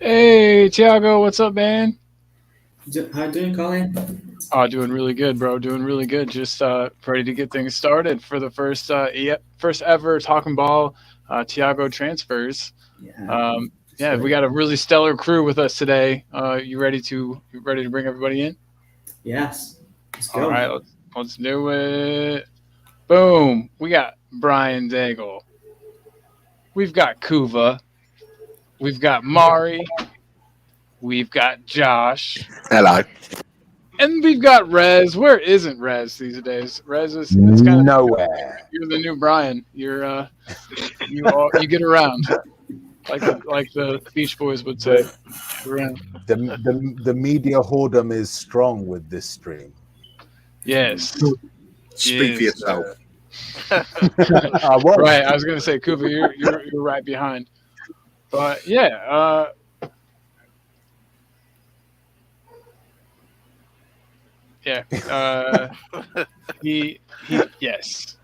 Hey, Tiago, what's up, man? How you doing, Colin? Oh, doing really good, bro. Doing really good. Just ready to get things started for the first ever Talking Ball Tiago transfers. Yeah, it's Yeah, we great. got a really stellar crew with us today. You ready to bring everybody in? Yes, let's All go. right, let's do it. Boom. We got Brian Daigle. We've got Kuva. We've got Mari. We've got Josh. Hello. And we've got Rez. Where isn't Rez these days? Rez is it's kind of Nowhere. you're the new Brian. You get around like the Beach Boys would say. The, Around. the media whoredom is strong with this stream. Yes. Speak for Yes. yourself. I was. Right. I was gonna say, Kuba, you're right behind. But yeah, yeah. He yes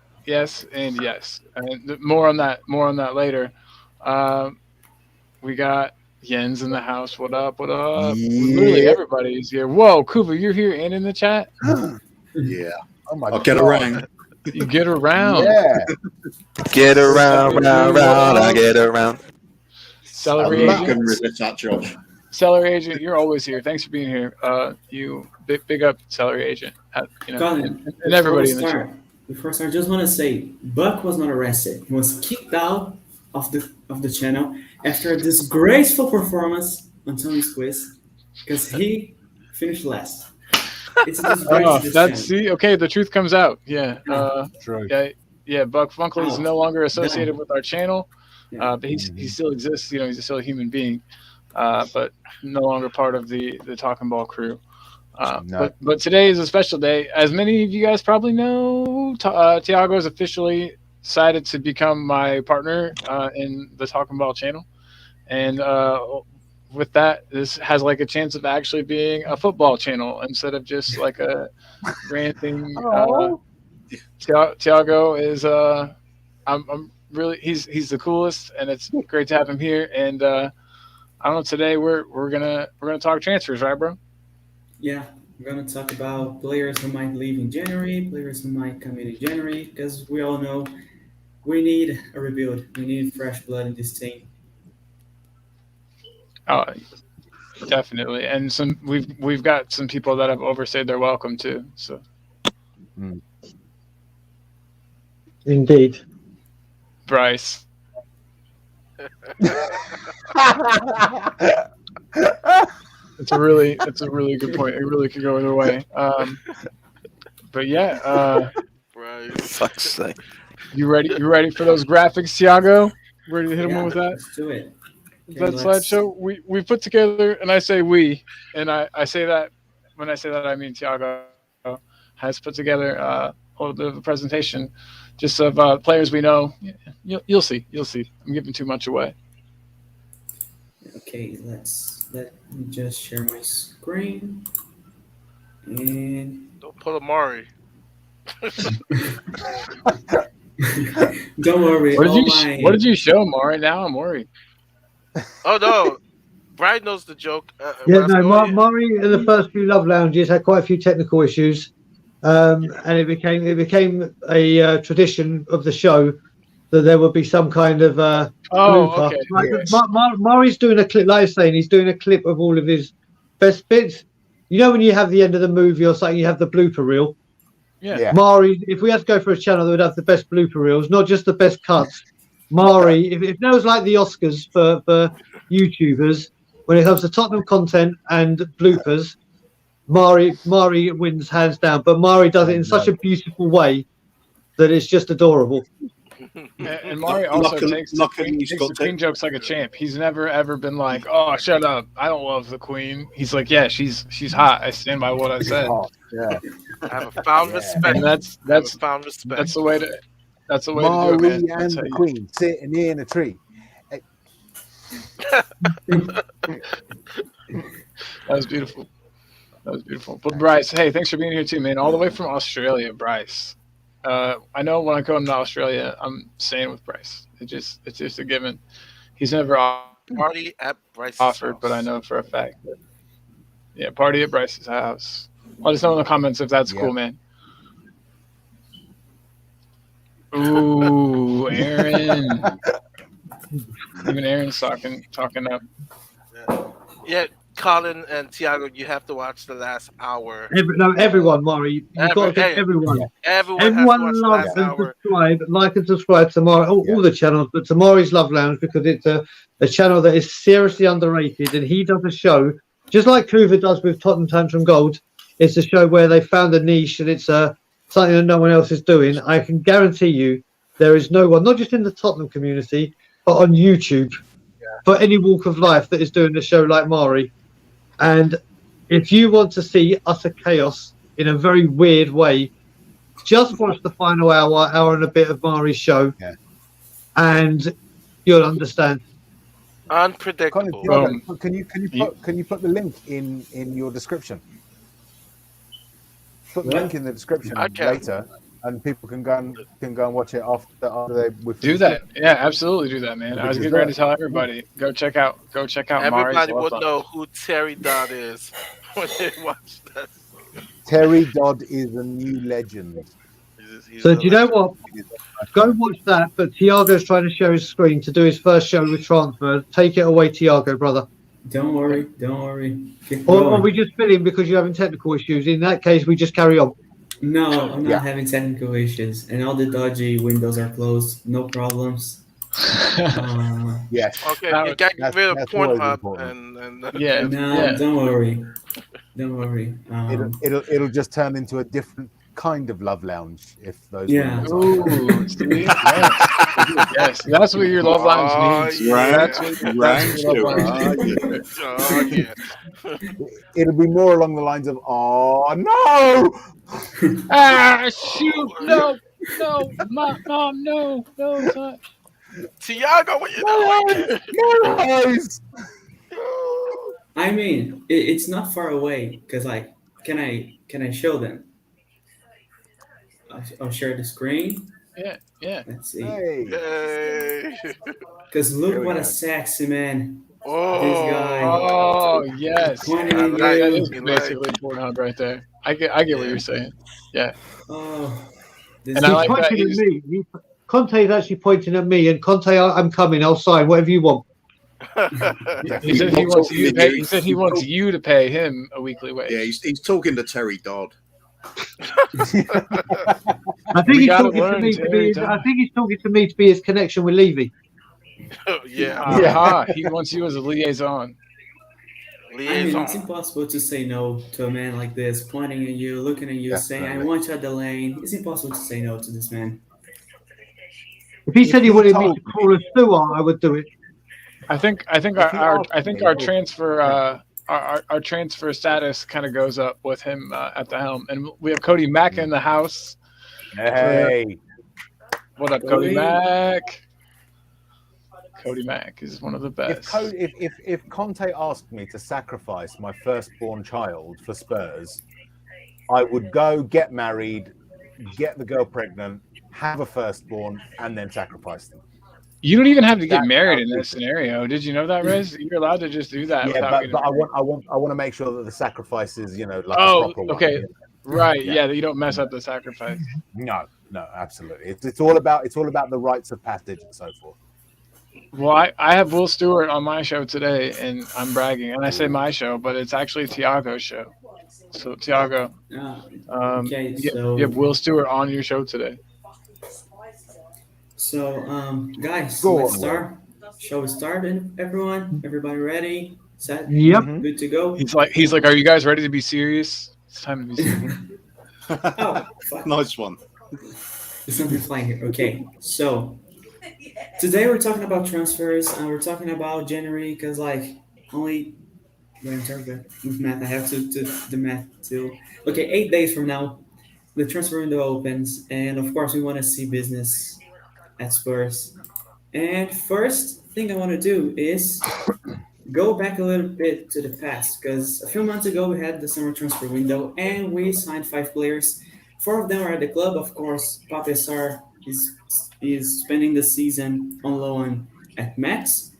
and yes. And more on that later. Um, we got Jens in the house. What up? What up? Literally Yeah. everybody's here. Whoa, Kuba, you're here and in the chat. Yeah. Oh my I'll get God. around. You get around. Yeah. Get around, round, round, I get around. Celery You Love agent. can resist that, Josh. Celery agent, you're always here. Thanks for being here. You big up celery agent. Colin, And everybody in the chat. before we start, I just want to say, Buck was not arrested. He was kicked out of the channel after a disgraceful performance on Tony's quiz because he finished last. It's a disgrace Oh, to this that's channel. see. Okay, the truth comes out. Yeah. True. Yeah. Buck Funkley is Out. no longer associated with our channel, Yeah. but he still exists. He's still a human being, but no longer part of the Talking Ball crew. No. But today is a special day. As many of you guys probably know, Tiago has officially decided to become my partner in the Talking Ball channel, and with that, this has like a chance of actually being a football channel instead of just like a ranting. Oh. Tiago is I'm really he's the coolest, and it's great to have him here. And I don't know. Today we're gonna talk transfers, right, bro? Yeah, we're gonna talk about players who might leave in January, players who might come in January, because we all know we need a rebuild. We need fresh blood in this team. Oh, definitely. And we've got some people that have overstayed their welcome too. So Indeed. Bryce, it's a really good point. It really could go either way. But yeah, Right. Fuck's sake. you ready? You ready for those graphics, Tiago? Ready to hit him Yeah, with that? let's do it. Okay, That let's- slideshow we put together, and I say we, and I say that when I say that I mean Tiago has put together a little bit of a presentation, just of players we know. You'll see. I'm giving too much away. Okay, let me just share my screen. And Don't put Amari. don't worry, What did you show, Maury? Now I'm worried. Oh no, Brian knows the joke. Yeah, no, Rascal, Murray in the first few love lounges had quite a few technical issues, and it became a tradition of the show that there would be some kind of Oh, blooper. okay. Like, Yes. Murray's doing a clip, like I was saying, he's doing a clip of all of his best bits. You know when you have the end of the movie or something, you have the blooper reel. Yeah. Mari, if we had to go for a channel that would have the best blooper reels, not just the best cuts. Mari, if that was like the Oscars for YouTubers, when it comes to Tottenham content and bloopers, Mari wins hands down. But Mari does it in such a beautiful way that it's just adorable. And Maury also takes the Queen jokes like a champ. He's never ever been like, "Oh, shut up! I don't love the Queen." He's like, "Yeah, she's hot. I stand by what I said." Oh, yeah. I have a found Yeah. respect. And I have a found respect. that's the way to do it, Mari man. and That's how the you- Queen sitting in a tree. That was beautiful. That was beautiful. But Bryce, hey, thanks for being here too, man. All the way from Australia, Bryce. I know when I come to Australia, I'm staying with Bryce. It's just a given. He's never off Party at Bryce's offered, but I house. know for a fact. Yeah, party at Bryce's house. Let us know in the comments if that's Yeah. cool, man. Ooh, Aaron. Even Aaron's talking up. Yeah, Colin and Tiago, you have to watch the last hour. Everyone, Maury. You've got to get Hey, everyone. everyone has to watch Everyone the love last and hour. subscribe, like and subscribe to all the channels, but to Maury's Love Lounge because it's a channel that is seriously underrated, and he does a show just like Hoover does with Tottenham Tantrum Gold. It's a show where they found a niche and it's something that no one else is doing. I can guarantee you there is no one, not just in the Tottenham community, but on YouTube for any walk of life that is doing a show like Maury. And if you want to see utter chaos in a very weird way, just watch the final hour and a bit of Mari's show, and you'll understand. Unpredictable. Tiago, can you put the link in your description? Put the link in the description later, and people can go and watch it after they do that. Yeah, absolutely do that, man. I was getting ready to tell everybody go check out Everybody Mari's would know who Terry Dodd is when they watch that. Terry Dodd is a new legend. So do you know what? Go watch that. But Tiago's trying to share his screen to do his first show with Transfer. Take it away, Tiago, brother. Don't worry. Or are we just filling because you're having technical issues? In that case, we just carry on. No, I'm not having technical issues, and all the dodgy windows are closed. No problems. Yes. Okay, you got rid of Pornhub and don't worry. Don't worry. It'll just turn into a different kind of love lounge if those. Ooh, yes, that's what your love lounge needs. It'll be more along the lines of, "Oh no, shoot, no, mom, no, son. Tiago, what you doing? I mean, it's not far away because, like, can I show them? I'll share the screen. Yeah. Let's see. Because look what a sexy man. Oh, this guy. Oh yes. That is basically Pornhub right there. I get what you're saying. Yeah. Oh. And I like that. Conte is actually pointing at me, and Conte, I'm coming. I'll sign whatever you want. He said he wants you to pay. He said he wants you to pay him a weekly wage. Yeah, he's talking to Terry Dodd. I think he's talking to me to be. I think he's talking to me to be his connection with Levy. He wants you as a liaison. I mean, it's impossible to say no to a man like this, pointing at you, looking at you, saying, "I want you at the lane." It's impossible to say no to this man. If he said he wanted me to crawl a sewer, I would do it. I think our transfer status kind of goes up with him at the helm, and we have Cody Mack in the house. Hey, what up, Cody Mack? Cody Mack is one of the best. If Conte asked me to sacrifice my firstborn child for Spurs, I would go get married, get the girl pregnant, have a firstborn, and then sacrifice them. You don't even have to get married in this scenario. Did you know that, Rez? You're allowed to just do that. Yeah, but I want to make sure that the sacrifice is, like a proper one. Okay, right. Yeah, that you don't mess up the sacrifice. No, absolutely. It's all about the rites of passage and so forth. Well, I have Will Stewart on my show today, and I'm bragging. And I say my show, but it's actually Tiago's show. So Tiago, you have Will Stewart on your show today. So, guys, let's start. Shall we start, everyone? Everybody ready? Set? Yep. Good to go? He's like, are you guys ready to be serious? It's time to be serious. Fuck. Nice one. There's something flying here. Okay, so today we're talking about transfers, and we're talking about January because, only with math, I have to do the math too. Okay, 8 days from now, the transfer window opens, and of course, we want to see business at Spurs. And first thing I want to do is go back a little bit to the past, because a few months ago we had the summer transfer window and we signed 5 players. 4 of them are at the club. Of course, Pape Sarr is spending the season on loan at Metz.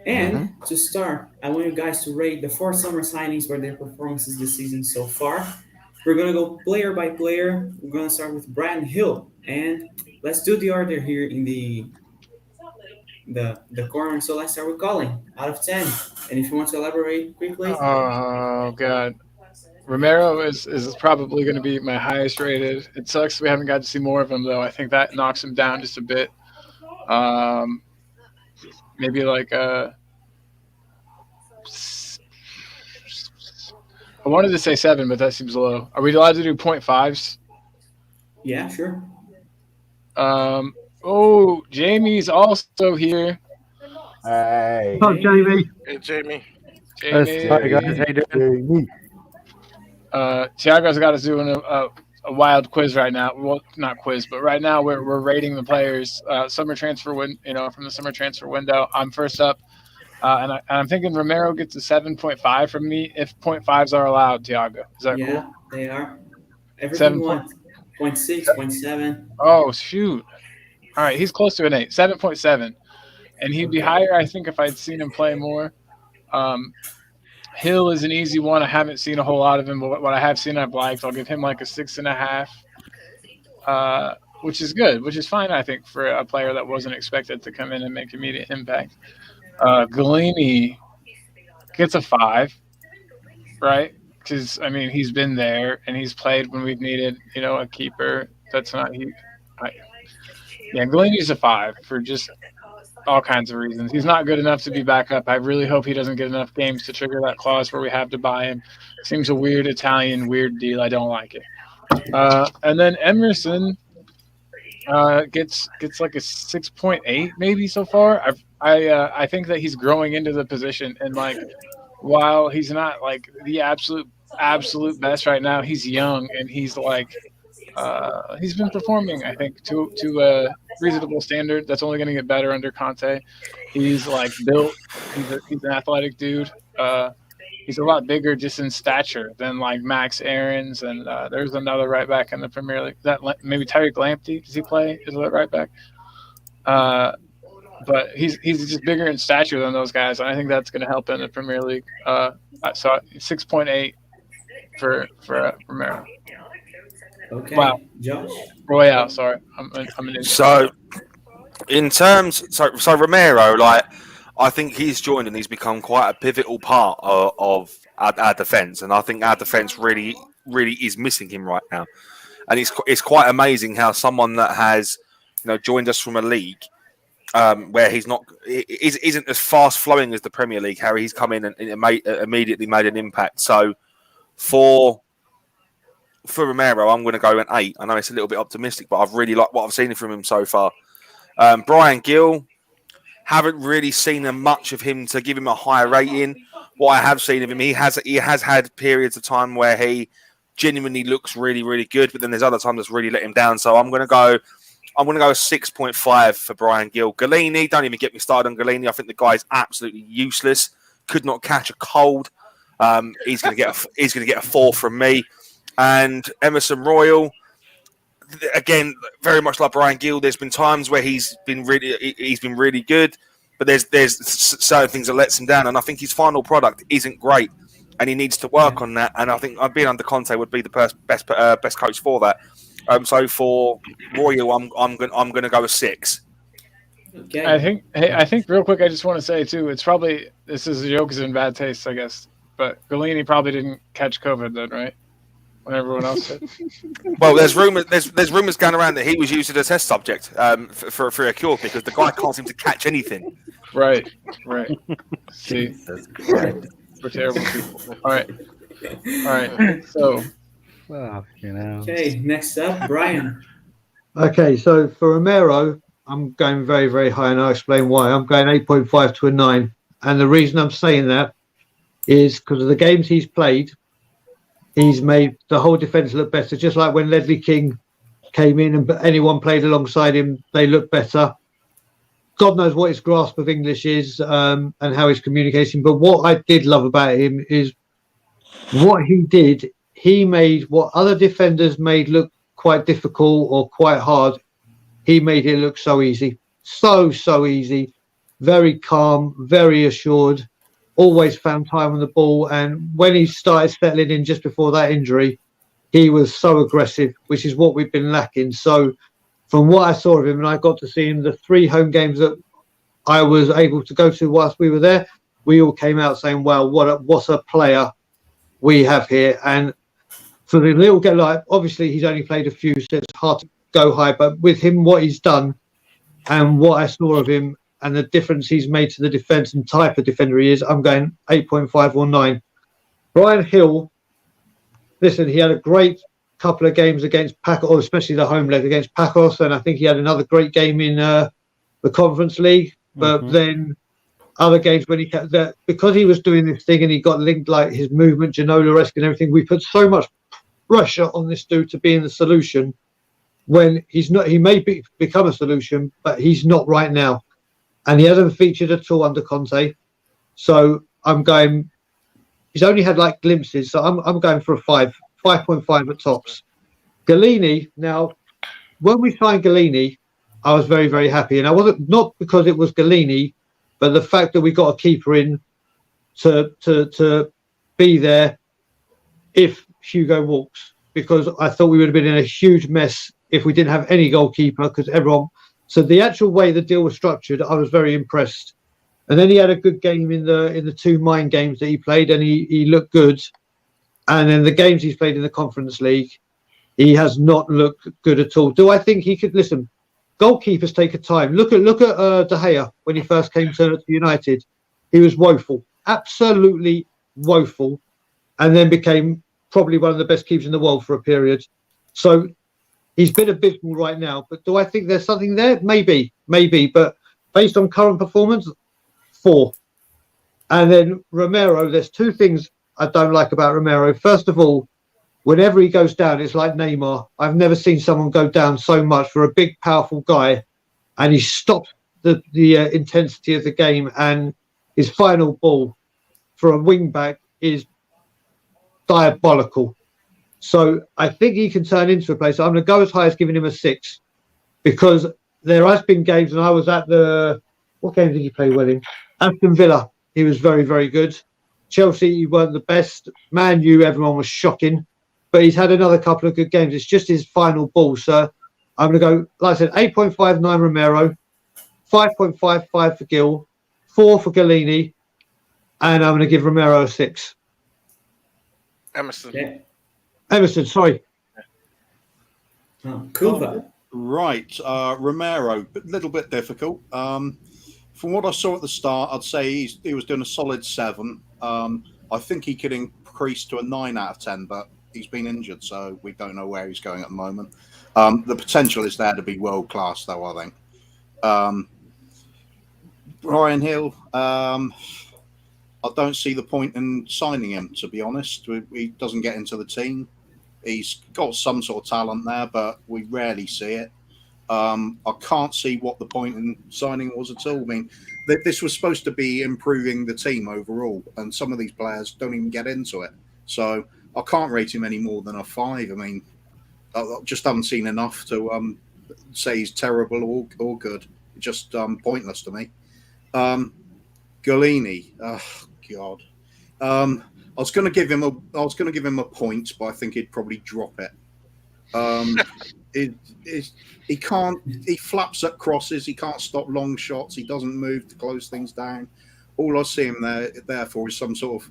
And to start, I want you guys to rate the 4 summer signings for their performances this season so far. We're gonna go player by player. We're gonna start with Brian Hill, and let's do the order here in the corner. So let's start with Colin, out of 10. And if you want to elaborate quickly, Oh God, Romero is probably going to be my highest rated. It sucks we haven't got to see more of him though. I think that knocks him down just a bit. Um, maybe like I wanted to say 7, but that seems low. Are we allowed to do 0.5s? yeah, sure. Oh, Jamie's also here. Hey. Oh, Jamie. Hey, Jamie. Jamie. Hi guys, how you doing? Tiago's got us doing a wild quiz right now. Well, not quiz, but right now we're rating the players. Summer transfer from the summer transfer window. I'm first up, and I'm thinking Romero gets a 7.5 from me if 0.5s are allowed. Tiago, is that Yeah, cool? they are. Everything 7 you want. 0.6, 0.7. Oh shoot! All right, he's close to an 8, 7.7, and he'd be Okay. higher, I think, if I'd seen him play more. Hill is an easy one. I haven't seen a whole lot of him, but what I have seen, I've liked. I'll give him like a 6.5, which is good, which is fine, I think, for a player that wasn't expected to come in and make immediate impact. Galini gets a 5, right? Because I mean, he's been there and he's played when we've needed, a keeper. That's not he. Galini's a 5 for just all kinds of reasons. He's not good enough to be back up. I really hope he doesn't get enough games to trigger that clause where we have to buy him. Seems a weird Italian deal. I don't like it. And then Emerson gets like a 6.8 maybe so far. I think that he's growing into the position, and like while he's not like the absolute best right now, he's young and he's like he's been performing, I think, to a reasonable standard. That's only going to get better under Conte. He's like built. He's an athletic dude. He's a lot bigger just in stature than like Max Aarons, and there's another right back in the Premier League. Maybe Tyreek Lamptey. Does he play? Is that right back? But he's just bigger in stature than those guys, and I think that's going to help in the Premier League. So 6.8 for Romero. Okay. Wow. Josh? Royale, sorry. I'm an idiot. So, in terms, so Romero, like, I think he's joined and he's become quite a pivotal part of our defence, and I think our defence really is missing him right now. And it's quite amazing how someone that has, joined us from a league where isn't as fast flowing as the Premier League, how he's come in and immediately made an impact. So, for Romero, I'm going to go an 8. I know it's a little bit optimistic, but I've really liked what I've seen from him so far. Brian Gill, haven't really seen much of him to give him a higher rating. What I have seen of him, he has had periods of time where he genuinely looks really, really good, but then there's other times that's really let him down. So I'm going to go a 6.5 for Brian Gill. Galini, don't even get me started on Galini. I think the guy's absolutely useless. Could not catch a cold. He's going to get a 4 from me. And Emerson Royal, again, very much like Brian Gill, there's been times where he's been really good, but there's certain things that lets him down, and I think his final product isn't great, and he needs to work on that. And I think being under Conte would be the best coach for that. So for Royal, I'm going to go a 6. Okay. I think real quick, I just want to say too, it's probably, this is a joke, is in bad taste, I guess, but Galini probably didn't catch COVID then, right? When everyone else did. Well, there's rumors going around that he was used as a test subject for a cure because the guy can't seem to catch anything. Right. See, we're terrible people. All right. So, Okay, next up, Brian. Okay, so for Romero, I'm going very, very high, and I'll explain why. I'm going 8.5 to a 9. And the reason I'm saying that is because of the games he's played, he's made the whole defence look better. Just like when Ledley King came in and anyone played alongside him, they looked better. God knows what his grasp of English is and how he's communicating. But what I did love about him is what he did. He made what other defenders made look quite difficult or quite hard. He made it look so easy. So easy. very calm, very assured, always found time on the ball. And when he started settling in just before that injury, he was so aggressive, which is what we've been lacking. So from what I saw of him, and I got to see him the 3 home games that I was able to go to whilst we were there, we all came out saying, "Wow, what a player we have here!" And for the little guy, like obviously he's only played a few, so it's hard to go high. But with him, what he's done and what I saw of him, and the difference he's made to the defence and type of defender he is, I'm going 8.5 or 9. Brian Hill, listen, he had a great couple of games against Pacos, especially the home leg against Pacos, and I think he had another great game in the Conference League. But then other games when he kept that, because he was doing this thing and he got linked like his movement, Ginola-esque and everything, we put so much pressure on this dude to be in the solution when he's not. He may become a solution, but he's not right now. And he hasn't featured at all under Conte. So I'm going, he's only had like glimpses. So I'm going for a 5.5 at tops. Galini, now, when we signed Galini, I was very, very happy. And I wasn't, not because it was Galini, but the fact that we got a keeper in to be there if Hugo walks, because I thought we would have been in a huge mess if we didn't have any goalkeeper, because everyone. So the actual way the deal was structured, I was very impressed. And then he had a good game in the 2 mine games that he played, and he looked good. And then the games he's played in the Conference League, he has not looked good at all. Do I think he could listen? Goalkeepers take a time. Look at De Gea when he first came to United. He was woeful, absolutely woeful, and then became probably one of the best keepers in the world for a period. So he's been abysmal right now. But do I think there's something there? Maybe. But based on current performance, 4. And then Romero, there's 2 things I don't like about Romero. First of all, whenever he goes down, it's like Neymar. I've never seen someone go down so much for a big, powerful guy, and he stops the intensity of the game. And his final ball for a wing back is diabolical. So I think he can turn into a player. So I'm going to go as high as giving him a 6, because there has been games, and I was at what game did he play well in? Aston Villa. He was very, very good. Chelsea, he weren't the best. Man U, everyone was shocking. But he's had another couple of good games. It's just his final ball. So I'm going to go, like I said, 8.59 Romero, 5.55 for Gil, 4 for Galini, and I'm going to give Romero a 6. Emerson. Okay. Emerson, sorry. Oh, cool. Right, Romero, a little bit difficult. From what I saw at the start, I'd say he was doing a solid 7. I think he could increase to a 9 out of 10, but he's been injured, so we don't know where he's going at the moment. The potential is there to be world class, though, I think. Brian Hill, I don't see the point in signing him, to be honest. He doesn't get into the team. He's got some sort of talent there, but we rarely see it. I can't see what the point in signing was at all. I mean, this was supposed to be improving the team overall, and some of these players don't even get into it. So I can't rate him any more than a 5. I mean, I just haven't seen enough to say he's terrible or good. Just pointless to me. Golini, oh God. I was going to give him a point, but I think he'd probably drop it. He can't. He flaps at crosses. He can't stop long shots. He doesn't move to close things down. All I see him there for is some sort of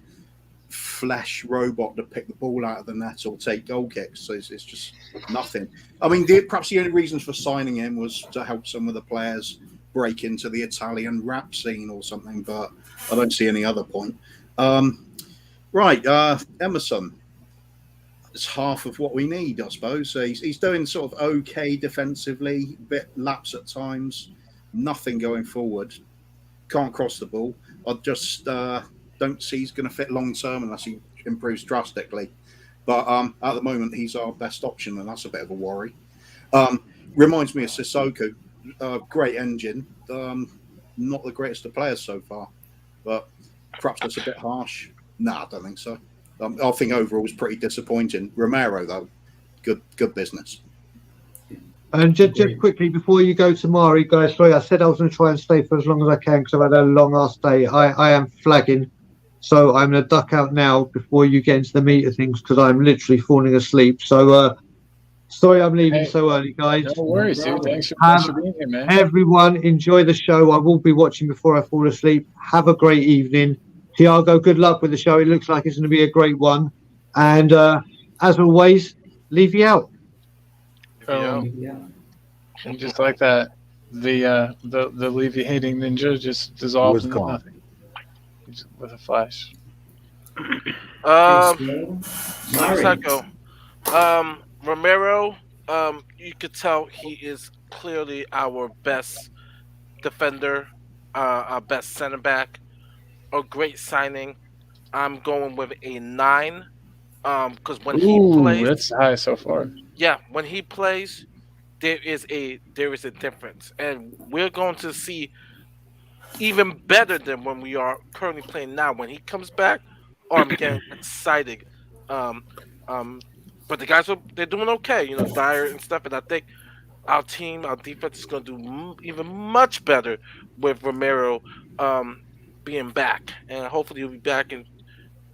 flesh robot to pick the ball out of the net or take goal kicks. So it's just nothing. I mean, perhaps the only reasons for signing him was to help some of the players break into the Italian rap scene or something, but I don't see any other point. Right, Emerson. It's half of what we need, I suppose. So he's doing sort of okay defensively, bit laps at times, nothing going forward. Can't cross the ball. I just don't see he's going to fit long term unless he improves drastically. But at the moment, he's our best option, and that's a bit of a worry. Reminds me of Sissoko. Great engine. Not the greatest of players so far, but perhaps that's a bit harsh. Nah, I don't think so. I think overall was pretty disappointing. Romero, though, good business. And just Agreed. quickly before you go to Mari, guys, sorry, I said I was going to try and stay for as long as I can because I've had a long ass day. I am flagging, so I'm going to duck out now before you get into the meat of things because I'm literally falling asleep. So sorry I'm leaving Hey, so early, guys. no worries, dude. problem. Thanks Have for being here, man. everyone enjoy the show. I will be watching before I fall asleep. Have a great evening. Tiago, good luck with the show. It looks like it's going to be a great one. And as always, leave you out. Yo. Yeah. And just like that, the alleviating ninja just dissolved Was into gone. nothing with a flash. Thanks, Um, bro. where does Mari. that go? Romero. You could tell he is clearly our best defender, our best center back. A great signing. I'm going with a 9. Because when he Ooh, plays, that's high so far. yeah, when he plays, there is a difference, and we're going to see even better than when we are currently playing now. When he comes back, oh, I'm getting excited. Um, um, but the guys they're doing okay, Dyer and stuff, and I think our defense is going to do even much better with Romero um, being back, and hopefully he'll be back in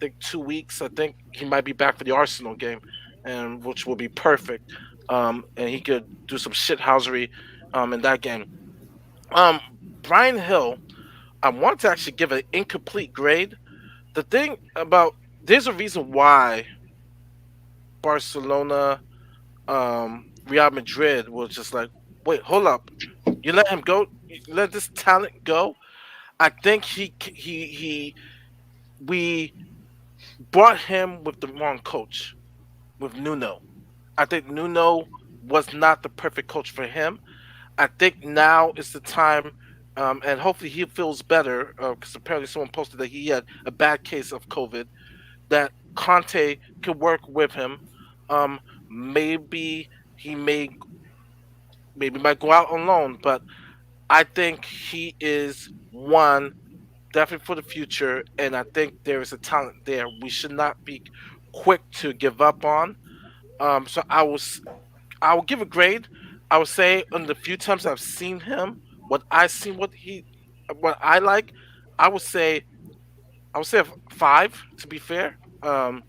think 2 weeks. I think he might be back for the Arsenal game, and which will be perfect. And he could do some shithousery in that game. Um, Brian Hill, I want to actually give an incomplete grade. The thing about there's a reason why Barcelona, Real Madrid was just like, wait, hold up, you let him go, you let this talent go. I think he we brought him with the wrong coach with Nuno. I think Nuno was not the perfect coach for him. I think now is the time, and hopefully he feels better because apparently someone posted that he had a bad case of COVID. That Conte could work with him. Maybe he maybe might go out on loan, but I think he is one definitely for the future, and I think there is a talent there. We should not be quick to give up on. So I will give a grade. I would say on the few times I've seen him, what I like, I would say I would say a 5 to be fair. Um,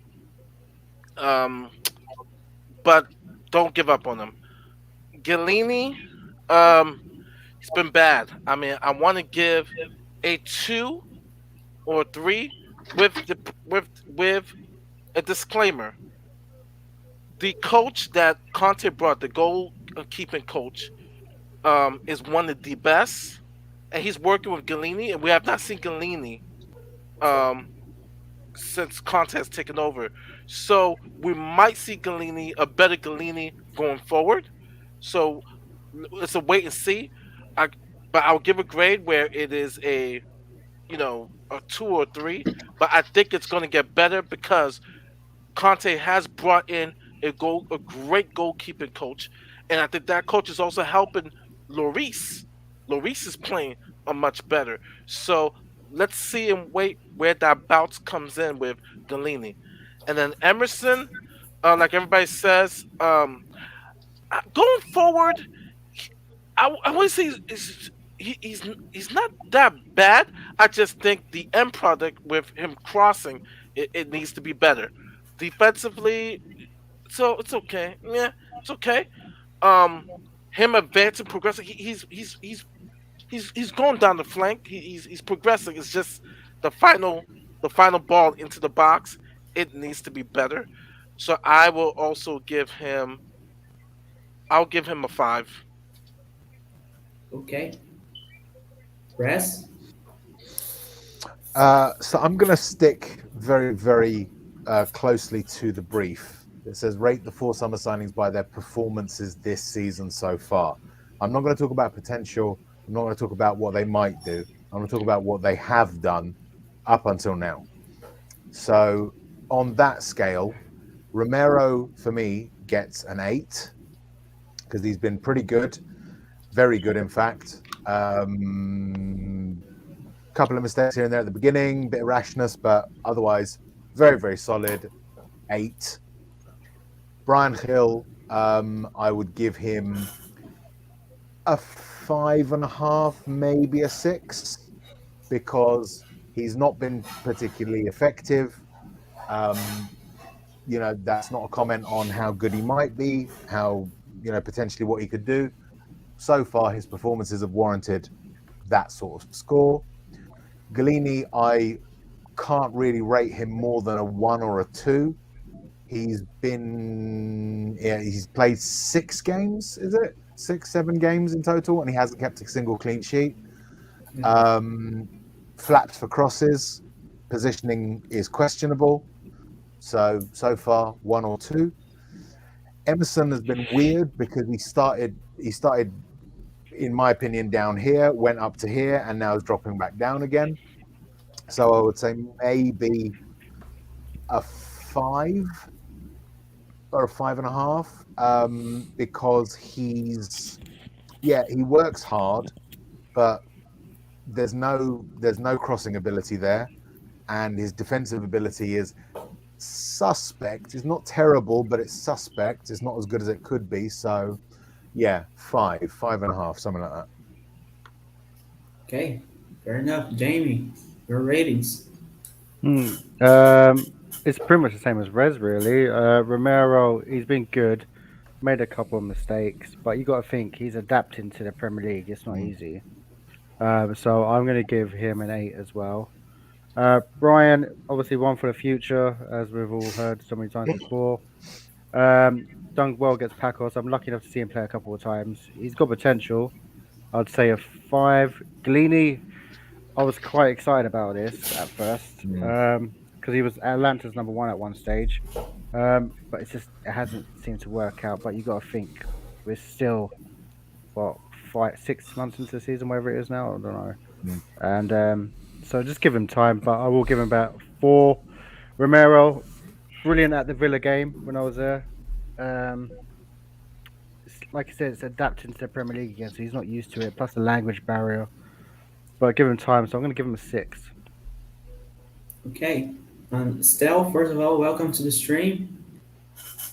but don't give up on him. Galini, um, he's been bad. I mean, I want to give a 2 or 3 with a disclaimer. The coach that Conte brought, the goalkeeping coach, is one of the best, and he's working with Galini, and we have not seen Galini um, since Conte has taken over. So we might see Galini, a better Galini going forward. So it's a wait and see. I, but I'll give a grade where it is a 2 or 3. But I think it's going to get better because Conte has brought in a great goalkeeping coach, and I think that coach is also helping Lloris. Lloris is playing a much better. So let's see and wait where that bounce comes in with Galini, and then Emerson, like everybody says, going forward, I want to say he's not that bad. I just think the end product with him crossing it needs to be better. Defensively, so it's okay. Yeah, it's okay. Um, him advancing, progressing. He's going down the flank. He's progressing. It's just the final ball into the box. It needs to be better. So I will also give him. I'll give him a 5. Okay. Press. So I'm going to stick very, very closely to the brief. It says rate the 4 summer signings by their performances this season so far. I'm not going to talk about potential. I'm not going to talk about what they might do. I'm going to talk about what they have done up until now. So on that scale, Romero for me gets an 8 because he's been pretty good, very good in fact. Couple of mistakes here and there at the beginning, bit of rashness, but otherwise very, very solid. 8. Brian Hill, I would give him a 5.5, maybe a 6, because he's not been particularly effective. That's not a comment on how good he might be, how potentially what he could do. So far, his performances have warranted that sort of score. Galini, I can't really rate him more than a 1 or a 2. He's played 6 games, is it? 6, 7 games in total, and he hasn't kept a single clean sheet. Flaps for crosses, positioning is questionable. So far, 1 or 2. Emerson has been weird because he started, in my opinion, down here, went up to here, and now is dropping back down again. So I would say maybe a 5 or a 5.5, because he works hard, but there's no crossing ability there, and his defensive ability is suspect. It's not terrible, but it's suspect. It's not as good as it could be. So yeah, 5.5, something like that. Okay, fair enough. Jamie, your ratings. It's pretty much the same as Rez, really. Romero, he's been good, made a couple of mistakes, but you got to think he's adapting to the Premier League. It's not easy. So I'm going to give him an 8 as well. Brian, obviously one for the future, as we've all heard so many times before. Done well against Pacos. I'm lucky enough to see him play a couple of times. He's got potential. I'd say a 5. Galini, I was quite excited about this at first because he was Atlanta's number 1 at one stage. But it hasn't seemed to work out. But you got to think we're still 6 months into the season, whatever it is now. I don't know. And so just give him time. But I will give him about 4. Romero, brilliant at the Villa game when I was there. Like I said, it's adapting to the Premier League again, so he's not used to it. Plus the language barrier. But give him time, so I'm going to give him a 6. Okay. Stel, first of all, welcome to the stream.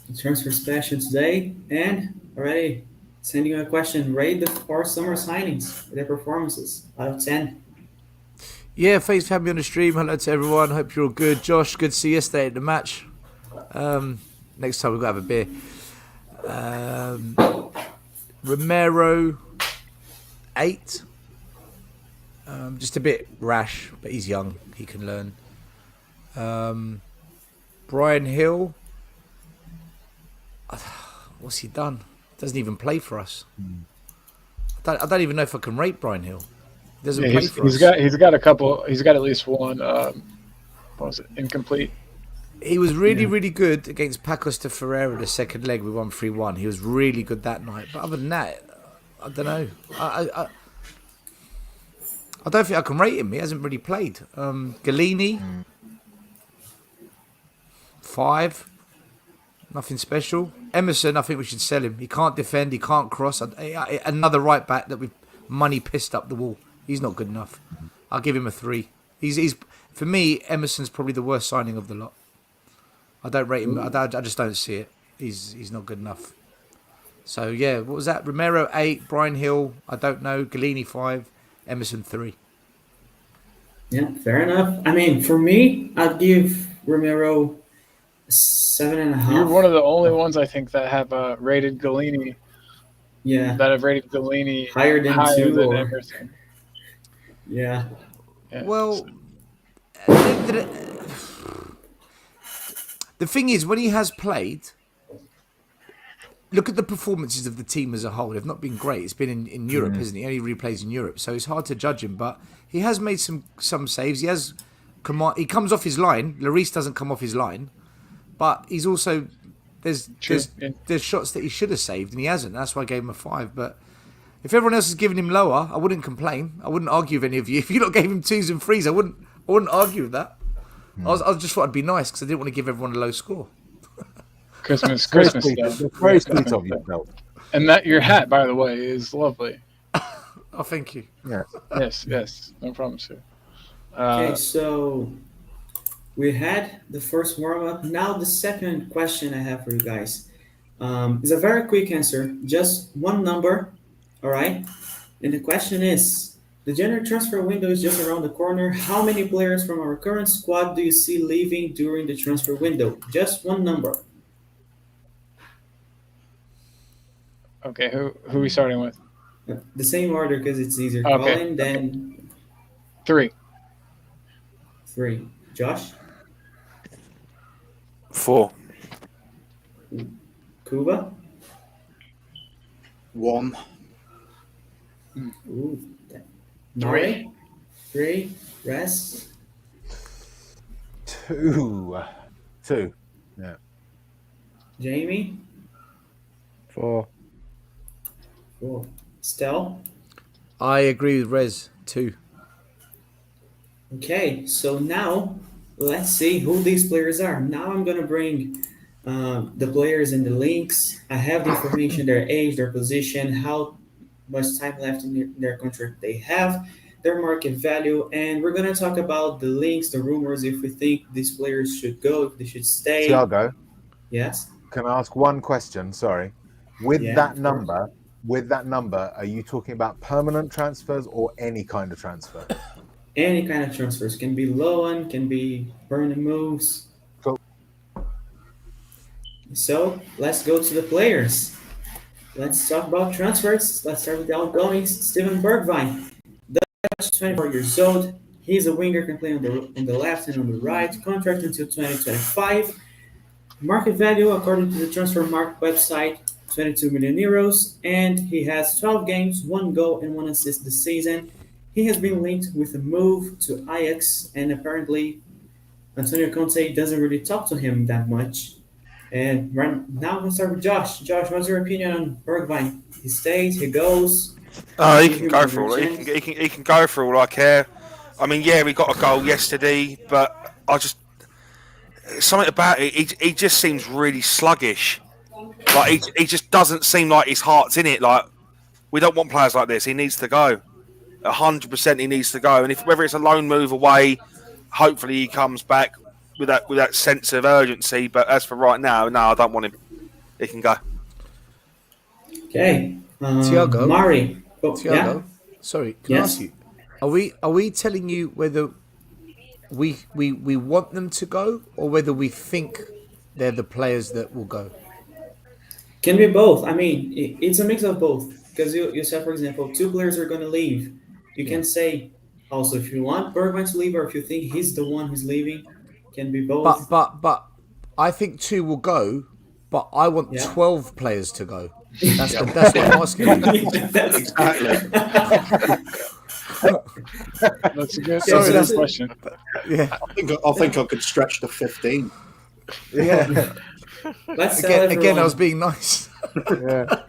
The Transfer Special today. And already sending you a question. Rate the 4 summer signings, their performances out of 10. Yeah, thanks for having me on the stream. Hello to everyone. Hope you're all good. Josh, good to see you yesterday at the match. Next time we've got to have a beer. Romero, 8. Just a bit rash, but he's young. He can learn. Brian Hill, what's he done? Doesn't even play for us. I don't even know if I can rate Brian Hill. He doesn't play for us. He's got a couple. He's got at least one. What was it? Incomplete. He was really good against Pacos de Ferreira the second leg. We won 3-1. He was really good that night. But other than that, I don't know. I don't think I can rate him. He hasn't really played. Galini, 5. Nothing special. Emerson, I think we should sell him. He can't defend. He can't cross. Another right back that with money pissed up the wall. He's not good enough. I'll give him a 3. He's for me, Emerson's probably the worst signing of the lot. I don't rate him. I just don't see it. He's not good enough. So yeah, what was that? Romero 8, Brian Hill, I don't know. Galini 5, Emerson 3. Yeah, fair enough. I mean, for me, I'd give Romero 7.5. You're one of the only ones I think that have rated Galini. Yeah. That have rated Galini higher than Emerson. Yeah. Well, the thing is, when he has played, look at the performances of the team as a whole. They've not been great. It's been in Europe, isn't he? He only really plays in Europe, so it's hard to judge him. But he has made some saves. He comes off his line. Lloris doesn't come off his line, but he's also there's shots that he should have saved and he hasn't. That's why I gave him a 5. But if everyone else is giving him lower, I wouldn't complain. I wouldn't argue with any of you. If you not gave him 2s and 3s, I wouldn't argue with that. I just thought I'd be nice because I didn't want to give everyone a low score. Christmas Very stuff. sweet of you, Phil. And that your hat, by the way, is lovely. Oh, thank you. Yeah. Yes. No problem, sir. Okay, so we had the first warm-up. Now the second question I have for you guys is a very quick answer. Just one number All right. And the question is, the January transfer window is just around the corner. How many players from our current squad do you see leaving during the transfer window? Just one number. Okay, who are we starting with? The same order because it's easier. Okay, Colin, okay, then 3. 3. Josh, 4. Kuba. 1. Ooh. 3. Mari, 3. Res, 2. 2. Yeah. Jamie, 4. 4. Stel. I agree with Rez too. Okay, so now let's see who these players are. Now I'm gonna bring the players and the links. I have the information, their age, their position, how much time left in their contract they have, their market value, and we're gonna talk about the links, the rumors, if we think these players should go, if they should stay. Tiago, Yes, can I ask one question? Sorry. With yeah, that of course. number, are you talking about permanent transfers or any kind of transfer? Any kind of transfers can be loan, can be permanent moves. Cool. So let's go to the players. Let's talk about transfers. Let's start with the outgoings. Steven Bergwijn, Dutch, 24 years old. He's a winger, can play on the left and on the right. Contract until 2025. Market value, according to the Transfer Market website, 22 million euros. And he has 12 games, 1 goal, and 1 assist this season. He has been linked with a move to Ajax, and apparently Antonio Conte doesn't really talk to him that much. And right now, we'll start with Josh. Josh, what's your opinion on Bergwijn? He stays, he goes. He Give can him go another for all. chance. He can go for all I care. I mean, yeah, we got a goal yesterday, but I just something about it. He just seems really sluggish. Like he just doesn't seem like his heart's in it. Like we don't want players like this. He needs to go. 100%, he needs to go. And if whether it's a loan move away, hopefully he comes back with that sense of urgency. But as for right now, no, I don't want him. He can go. Okay. Tiago? Mari. Oh, Tiago, yeah? sorry, can I Yes. ask you? Are we telling you whether we want them to go or whether we think they're the players that will go? Can be both. I mean, it's a mix of both. Because you said, for example, 2 players are going to leave. You Yeah. can say also if you want Bergwijn to leave or if you think he's the one who's leaving. Can be both. But I think 2 will go, but I want Yeah. 12 players to go. That's what I'm asking you. Exactly. That's a good, Sorry, that's that's- a good question. Yeah. I think I could stretch to 15. Yeah. Let's tell Again, I was everyone. being nice. Yeah.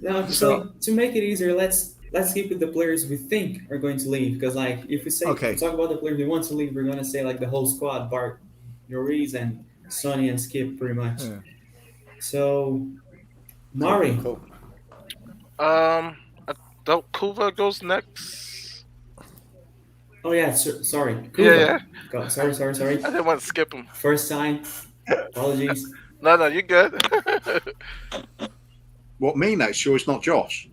No, so to make it easier, let's keep with the players we think are going to leave. Because like if we say Okay. we talk about the players we want to leave, we're gonna say like the whole squad, Bart, Lloris, and Sonny and Skip, pretty much. Yeah. So, Mari, Cool. I don't Kuva goes next. oh yeah, sorry, Yeah, Kuba. yeah. Sorry. I didn't want to skip him. First time, apologies. No, you're good. What, me next? Sure, it's not Josh.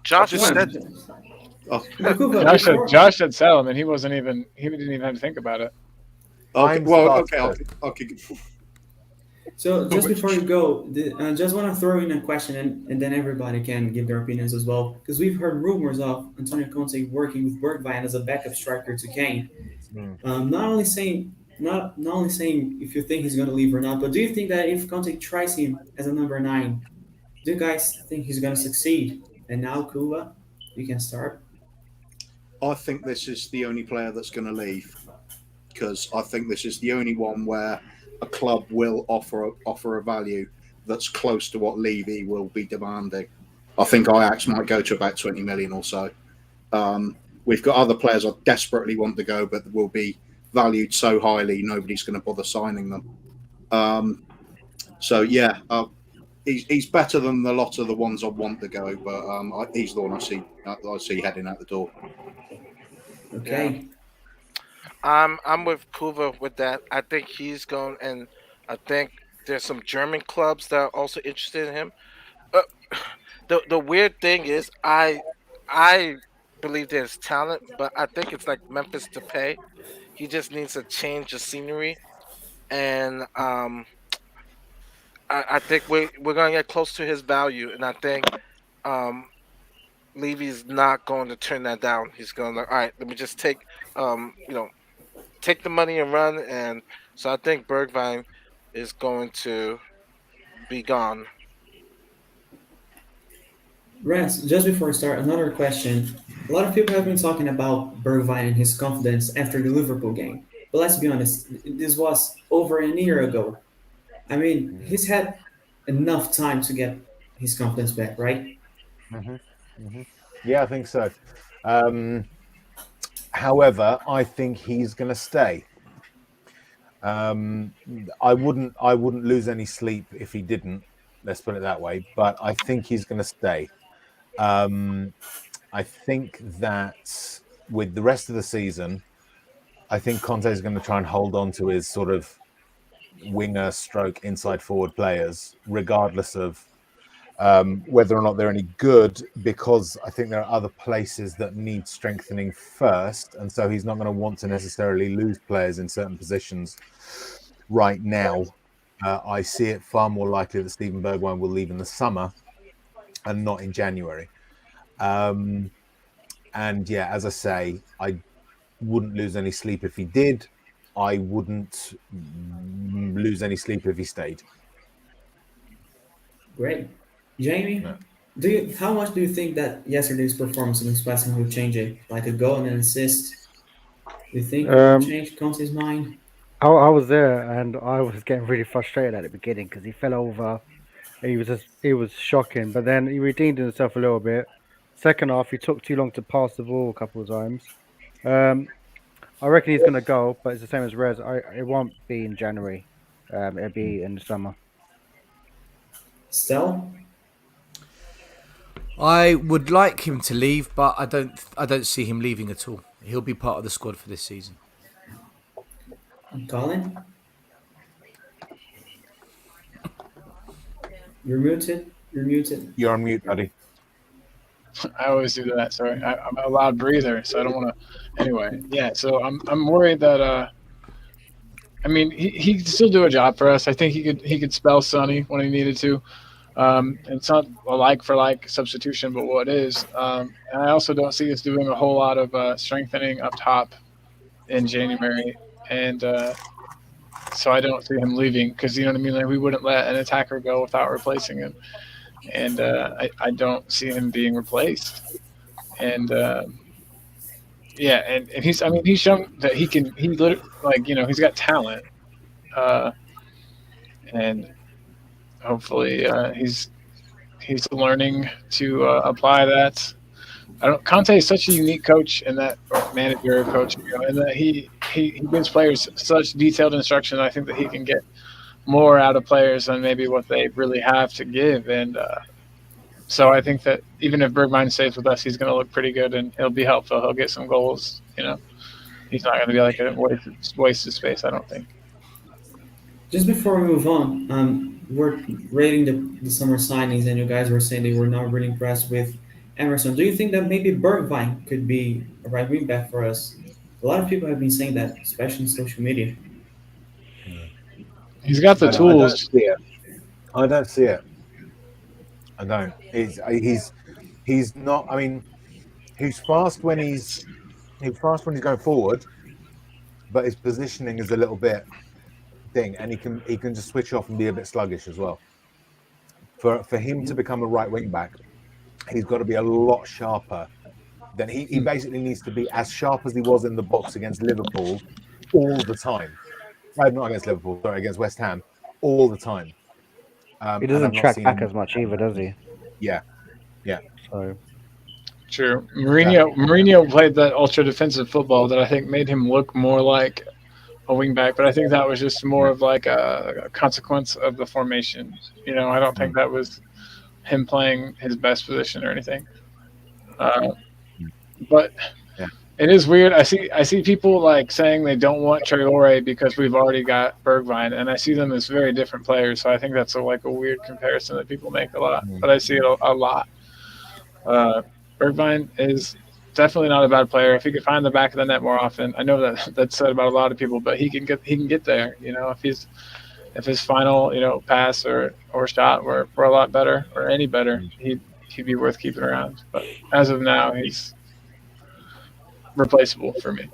Josh just went. said- Oh, Kuba, Josh said Salem, and he didn't even have to think about it. okay. Mine Well, starts okay. first. Okay. So just before you go, I just want to throw in a question, and then everybody can give their opinions as well, because we've heard rumors of Antonio Conte working with Bergwijn as a backup striker to Kane. Not only saying if you think he's going to leave or not, but do you think that if Conte tries him as a number 9, do you guys think he's going to succeed? And now, Kuba, you can start. I think this is the only player that's going to leave because I think this is the only one where a club will offer a value that's close to what Levy will be demanding. I think Ajax might go to about 20 million or so. We've got other players I desperately want to go, but will be valued so highly nobody's going to bother signing them. So yeah, he's better than a lot of the ones I want to go, but he's the one I see heading out the door. Okay. I'm with Kuva with that. I think he's going, and I think there's some German clubs that are also interested in him. the weird thing is I believe there's talent, but I think it's like Memphis to pay. He just needs a change of scenery, and I think we're gonna get close to his value, and I think um, Levy's not going to turn that down. He's going to, all right, let me just take take the money and run, and so I think Bergvine is going to be gone. Raz, just before we start, another question. A lot of people have been talking about Bergwijn and his confidence after the Liverpool game. But let's be honest, this was over a year ago. I mean, Mm. he's had enough time to get his confidence back, right? Hmm. Hmm. Yeah, I think so. However, I think he's going to stay. Um, I wouldn't lose any sleep if he didn't. Let's put it that way. But I think he's going to stay. Um, I think that with the rest of the season, I think Conte is going to try and hold on to his sort of winger stroke inside forward players, regardless of whether or not they're any good, because I think there are other places that need strengthening first. And so he's not going to want to necessarily lose players in certain positions right now. I see it far more likely that Steven Bergwijn will leave in the summer and not in January. Um, and yeah, as I say, I wouldn't lose any sleep if he did. I wouldn't lose any sleep if he stayed. Great. Jamie, No. how much do you think that yesterday's performance against West Ham will change it? Like a goal and an assist? Do you think it will Um, change Conte's mind? I was there and I was getting really frustrated at the beginning because he fell over. He was shocking, but then he redeemed himself a little bit. Second half, he took too long to pass the ball a couple of times. Um, I reckon he's going to go, but it's the same as Rez. It won't be in January. It'll be in the summer. Stell? I would like him to leave, but I don't see him leaving at all. He'll be part of the squad for this season. Colin? You're muted. You're muted. You're on mute, buddy. I always do that. Sorry, I'm a loud breather, so I don't want to. Anyway, yeah. So I'm worried that I mean he could still do a job for us. I think he could spell Sonny when he needed to. It's not a like for like substitution, but what is. And I also don't see us doing a whole lot of strengthening up top in January, and so I don't see him leaving because you know what I mean. Like we wouldn't let an attacker go without replacing him, and I don't see him being replaced. And yeah, and he's I mean he's shown that he literally like you know he's got talent, uh, and hopefully he's learning to apply that. I don't. Conte is such a unique coach and that or manager coach, you know, and that he gives players such detailed instruction. I think that he can get more out of players than maybe what they really have to give. And so I think that even if Bergwijn stays with us, he's going to look pretty good and he'll be helpful. He'll get some goals. You know, he's not going to be like a waste of space. I don't think. Just before we move on, we're rating the summer signings, and you guys were saying they were not really impressed with Emerson. Do you think that maybe Bergwijn could be a right wing back for us? A lot of people have been saying that, especially in social media. He's got the I don't tools. see it. I don't see it. I don't. He's not. I mean, he's fast when he's going forward, but his positioning is a little bit thing, and he can just switch off and be a bit sluggish as well. For him to become a right wing back, he's got to be a lot sharper. Then he basically needs to be as sharp as he was in the box against Liverpool all the time. Not against Liverpool, sorry, against West Ham all the time. He doesn't track back as much either, does he? Yeah, yeah. So True. Mourinho played that ultra defensive football that I think made him look more like a wingback, but I think that was just more of like a consequence of the formation. You know, I don't think that was him playing his best position or anything. But Yeah. it is weird. I see people like saying they don't want Traore because we've already got Bergwijn, and I see them as very different players. So I think that's like a weird comparison that people make a lot. But I see it a lot. Uh, Irvine is definitely not a bad player. If he could find the back of the net more often, I know that that's said about a lot of people, but he can get there. If his final pass or shot were a lot better or any better, he'd be worth keeping around. But as of now, he's replaceable for me.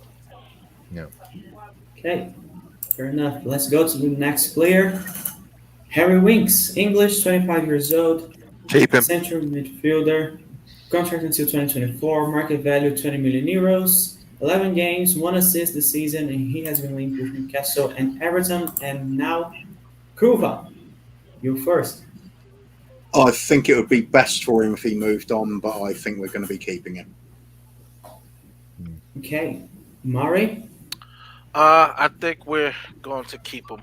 Yeah. Okay, fair enough. Let's go to the next player. Harry Winks, English, 25 years old, Keep him. central midfielder, contract until 2024, market value 20 million euros, 11 games, 1 assist this season, and he has been linked with Newcastle and Everton, and now Kuva. You first. I think it would be best for him if he moved on, but I think we're going to be keeping him. Okay, Murray, I think we're going to keep him.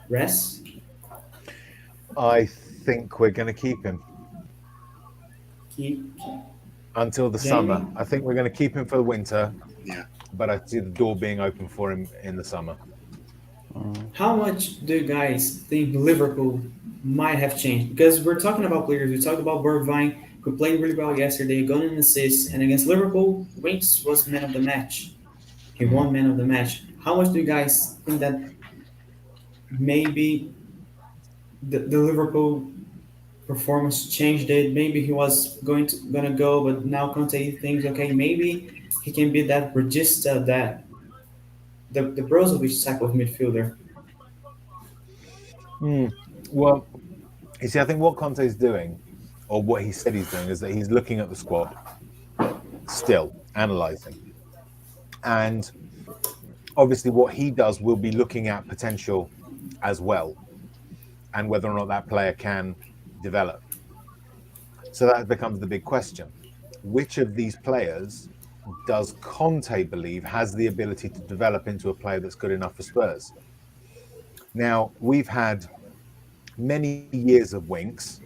Res, I think we're going to keep him keep. until the Jamie? summer. I think we're going to keep him for the winter, Yeah. but I see the door being open for him in the summer. How much do you guys think Liverpool might have changed? Because we're talking about players. We talked about Bergwijn, who played really well yesterday, got an assist, and against Liverpool, Winks was man of the match. He won man of the match. How much do you guys think that maybe the Liverpool performance changed it? Maybe he was gonna go, but now Conte thinks, okay, maybe he can be that regista, that the Brozovic type of midfielder. Well, you see, I think what Conte's doing, or what he said he's doing, is that he's looking at the squad, still analysing. And obviously, what he does will be looking at potential as well, and whether or not that player can develop. So that becomes the big question. Which of these players does Conte believe has the ability to develop into a player that's good enough for Spurs? Now, we've had many years of Winks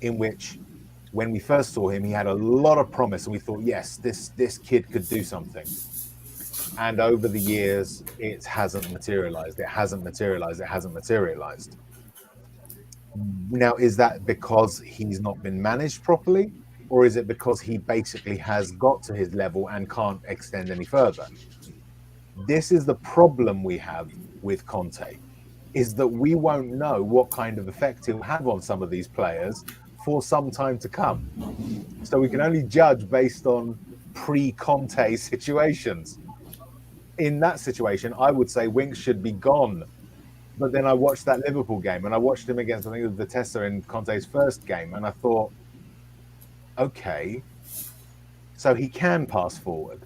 in which, when we first saw him, he had a lot of promise, and we thought, yes, this kid could do something. And over the years, it hasn't materialized. It hasn't materialized. It hasn't materialized. Now, is that because he's not been managed properly, or is it because he basically has got to his level and can't extend any further? This is the problem we have with Conte, is that we won't know what kind of effect he'll have on some of these players for some time to come. So we can only judge based on pre-Conte situations. In that situation, I would say Winks should be gone. But then I watched that Liverpool game, and I watched him against, I think it was Vitesse in Conte's first game, and I thought, okay, so he can pass forward,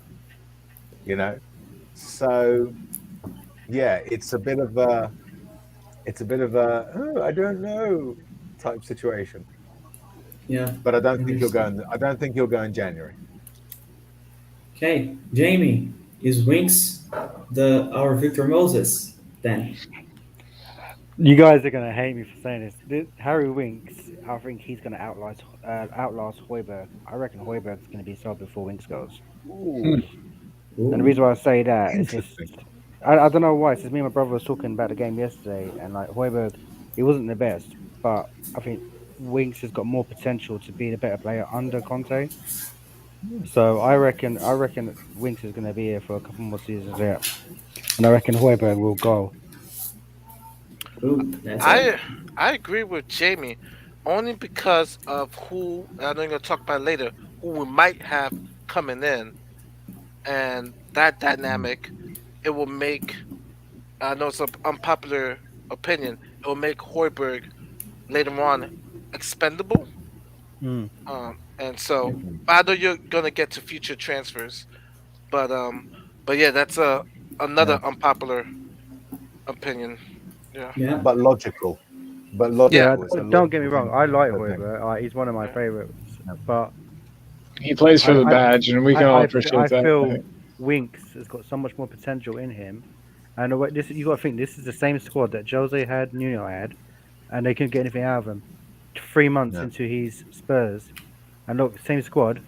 So yeah, it's a bit of a oh, I don't know type situation. Yeah. But I don't think he'll go in January. Okay, Jamie, is Winks our Victor Moses then? You guys are gonna hate me for saying this. Harry Winks, I think he's gonna outlast Hoiberg. I reckon Hoiberg's gonna be sold before Winks goes. Ooh, And the reason why I say that is just interesting. I don't know why. It's just me and my brother was talking about the game yesterday, and like Hoiberg, he wasn't the best, but I think Winks has got more potential to be the better player under Conte. So I reckon Winks is gonna be here for a couple more seasons yet, and I reckon Hoiberg will go. Ooh, that's it. I agree with Jamie, only because of who I'm going to talk about later, who we might have coming in, and that dynamic. It will make. I know it's an unpopular opinion. It will make Hoiberg later on expendable. Mm. And so I know you're gonna get to future transfers, but yeah, that's another unpopular opinion. Yeah. Yeah. But logical. Yeah, It's a don't get me logical wrong. I like thing. Hoiberg. He's one of my Yeah. favorites, but He plays for the I- badge, and we can all I appreciate that. feel Winks has got so much more potential in him. And you got to think this is the same squad that Jose had, Nuno had, and they couldn't get anything out of him. 3 months into his Spurs, and look, same squad,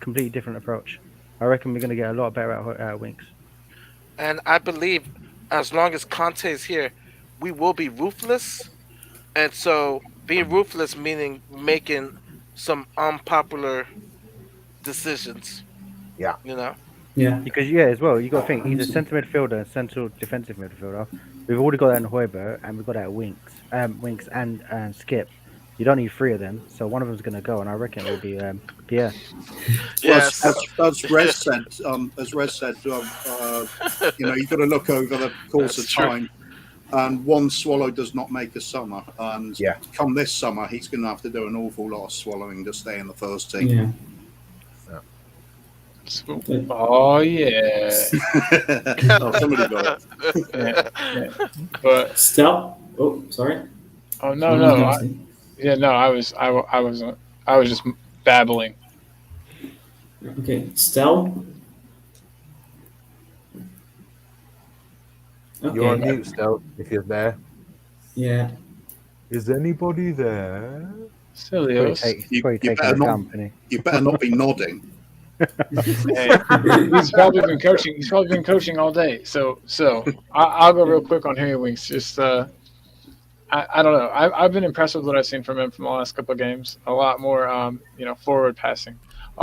completely different approach. I reckon we're going to get a lot better out of Winks. And I believe as long as Conte is here, we will be ruthless. And so being ruthless meaning making some unpopular decisions. Yeah. You know. Yeah. Because as well, you got to think he's a centre midfielder and central defensive midfielder. We've already got that in Hoiberg, and we've got that at Winks and Skip. You don't need three of them, so one of them's going to go, and I reckon it'll be Pierre. Yes. As Rez said, you've got to look over the course That's of true. time. And one swallow does not make a summer. And Yeah. come this summer, he's going to have to do an awful lot of swallowing to stay in the first team. Yeah. Oh yeah. Oh, somebody got it. But Stop. Oh, sorry. oh no, I was just babbling. Okay, Stel. Okay. You're on mute still, if you're there. Yeah. Is anybody there? Cilios. You Taking better the not- company. You better not be nodding. Hey, he's probably been coaching. He's probably been coaching all day. So I'll go real quick on Harry Winks. Just I don't know. I've been impressed with what I've seen from him from the last couple of games. A lot more forward passing.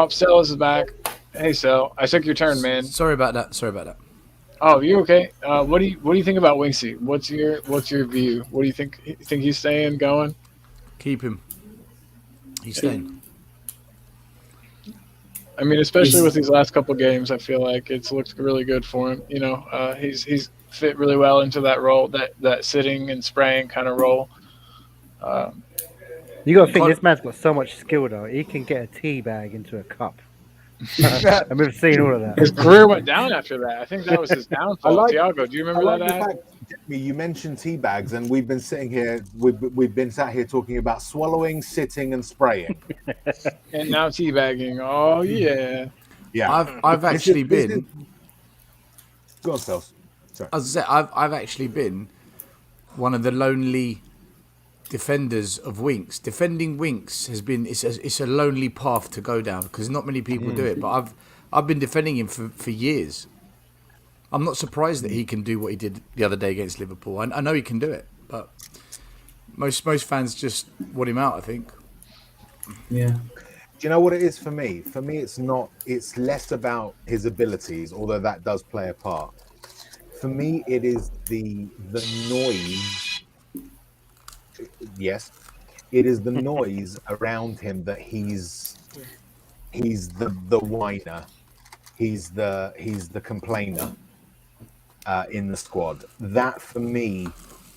Sel is back. Hey Sel, I took your turn, man. Sorry about that. Oh, you okay? What do you think about Winksy? What's your view? What do you think? You think he's staying, going? Keep him. He's staying. I mean, especially with these last couple of games, I feel like it's looked really good for him. He's fit really well into that role, that sitting and spraying kind of role. You got to think this man's got so much skill though. He can get a tea bag into a cup. And we've seen all of that. His career went down after that. I think that was his downfall. I like- Tiago, do you remember that? Ad? You mentioned tea bags, and we've been sitting here. We've been sat here talking about swallowing, sitting, and spraying. And now teabagging. Oh yeah. Yeah, I've actually been. Go on, Stels. Sorry. As I said, I've actually been one of the lonely defenders of Winks. Defending Winks has been it's a lonely path to go down because not many people do it. But I've been defending him for years. I'm not surprised that he can do what he did the other day against Liverpool. I know he can do it, but most fans just want him out, I think. Yeah. Do you know what it is for me? For me, it's not. It's less about his abilities, although that does play a part. For me, it is the noise. Yes, it is the noise around him that he's the whiner, he's the complainer in the squad. That for me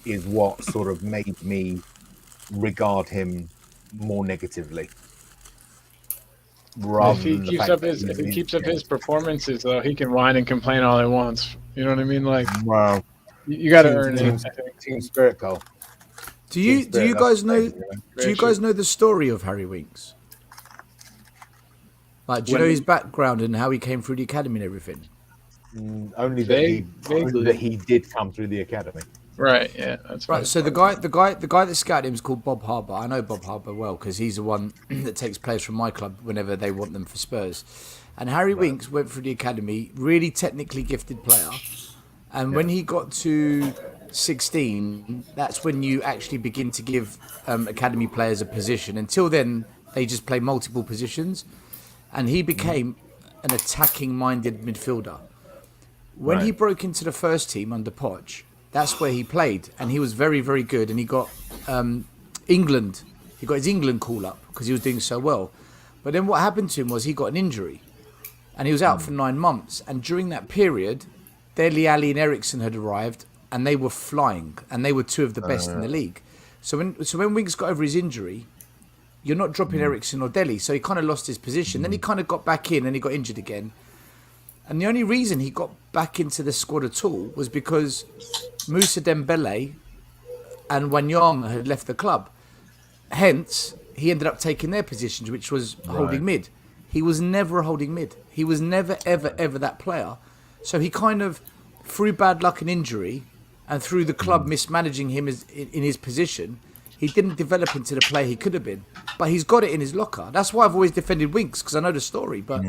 is what sort of made me regard him more negatively. If he keeps up his performances, though, he can whine and complain all he wants. You know what I mean? Like, Wow, you got to earn it. I think. team spirit goal. Do you guys know the story of Harry Winks? Like, do you know his background and how he came through the academy and everything? Only Vaguely. that he did come through the academy. Right. Yeah. That's Right. So the guy that scouted him is called Bob Harbour. I know Bob Harbour well because he's the one that takes players from my club whenever they want them for Spurs. And Harry Winks went through the academy, really technically gifted player. And when he got to 16, that's when you actually begin to give academy players a position. Until then, they just play multiple positions. And he became an attacking-minded midfielder. When he broke into the first team under Poch, that's where he played. And he was very, very good. And he got England. He got his England call-up because he was doing so well. But then what happened to him was he got an injury. And he was out for 9 months. And during that period, Dele Alli and Ericsson had arrived. And they were flying. And they were two of the best in the league. So when Winks got over his injury, you're not dropping Ericsson or Dele. So he kind of lost his position. Then he kind of got back in and he got injured again. And the only reason he got back into the squad at all was because Moussa Dembele and Wanyama had left the club. Hence, he ended up taking their positions, which was holding mid. He was never a holding mid. He was never, ever, ever that player. So he kind of, through bad luck and injury, and through the club mismanaging him in his position, he didn't develop into the player he could have been. But he's got it in his locker. That's why I've always defended Winks, because I know the story. But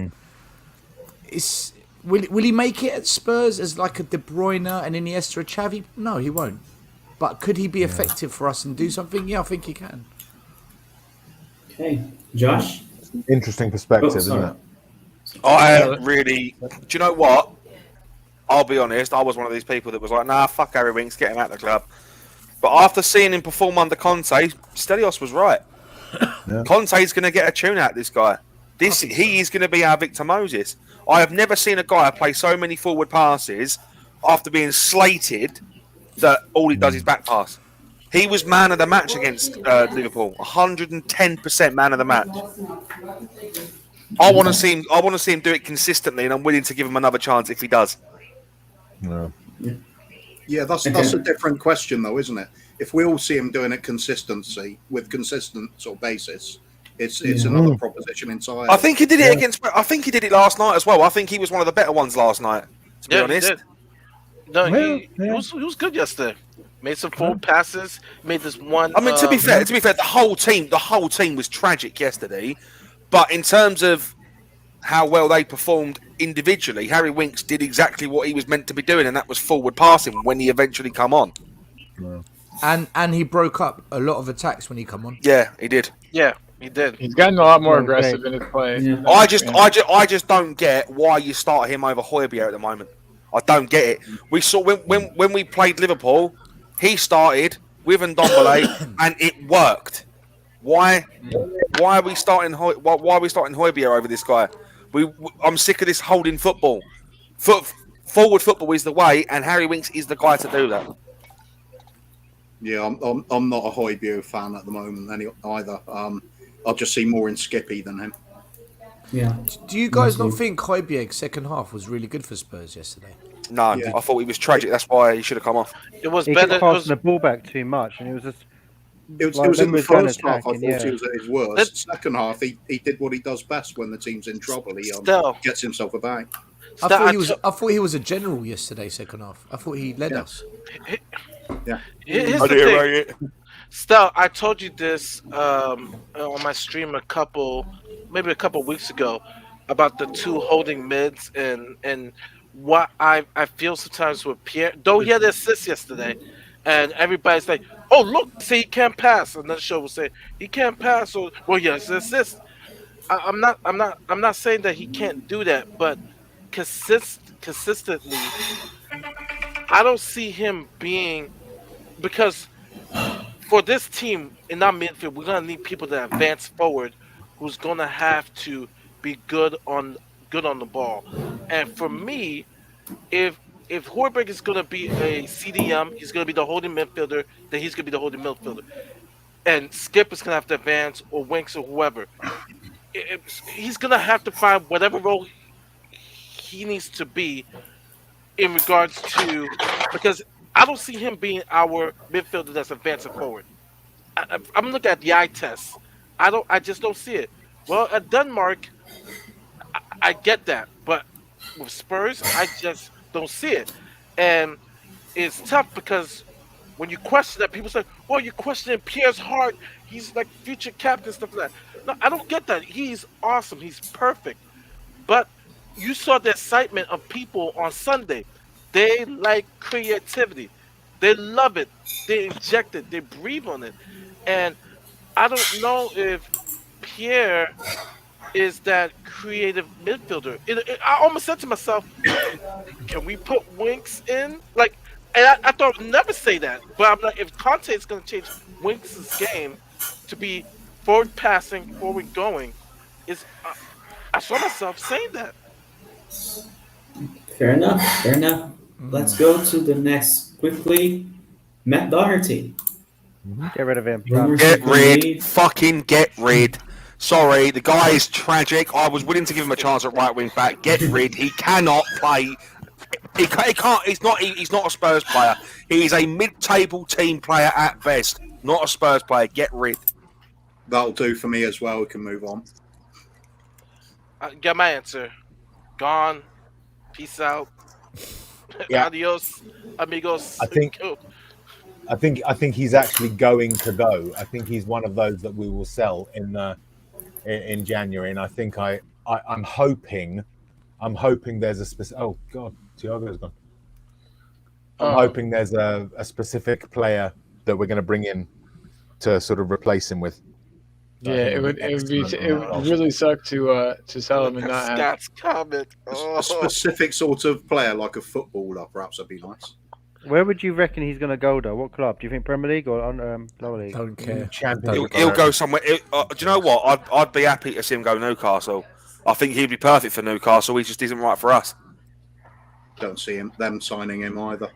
it's... Will he make it at Spurs as like a De Bruyne, an Iniesta, a Xavi? No, he won't. But could he be effective for us and do something? Yeah, I think he can. Okay, Josh. Interesting perspective, Oh, isn't sorry. it? I really. Do you know what? I'll be honest. I was one of these people that was like, "Nah, fuck Harry Winks, get him out of the club." But after seeing him perform under Conte, Stelios was right. Yeah. Conte's going to get a tune out of this guy. He is going to be our Victor Moses. I have never seen a guy play so many forward passes after being slated that all he does is back pass. He was man of the match against Liverpool. 110% man of the match. I want to see him. I want to see him do it consistently, and I'm willing to give him another chance if he does. No. Yeah, that's a different question, though, isn't it? If we all see him doing it with consistent sort of basis, it's another proposition entirely. I think he did it against. I think he did it last night as well. I think he was one of the better ones last night. To be honest, he did. No, Well, he was good yesterday. Made some forward passes. Made this one. I mean, to be fair, the whole team was tragic yesterday. But in terms of how well they performed individually, Harry Winks did exactly what he was meant to be doing, and that was forward passing when he eventually come on. And he broke up a lot of attacks when he come on. Yeah, he did. Yeah, he did. He's gotten a lot more Okay. aggressive in his play. Yeah. I just don't get why you start him over Højbjerg at the moment. I don't get it. We saw when we played Liverpool, he started with Ndombele and it worked. Why are we starting Højbjerg over this guy? I'm sick of this holding football. Forward football is the way, and Harry Winks is the guy to do that. Yeah, I'm not a Højbjerg fan at the moment either. I'll just see more in Skippy than him. Yeah. Do you guys not think Højbjerg's second half was really good for Spurs yesterday? No, Yeah. I thought he was tragic. That's why he should have come off. It was He better. kept It was, passing the ball back too much, and it was just. It Like, was in when the we've done first half. I attacking, thought he yeah. was at his worst. Second half, he did what he does best when the team's in trouble. He Still. gets himself about. I thought he was a general yesterday, second half. I thought he led us. here's the thing. Stel, I told you this on my stream maybe a couple weeks ago, about the two holding mids and what I feel sometimes with Pierre. Though he had the assist yesterday, and everybody's like, "Oh, look, say he can't pass," and then the show will say he can't pass, or well, he has the assist. I'm not saying that he can't do that, but consistently, I don't see him being, because for this team in our midfield, we're gonna need people that advance forward, who's gonna have to be good on the ball. And for me, if Højbjerg is gonna be a CDM, he's gonna be the holding midfielder, then he's gonna be the holding midfielder. And Skip is gonna have to advance, or Winks, or whoever. He's gonna have to find whatever role he needs to be in regards to, because I don't see him being our midfielder that's advancing forward. I'm looking at the eye test. I just don't see it. Well, at Denmark, I get that, but with Spurs, I just don't see it, and it's tough because when you question that, people say, "Well, you're questioning Pierre's heart. He's like future captain, stuff like that." No, I don't get that. He's awesome. He's perfect, but you saw the excitement of people on Sunday. They like creativity. They love it. They inject it. They breathe on it. And I don't know if Pierre is that creative midfielder. I almost said to myself, can we put Winks in? Like, and I thought I would never say that. But I'm like, if Conte is going to change Winks' game to be forward passing, forward going, I saw myself saying that. Fair enough. Fair enough. Let's go to the next quickly. Matt Doherty. Get rid of him. Get rid. Fucking get rid. Sorry, the guy is tragic. I was willing to give him a chance at right wing back. Get rid. He cannot play. He can't. He's not a Spurs player. He is a mid-table team player at best. Not a Spurs player. Get rid. That'll do for me as well. We can move on. I got my answer. Gone. Peace out. Yeah. Adios, amigos. I think he's actually going to go. I think he's one of those that we will sell in January, and I think I'm hoping there's a specific. Oh God, Tiago's gone. I'm hoping there's a specific player that we're going to bring in to sort of replace him with. Yeah, I think it would be excellent it on would that really suck to sell him Look and at not have. Scott's comment. A Oh. specific sort of player, like a footballer, perhaps that'd be nice. Where would you reckon he's going to go though? What club? Do you think Premier League or lower league? Don't care. Championship. He'll go somewhere. Do you know what? I'd be happy to see him go Newcastle. I think he'd be perfect for Newcastle. He just isn't right for us. Don't see them signing him either.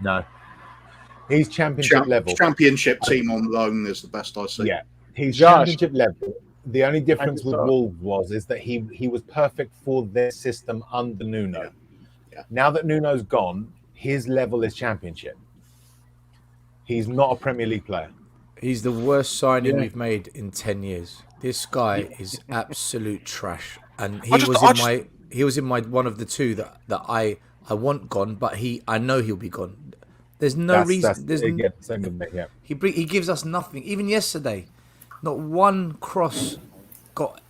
No, he's championship level. Championship team on loan is the best I see. Yeah, he's Josh. championship level. The only difference just with thought- Wolves is that he was perfect for their system under Nuno. Yeah. Now that Nuno's gone, his level is championship. He's not a Premier League player. He's the worst signing we've made in 10 years. This guy is absolute trash, and he was in my one of the two that I want gone, but I know he'll be gone. There's no reason. Same with me. Yeah. He gives us nothing. Even yesterday, not one cross got.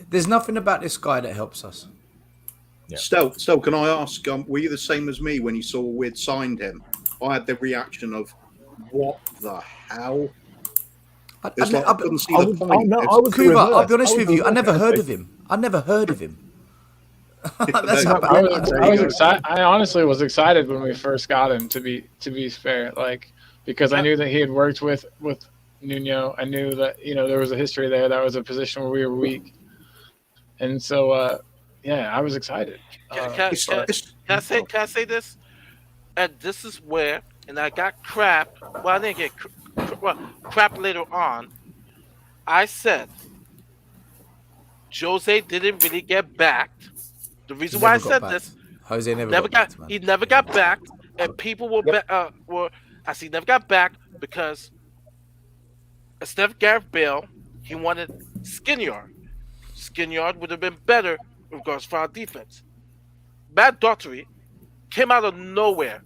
There's nothing about this guy that helps us. Yeah. Still, can I ask? Were you the same as me when you saw we'd signed him? I had the reaction of, "What the hell?" It's like I couldn't see the point. Kuva, I'll be honest with you. I never heard of him. That's how I bad. was excited. I honestly was excited when we first got him. To be fair, like because I knew that he had worked with Nuno. I knew that there was a history there. That was a position where we were weak, and so I was excited. Can I say this? And this is where, and I got crap. Well, I didn't get crap later on. I said Jose didn't really get backed. The reason why I said this, Jose never got backed, man. He never got backed, and people never got backed because instead of Gareth Bale, he wanted Skinnyard. Skinnyard would have been better in regards for our defense. Matt Doherty came out of nowhere.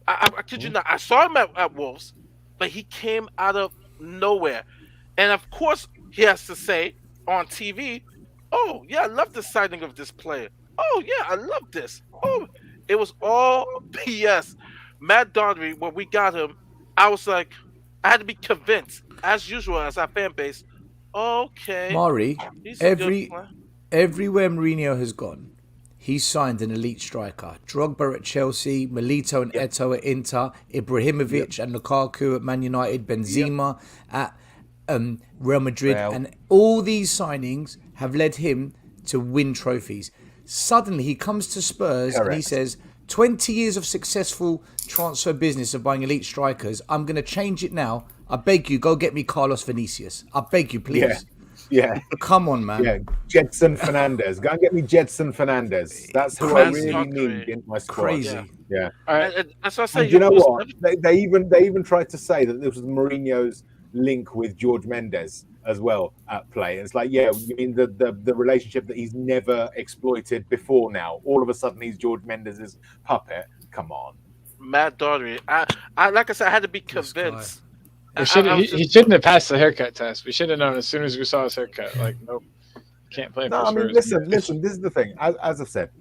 I kid you not. I saw him at Wolves, but he came out of nowhere. And of course, he has to say on TV, "Oh, yeah, I love the signing of this player. Oh, yeah, I love this." Oh, it was all BS. Matt Doherty, when we got him, I was like, I had to be convinced, as usual, as our fan base. Okay. Mari, he's a good player. everywhere Mourinho has gone, he signed an elite striker. Drogba at Chelsea, Milito and Eto'o at Inter, Ibrahimovic and Lukaku at Man United, Benzema at Real Madrid, and all these signings have led him to win trophies. Suddenly he comes to Spurs and he says, 20 years of successful transfer business of buying elite strikers, I'm going to change it now. I beg you, go get me Carlos Vinicius. I beg you, please. Yeah. Come on, man. Yeah, Jedson Fernandez. Go and get me Jedson Fernandez. That's who I really need in my squad. Crazy. Yeah. That's what I say. And you know what? They even tried to say that this was Mourinho's link with George Mendes as well at play. And it's like, yeah, you mean the relationship that he's never exploited before now? All of a sudden he's George Mendes's puppet. Come on. Matt Doherty. I like I said, I had to be convinced. He shouldn't have passed the haircut test. We should have known as soon as we saw his haircut. Like, nope, can't play. No, I mean, listen. This is the thing. As I've said,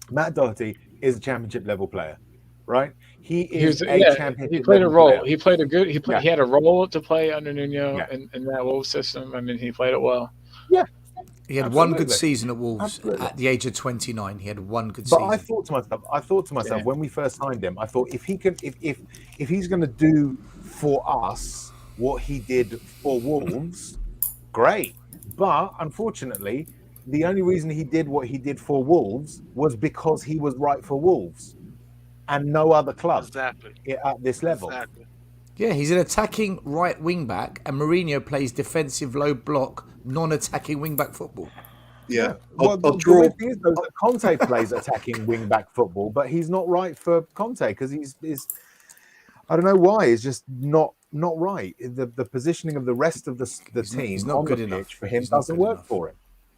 Matt Doherty is a championship level player, right? He championship. He played a role. Player. He played a good. He had a role to play under Nuno in that Wolves system. I mean, he played it well. Yeah. He had one good season at Wolves at the age of 29. He had one good season. But I thought to myself when we first signed him, I thought if he can, if he's going to do for us what he did for Wolves, great. But unfortunately, the only reason he did what he did for Wolves was because he was right for Wolves, and no other club at this level. Exactly. Yeah, he's an attacking right wing back, and Mourinho plays defensive low block, non-attacking wing back football. Yeah, Well, the weird thing is, though, that Conte plays attacking wing back football, but he's not right for Conte because he's I don't know why. It's just not right. The positioning of the rest of the team he's not on good the enough. pitch for him He's not doesn't good work enough. for him.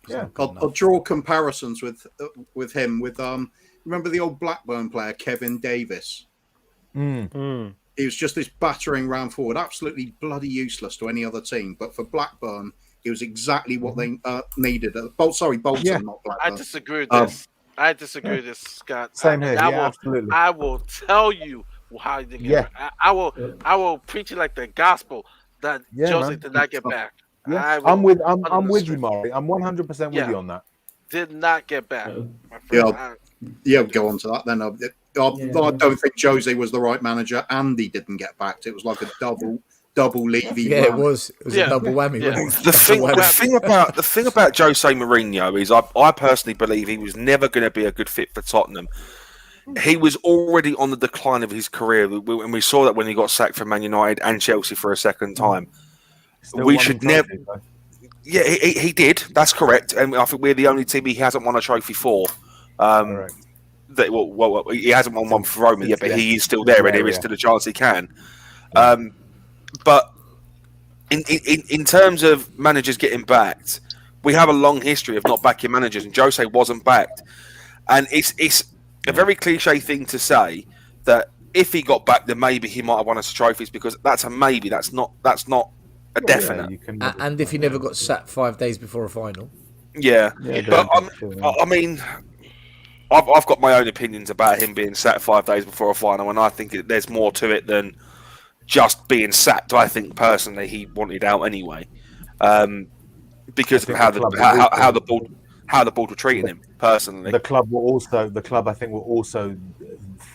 Yeah, I'll draw comparisons with him. Remember the old Blackburn player Kevin Davis? He was just this battering round forward, absolutely bloody useless to any other team. But for Blackburn, he was exactly what they needed. Bolton, not Blackburn. I disagree with this. I disagree with this, Scott. Same here. Absolutely. I will tell you how you think. I will preach it like the gospel. that Yeah, Jose man. did not get back. Yeah, I I'm will- I'm with you, 100%. Maury. I'm 100% with Yeah. you on that. Did not get back. My Yeah. friend. Yeah, go on to that then. I Yeah. don't think Jose was the right manager. Andy didn't get backed. It was like a double Levy. Yeah, it whammy. was. It was Yeah. a double whammy. Yeah. Wasn't it? The Double thing whammy. the thing about Jose Mourinho is I personally believe he was never going to be a good fit for Tottenham. He was already on the decline of his career, and we saw that when he got sacked from Man United and Chelsea for a second time. Still We won should the never. trophy, though. Yeah, he did. That's correct, and I think we're the only team he hasn't won a trophy for. Correct. Well, he hasn't won one for Roma yet, but he is still Since there, and there is yeah. still a chance he can. But in terms of managers getting backed, we have a long history of not backing managers, and Jose wasn't backed. And it's a very cliche thing to say that if he got back, then maybe he might have won us trophies, because that's a maybe. That's not a definite. You can And if he never got sacked 5 days before a final. Yeah, Yeah, but definitely. I mean, I've got my own opinions about him being sacked 5 days before a final, and I think there's more to it than just being sacked. I think personally he wanted out anyway, because of how the board were treating him personally. the club I think were also,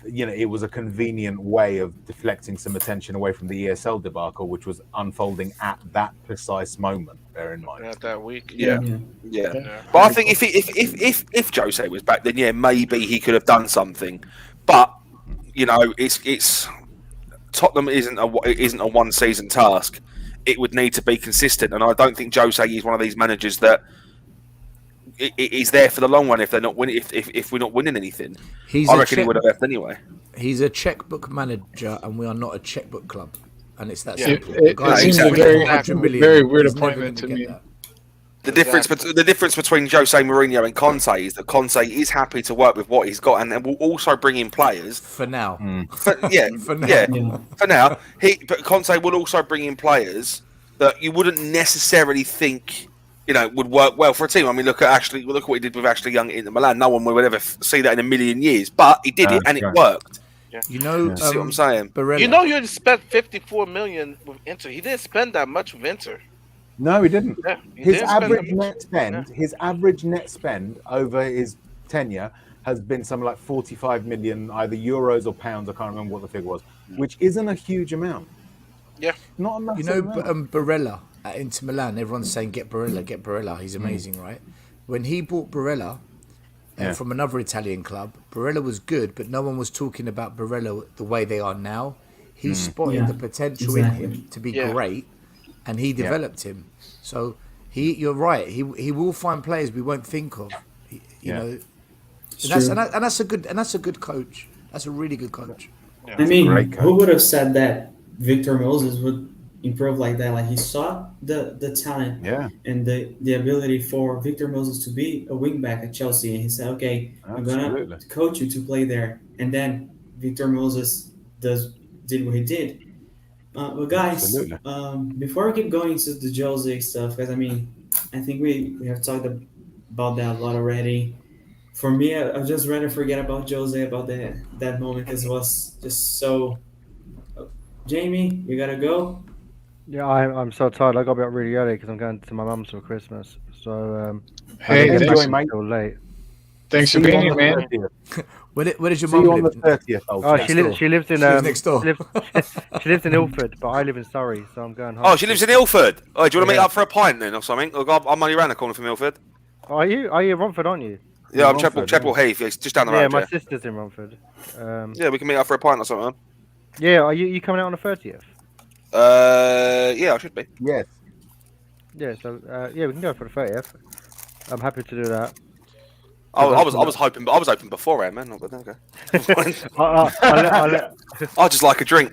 it was a convenient way of deflecting some attention away from the ESL debacle, which was unfolding at that precise moment. Bear in mind. Not that week. Yeah. Yeah. Yeah. But I think if Jose was back, then yeah, maybe he could have done something. But it's Tottenham isn't a one season task. It would need to be consistent, and I don't think Jose is one of these managers that is there for the long run. If they're not winning, if we're not winning anything, I reckon he would have left anyway. He's a checkbook manager, and we are not a checkbook club, and it's that Yeah. simple. It Guys, seems a he's very, 100 million. very weird He's never appointment to gonna me. get that. The difference between Jose Mourinho and Conte is that Conte is happy to work with what he's got, and will also bring in players. For now. For now. Yeah. For now, but Conte will also bring in players that you wouldn't necessarily think would work well for a team. I mean, look what he did with Ashley Young at Inter Milan. No one would ever see that in a million years, but he did it and it worked. You know, See what I'm saying? Barella. You know, you spent 54 million with Inter. He didn't spend that much with Inter. No, he didn't. Yeah, he His didn't spend average that much. net spend, over his tenure has been something like 45 million, either euros or pounds. I can't remember what the figure was, which isn't a huge amount. Yeah. Not a massive You know, amount. Barella at Inter Milan, everyone's saying, get Barella. He's amazing, right? When he bought Barella from another Italian club, Barella was good, but no one was talking about Barella the way they are now. He spotted Yeah, the potential exactly. in him to be Yeah. great, and he developed him. So you're right. He will find players we won't think of. You know, and that's a good coach. That's a really good coach. I mean, great coach. who would have said that Victor Moses would improve like that? Like he saw the talent and the ability for Victor Moses to be a wingback at Chelsea, and he said, "Okay, I'm Absolutely. gonna coach you to play there." And then Victor Moses did what he did. But guys, Absolutely. before we keep going to the Jose stuff, because I mean, I think we have talked about that a lot already. For me, I'd just rather forget about Jose, about that moment, because it was just so. Jamie, you gotta go. Yeah, I'm so tired. I got to be up really early because I'm going to my mum's for Christmas. So Hey, I enjoy, get back mate. until late. Thanks for See you being on here, the man. 30th. Where does your See you mum on the live? 30th. Old Oh, chap. she lives in She lives next door. She lives in Ilford, but I live in Surrey, so I'm going home. Oh, she lives in Ilford. Oh, do you want to meet Yeah. up for a pint then or something? Look, I'm only around the corner from Ilford. Are you? Are you in Romford, aren't you? Yeah, I'm Romford, Chapel Heath. It's just down the Yeah, road. my Yeah. sister's in Romford. Yeah, we can meet up for a pint or something. Yeah, are you coming out on the 30th? Yeah, I should be. Yes. Yeah, so yeah, we can go for the 30th. I'm happy to do that. I was hoping beforehand, man. But okay. I'll let I just like a drink.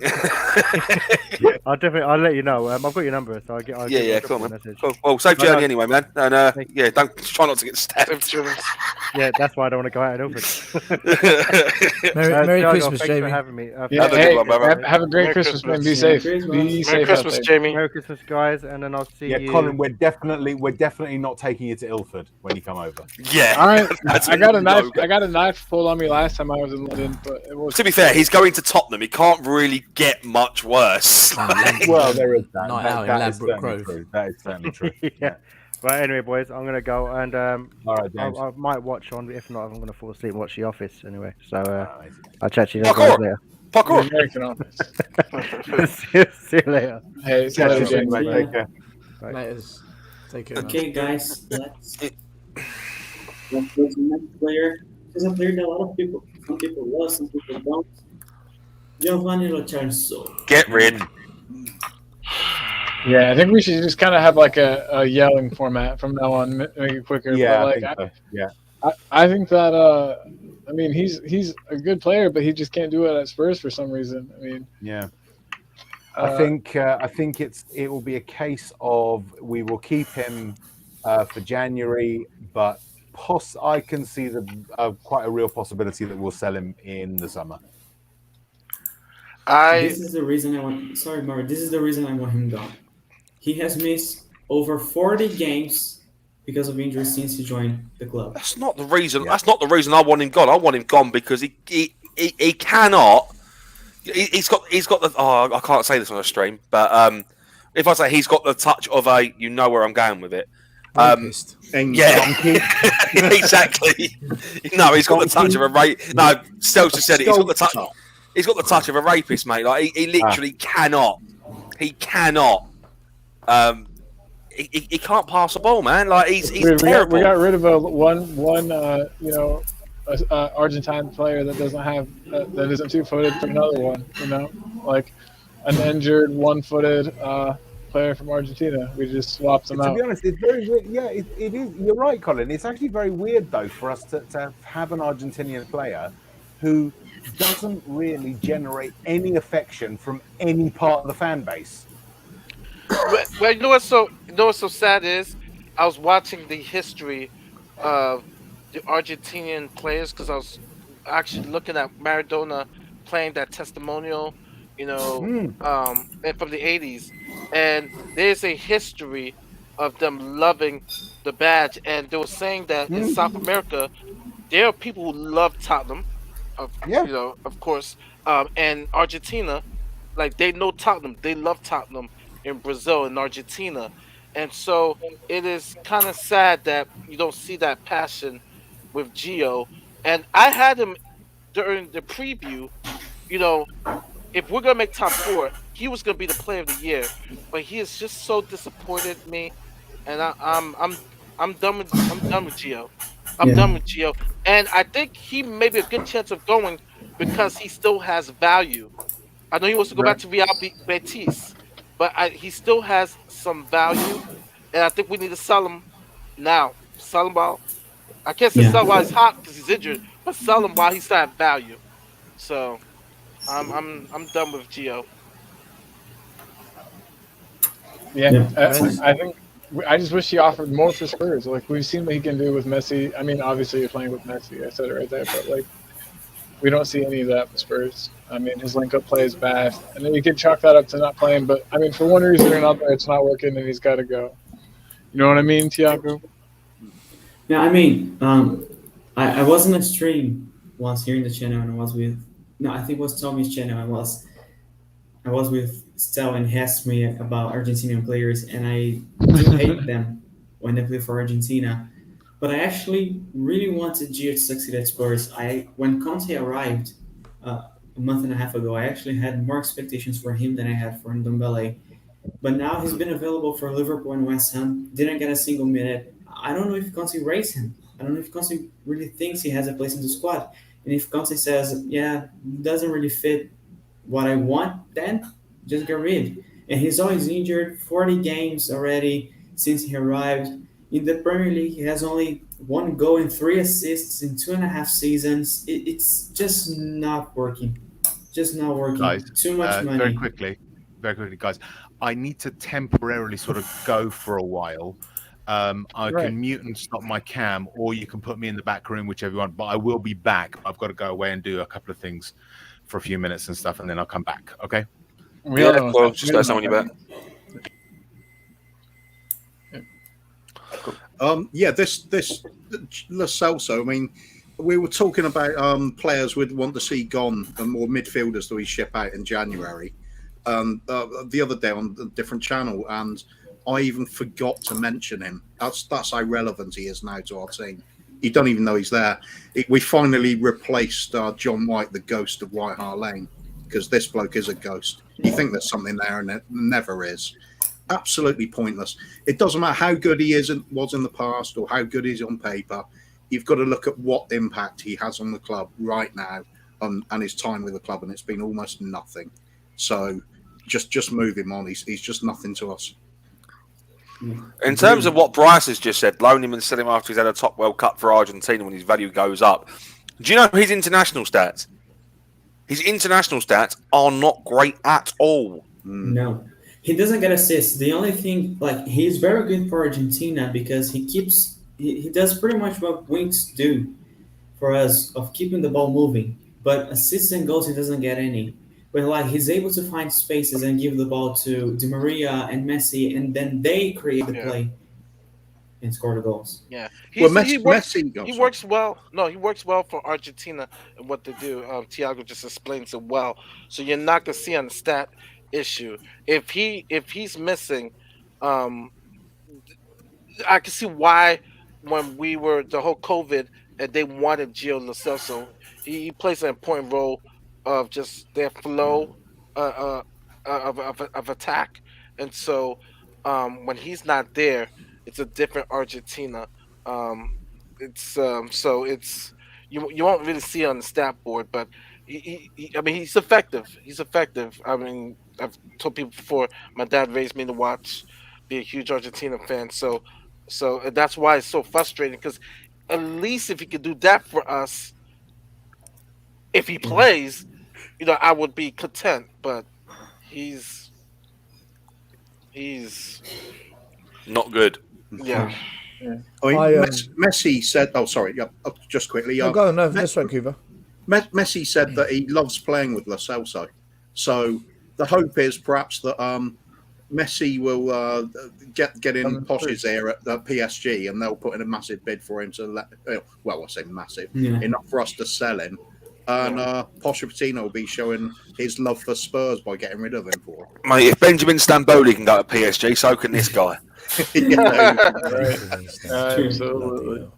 I'll let you know. I've got your number, so I'll Yeah, drop cool, you a man. message. Cool. Well, safe Bye, journey bye. anyway, man. And yeah, don't try not to get stabbed. Yeah, that's why I don't want to go out in Ilford. Merry Tiago, Christmas, thanks Jamie. for having me. Yeah, Have a hey, good one, brother. have a great Merry Christmas, man. Christmas. Be safe. Merry Christmas. Be safe Merry out Christmas, there. Jamie. Merry Christmas, guys, and then I'll see Yeah, you. Colin, we're definitely not taking you to Ilford when you come over. Yeah. All right. I got a knife. I got a knife pulled on me last time I was in London, but it was. To be fair, he's going to Tottenham. He can't really get much worse. Well, there is that. Night out in That is Ladbroke certainly Grove. true. That is certainly true. Yeah. But anyway, boys, I'm gonna go and All right, James. I might watch on. If not, I'm gonna fall asleep and watch The Office anyway. So Amazing. I'll chat to you guys later. The Parkour. American office. See you later. Hey, see you Catch later, you soon, James. mate. Yeah. Take care. Laters. Take care. man. Okay, guys, let's go to the next player. This is a player that a lot of people, some people love, some people don't. Giovanni Lo Celso. Get rid. Yeah, I think we should just kind of have like a yelling format from now on, make it quicker. Yeah, but I like, think so. Yeah. I think that I mean he's a good player, but he just can't do it at Spurs for some reason. I mean, Yeah. I think it will be a case of we will keep him for January, but I can see quite a real possibility that we'll sell him in the summer. This is the reason I want. Sorry, Mario. This is the reason I want him gone. He has missed over 40 games because of injury since he joined the club. That's not the reason. That's not the reason I want him gone. I want him gone because he cannot. He's got the. Oh, I can't say this on a stream, but if I say he's got the touch of a, you know where I'm going with it. Rapist. Yeah, exactly. No, he's got the touch of a rape. No, Stelz just said it. He's got the touch. He's got the touch of a rapist, mate. Like he literally cannot. He cannot. He can't pass the ball, man. Like he's terrible. we got rid of one Argentine player that doesn't have that isn't 2-footed for another one. You know, like an injured 1-footed player from Argentina. We just swapped them out. To be honest, it's very weird. Yeah, it is. You're right, Colin. It's actually very weird though for us to have an Argentinian player who doesn't really generate any affection from any part of the fan base. Well, you know what's so sad is I was watching the history of the Argentinian players because I was actually looking at Maradona playing that testimonial, and from the 80s, and there's a history of them loving the badge, and they were saying that in South America there are people who love Tottenham, of course, and Argentina, like they know Tottenham, they love Tottenham in Brazil and Argentina, and so it is kind of sad that you don't see that passion with Gio. And I had him during the preview. If we're gonna make top 4, he was gonna be the player of the year, but he has just so disappointed me, and I'm done with Gio. I'm done with Gio, and I think he may be a good chance of going because he still has value. I know he wants to go back to Real Betis, but he still has some value, and I think we need to sell him now. Sell him while I can't say sell while he's hot because he's injured, but sell him while he still has value. So I'm done with Gio. Yeah, I think I just wish he offered more for Spurs. Like we've seen what he can do with Messi. I mean, obviously you're playing with Messi. I said it right there, but like we don't see any of that with Spurs. I mean, his link-up play is bad, and then you can chalk that up to not playing. But I mean, for one reason or another, it's not working, and he's got to go. You know what I mean, Tiago? Yeah, I mean, I was on a stream once here in the channel, and I think it was Tommy's channel. I was with Stel, and he asked me about Argentinian players, and I do hate them when they play for Argentina. But I actually really wanted Gio to succeed at Spurs. When Conte arrived a month and a half ago, I actually had more expectations for him than I had for Ndombele. But now he's been available for Liverpool and West Ham, didn't get a single minute. I don't know if Conte raised him. I don't know if Conte really thinks he has a place in the squad. And if Conte says, doesn't really fit what I want, then just get rid. And he's always injured, 40 games already since he arrived. In the Premier League, he has only 1 goal and 3 assists in 2.5 seasons. It's just not working. Just not working. Guys, Too much money. Very quickly, guys. I need to temporarily sort of go for a while. I can mute and stop my cam, or you can put me in the back room, whichever you want. But I will be back. I've got to go away and do a couple of things for a few minutes and stuff, and then I'll come back. Okay? Just let someone you back. Yeah, this Lo Celso. I mean, we were talking about players we'd want to see gone and more midfielders that we ship out in January. The other day on a different channel, and I even forgot to mention him. That's how relevant he is now to our team. You don't even know he's there. We finally replaced John White, the ghost of White Hart Lane, because this bloke is a ghost. You think there's something there, and it never is. Absolutely pointless. It doesn't matter how good he was in the past or how good he is on paper. You've got to look at what impact he has on the club right now and his time with the club, and it's been almost nothing. So just move him on. He's just nothing to us. In terms of what Bryce has just said, loan him and sell him after he's had a top World Cup for Argentina when his value goes up. Do you know his international stats? His international stats are not great at all. No, he doesn't get assists. The only thing, like, he's very good for Argentina because he does pretty much what wings do for us of keeping the ball moving. But assists and goals, he doesn't get any. But like, he's able to find spaces and give the ball to Di Maria and Messi, and then they create the play and score the goals. Yeah, Well, Messi he works well. No, he works well for Argentina and what they do. Tiago just explains it well. So you're not gonna see on the stat issue if he's missing. I can see why when we were the whole COVID and they wanted Gio Lo Celso, he plays an important role of just their flow of attack, and so when he's not there, it's a different Argentina. So it's you won't really see it on the stat board, but I mean he's effective. He's effective. I mean I've told people before. My dad raised me to be a huge Argentina fan, so that's why it's so frustrating because at least if he could do that for us, if he plays, I would be content. But he's not good. Yeah. I mean, Messi said. Oh, sorry. Yeah, just quickly. No, go on. No, that's right, Cuba. Messi said that he loves playing with Lo Celso. So the hope is perhaps that Messi will get in Posh's ear at the PSG, and they'll put in a massive bid for him to I say massive, enough for us to sell him. And Pochettino will be showing his love for Spurs by getting rid of him for him. Mate, if Benjamin Stamboli can go to PSG, so can this guy. Absolutely.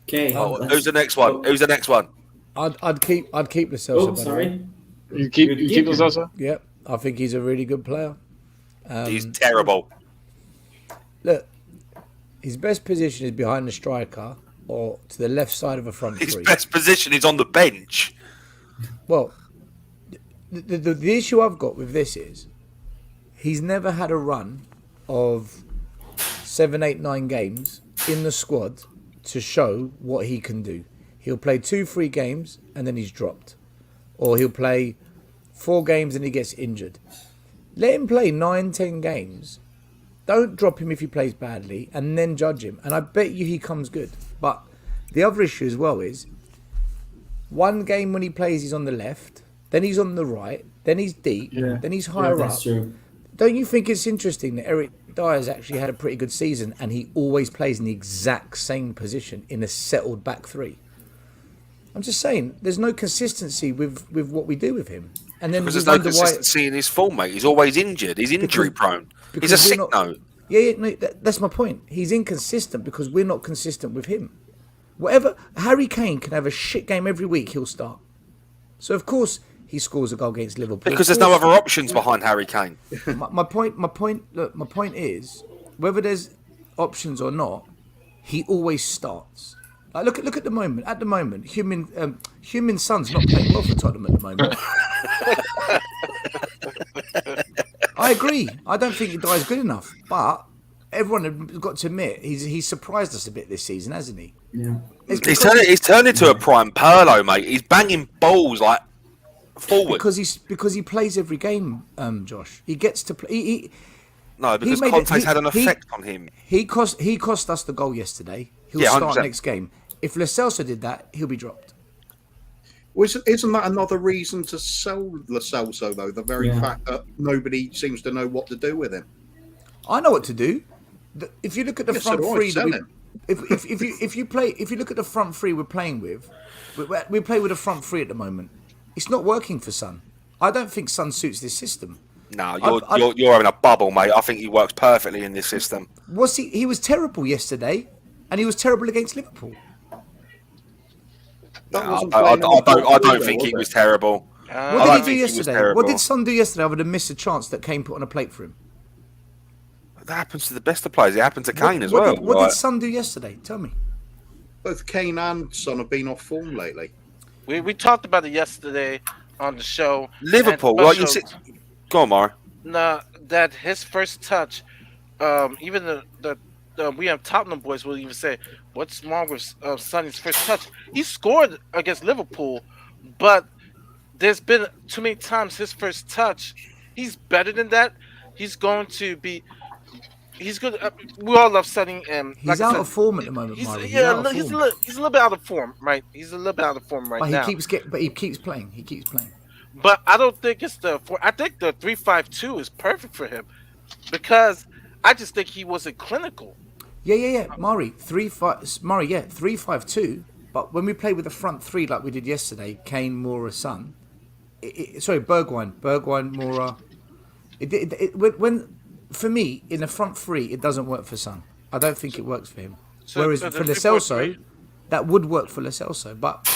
Okay. Who's the next one? Who's the next one? I'd keep Lo Celso. Oh, sorry. You keep Lo Celso? Yep, I think he's a really good player. He's terrible. Look, his best position is behind the striker or to the left side of a front His three. best position is on the bench. Well, the issue I've got with this is he's never had a run of 7, 8, 9 games in the squad to show what he can do. He'll play 2, 3 games and then he's dropped. Or he'll play 4 games and he gets injured. Let him play 9, 10 games. Don't drop him if he plays badly and then judge him. And I bet you he comes good. But the other issue as well is 1 game when he plays he's on the left, then he's on the right, then he's deep, then he's higher up. True. Don't you think it's interesting that Eric Dyer's actually had a pretty good season and he always plays in the exact same position in a settled back three? I'm just saying, there's no consistency with what we do with him. And then because there's no consistency in his form, mate. He's always injured. He's injury prone. He's a sick note. Yeah, no, that's my point. He's inconsistent because we're not consistent with him. Whatever, Harry Kane can have a shit game every week, he'll start. So of course he scores a goal against Liverpool. Because there's no other options behind Harry Kane. My point is, whether there's options or not, he always starts. Like, look at the moment. At the moment, Human Son's not playing well for Tottenham at the moment. I agree. I don't think the guy's good enough, but everyone has got to admit he's surprised us a bit this season, hasn't he? Yeah. He's turned into a prime Perlo, mate. He's banging balls like forward because he plays every game. Josh, he gets to play. Because Conte's had an effect on him. He cost us the goal yesterday. He'll start next game. If Lo Celso did that, he'll be dropped. Well, isn't that another reason to sell Lo Celso, though? The very fact that nobody seems to know what to do with him. I know what to do. If you look at the Yeah, so front do I, three, sell him. if you look at the front three we're playing with, we play with a front three at the moment. It's not working for Son. I don't think Son suits this system. No, you're having a bubble, mate. I think he works perfectly in this system. He was terrible yesterday, and he was terrible against Liverpool. That No, wasn't I playing on the don't front three, think though, he was was it? terrible. What I did don't he do think he was yesterday? terrible. What did Son do yesterday other than miss a chance that Kane put on a plate for him? That happens to the best of players. It happened to Kane as What well. What right? did Son do yesterday? Tell me. Both Kane and Son have been off form lately. We talked about it yesterday on the show. Liverpool, and like you also, said. Go on, Mari. nah, that his first touch, even the we have Tottenham boys will even say, "What's wrong with Sonny's first touch?" He scored against Liverpool, but there's been too many times his first touch. He's better than that. He's going to be. He's good. We all love Sonny, and He's like I out said, of form at the moment, he's Murray. yeah, out of he's a form. little bit out of form, right? He's a little bit out of form right But now. he keeps playing. He keeps playing. But I don't think it's I think the 3-5-2 is perfect for him because I just think he wasn't clinical. Yeah. Murray 3-5-2. But when we play with the front three like we did yesterday, Kane, Moura, Son. Bergwijn, Moura. When for me in the front three, it doesn't work for Son. I don't think it works for him. Whereas so for the Lo Celso, 3-4-3? that would work for Lo Celso. But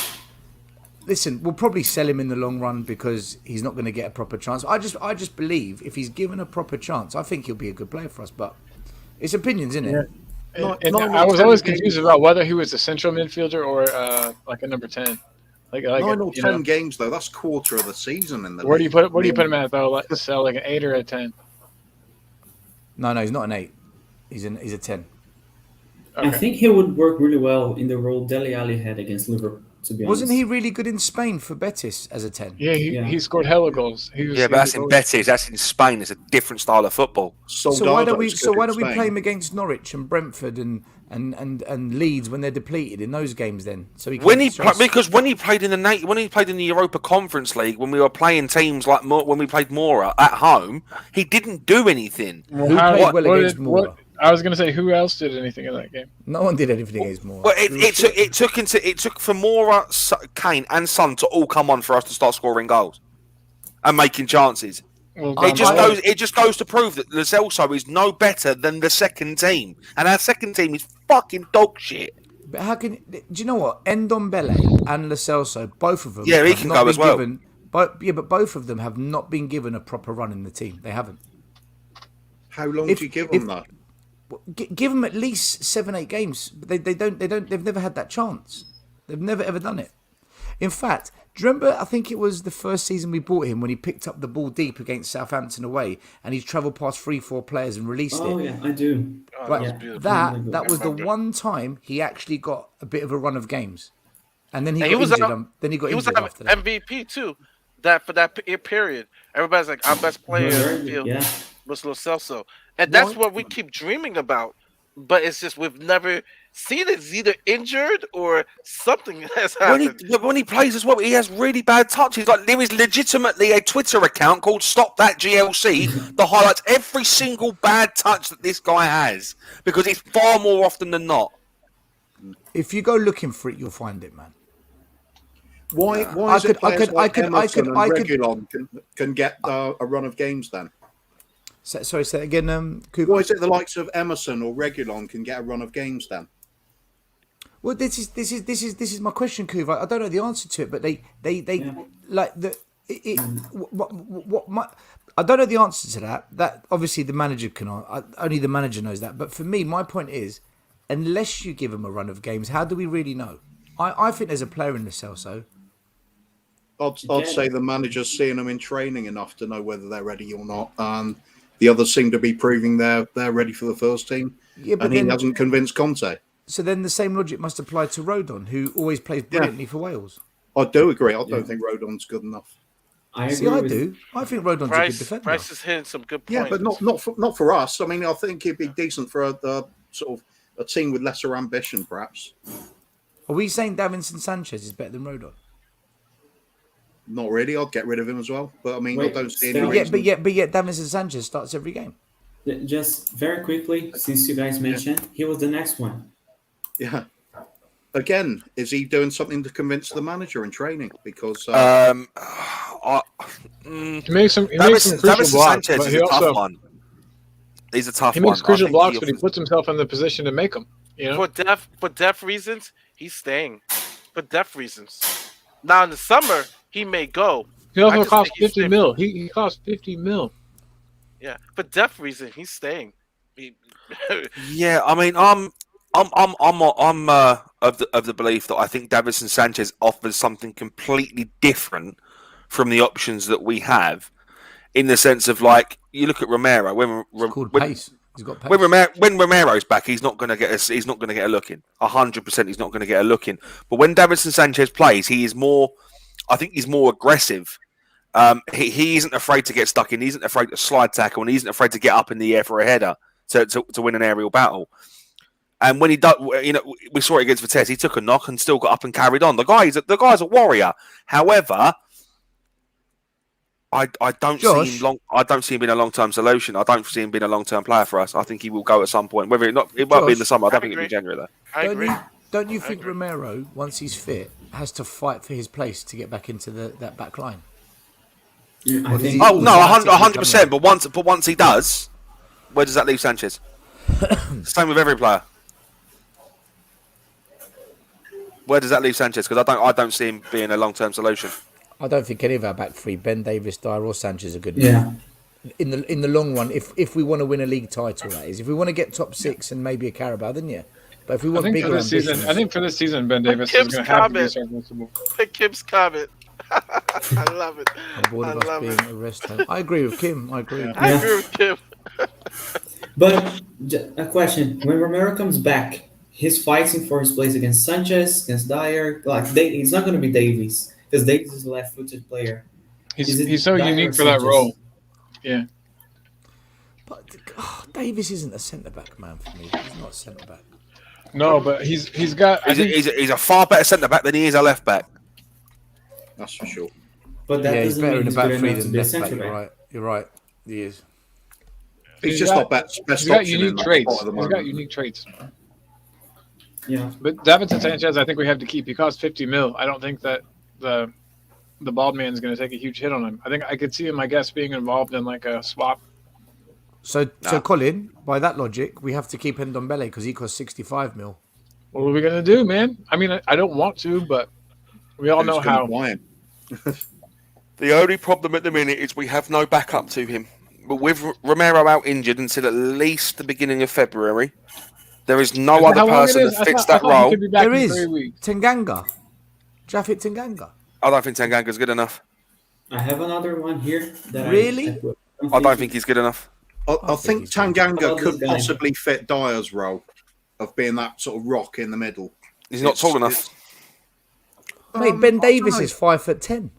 listen, we'll probably sell him in the long run because he's not going to get a proper chance. I just believe if he's given a proper chance, I think he'll be a good player for us. But it's opinions, isn't it? And I was always confused about whether he was a central midfielder or like a number 10. Like 9 or 10 games though. That's quarter of the season in the. Where do you league. put him at though? Like sell like an 8 or a 10. No, he's not an 8. He's a 10. I think he would work really well in the role Dele Alli had against Liverpool. To be honest, Wasn't he really good in Spain for Betis as a 10? Yeah, he scored hella goals. But that's in Betis. That's in Spain. It's a different style of football. So why don't we Spain. play him against Norwich and Brentford and Leeds when they're depleted in those games then? So he Because when he played in the Europa Conference League, when we were playing teams like when we played Mora at home, he didn't do anything. Who played well against Mora? I was gonna say who else did anything in that game? No one did anything against Mora. Well, it took for Mora, Kane, and Son to all come on for us to start scoring goals and making chances. Well, It just goes to prove that Lo Celso is no better than the second team, and our second team is fucking dog shit. But how can do you know what? Ndombele and Lo Celso, both of them. Yeah, he have can not go as been well. given- But both of them have not been given a proper run in the team. They haven't. How long do you give them that? Give them at least 7-8 games. But they don't. They've never had that chance. They've never ever done it. In fact, do you remember? I think it was the first season we bought him when he picked up the ball deep against Southampton away, and he travelled past 3-4 players and released it. Oh yeah, I do. Right, Yeah. that was the one time he actually got a bit of a run of games, and then he got was injured. Then he got He was injured after that. MVP too. That for that period, everybody's like our best player in the field Yeah. was Lo Celso, and that's what we keep dreaming about. But it's just we've never seen it. He's either injured or something has happened. When he plays as well, he has really bad touches. Like there is legitimately a Twitter account called Stop That GLC that highlights every single bad touch that this guy has because it's far more often than not. If you go looking for it, you'll find it, man. Why I is could- it players like Emerson and I could- Reguilon can get a run of games then? Sorry, say that again, Cougar. Why is it the likes of Emerson or Reguilon can get a run of games then? Well, this is my question, Kuva. I don't know the answer to it, but they like the what my I don't know the answer to that. That obviously the manager can only the manager knows that. But for me, my point is, unless you give him a run of games, how do we really know? I think there's a player in the Celso. I'd say the manager's seeing them in training enough to know whether they're ready or not. And the others seem to be proving they're ready for the first team. Yeah, but and he hasn't convinced Conte. So then the same logic must apply to Rodon, who always plays brilliantly for Wales. I do agree. I don't think Rodon's good enough. I do. I think Rodon's a good defender. Price is hitting some good points. Yeah, but not for us. I mean, I think he'd be decent for a sort of a team with lesser ambition, perhaps. Are we saying Davinson Sanchez is better than Rodon? Not really. I'd get rid of him as well. But I mean, I don't see any still- reason. But yet Davinson Sanchez starts every game. Just very quickly, since you guys mentioned, he was the next one. Yeah. Again, is he doing something to convince the manager in training? Because He makes some crucial Davinson blocks, Sanchez but is he a tough also one. He's a tough he one. makes crucial I think blocks, but he puts himself in the position to make them. You know, For depth reasons, he's staying. For depth reasons. Now in the summer, he may go. he I also just costs think he's 50 staying. mil. He costs 50 mil. Yeah, for depth reason, he's staying. He- Yeah, I mean, I'm of the belief that I think Davinson Sanchez offers something completely different from the options that we have, in the sense of like you look at Romero It's called when pace. He's got pace. when Romero's back, he's not going to get us. He's not going to get a look in. 100%, he's not going to get a look in. But when Davinson Sanchez plays, he is more. I think he's more aggressive. He isn't afraid to get stuck in. He isn't afraid to slide tackle, and he isn't afraid to get up in the air for a header to win an aerial battle. And when he does, we saw it against Vitesse. He took a knock and still got up and carried on. The guy's a warrior. However, I don't Josh, see him long. I don't see him being a long-term solution. I don't see him being a long-term player for us. I think he will go at some point. Whether it won't be in the summer. I don't think it'll be January though. I agree. Don't you think Romero, once he's fit, has to fight for his place to get back into that back line? I think. Oh no, 100%. But once he does, where does that leave Sanchez? Same with every player. Where does that leave Sanchez? Because I don't see him being a long-term solution. I don't think any of our back three, Ben Davis, Dyer, or Sanchez, are good Yeah. enough. In the long run, if we want to win a league title, that is, if we want to get top six and maybe a Carabao, then yeah. But if we I want think bigger for this ambitions, season, Ben Davis is Kim's going to have to be comment. serviceable. Kim's comment. I love it. I'm bored of I us love being it. arrested. I agree with Kim. I agree. I agree with Kim. But a question: when Romero comes back, he's fighting for his place against Sanchez, against Dyer. He's not going to be Davies because Davies is a left-footed player. He's so Dyer or unique for that Sanchez? role. Yeah. But Davis isn't a centre back, man. For me, he's not a centre back. No, but he's got. He's a far better centre back than he is a left back. that's for sure. But that Yeah, he's doesn't better mean in the he's back good three enough to than be a left back. centre You're back. right. You're right. He is. He's just not best He's got option in unique that traits. spot at the He's got moment. unique traits. Yeah. But Davinson Sanchez, I think we have to keep. He costs 50 mil. I don't think that the bald man is going to take a huge hit on him. I think I could see him, I guess, being involved in like a swap. So Colin, by that logic, we have to keep Ndombele because he costs 65 mil. What are we going to do, man? I mean, I don't want to, but we all know Who's gonna how. buy him? The only problem at the minute is we have no backup to him. But with Romero out injured until at least the beginning of February, there is no Is that other how long it person is? that fits I that thought he role. could be back There in is 3 weeks. Tanganga, Jafet Tanganga. I don't think Tanganga's good enough. I have another one here. That Really? I don't think he's good enough. I think he's good. How Tanganga about could this guy? possibly fit Dyer's role of being that sort of rock in the middle. He's not tall enough. Mate, Ben Davis is 5'10".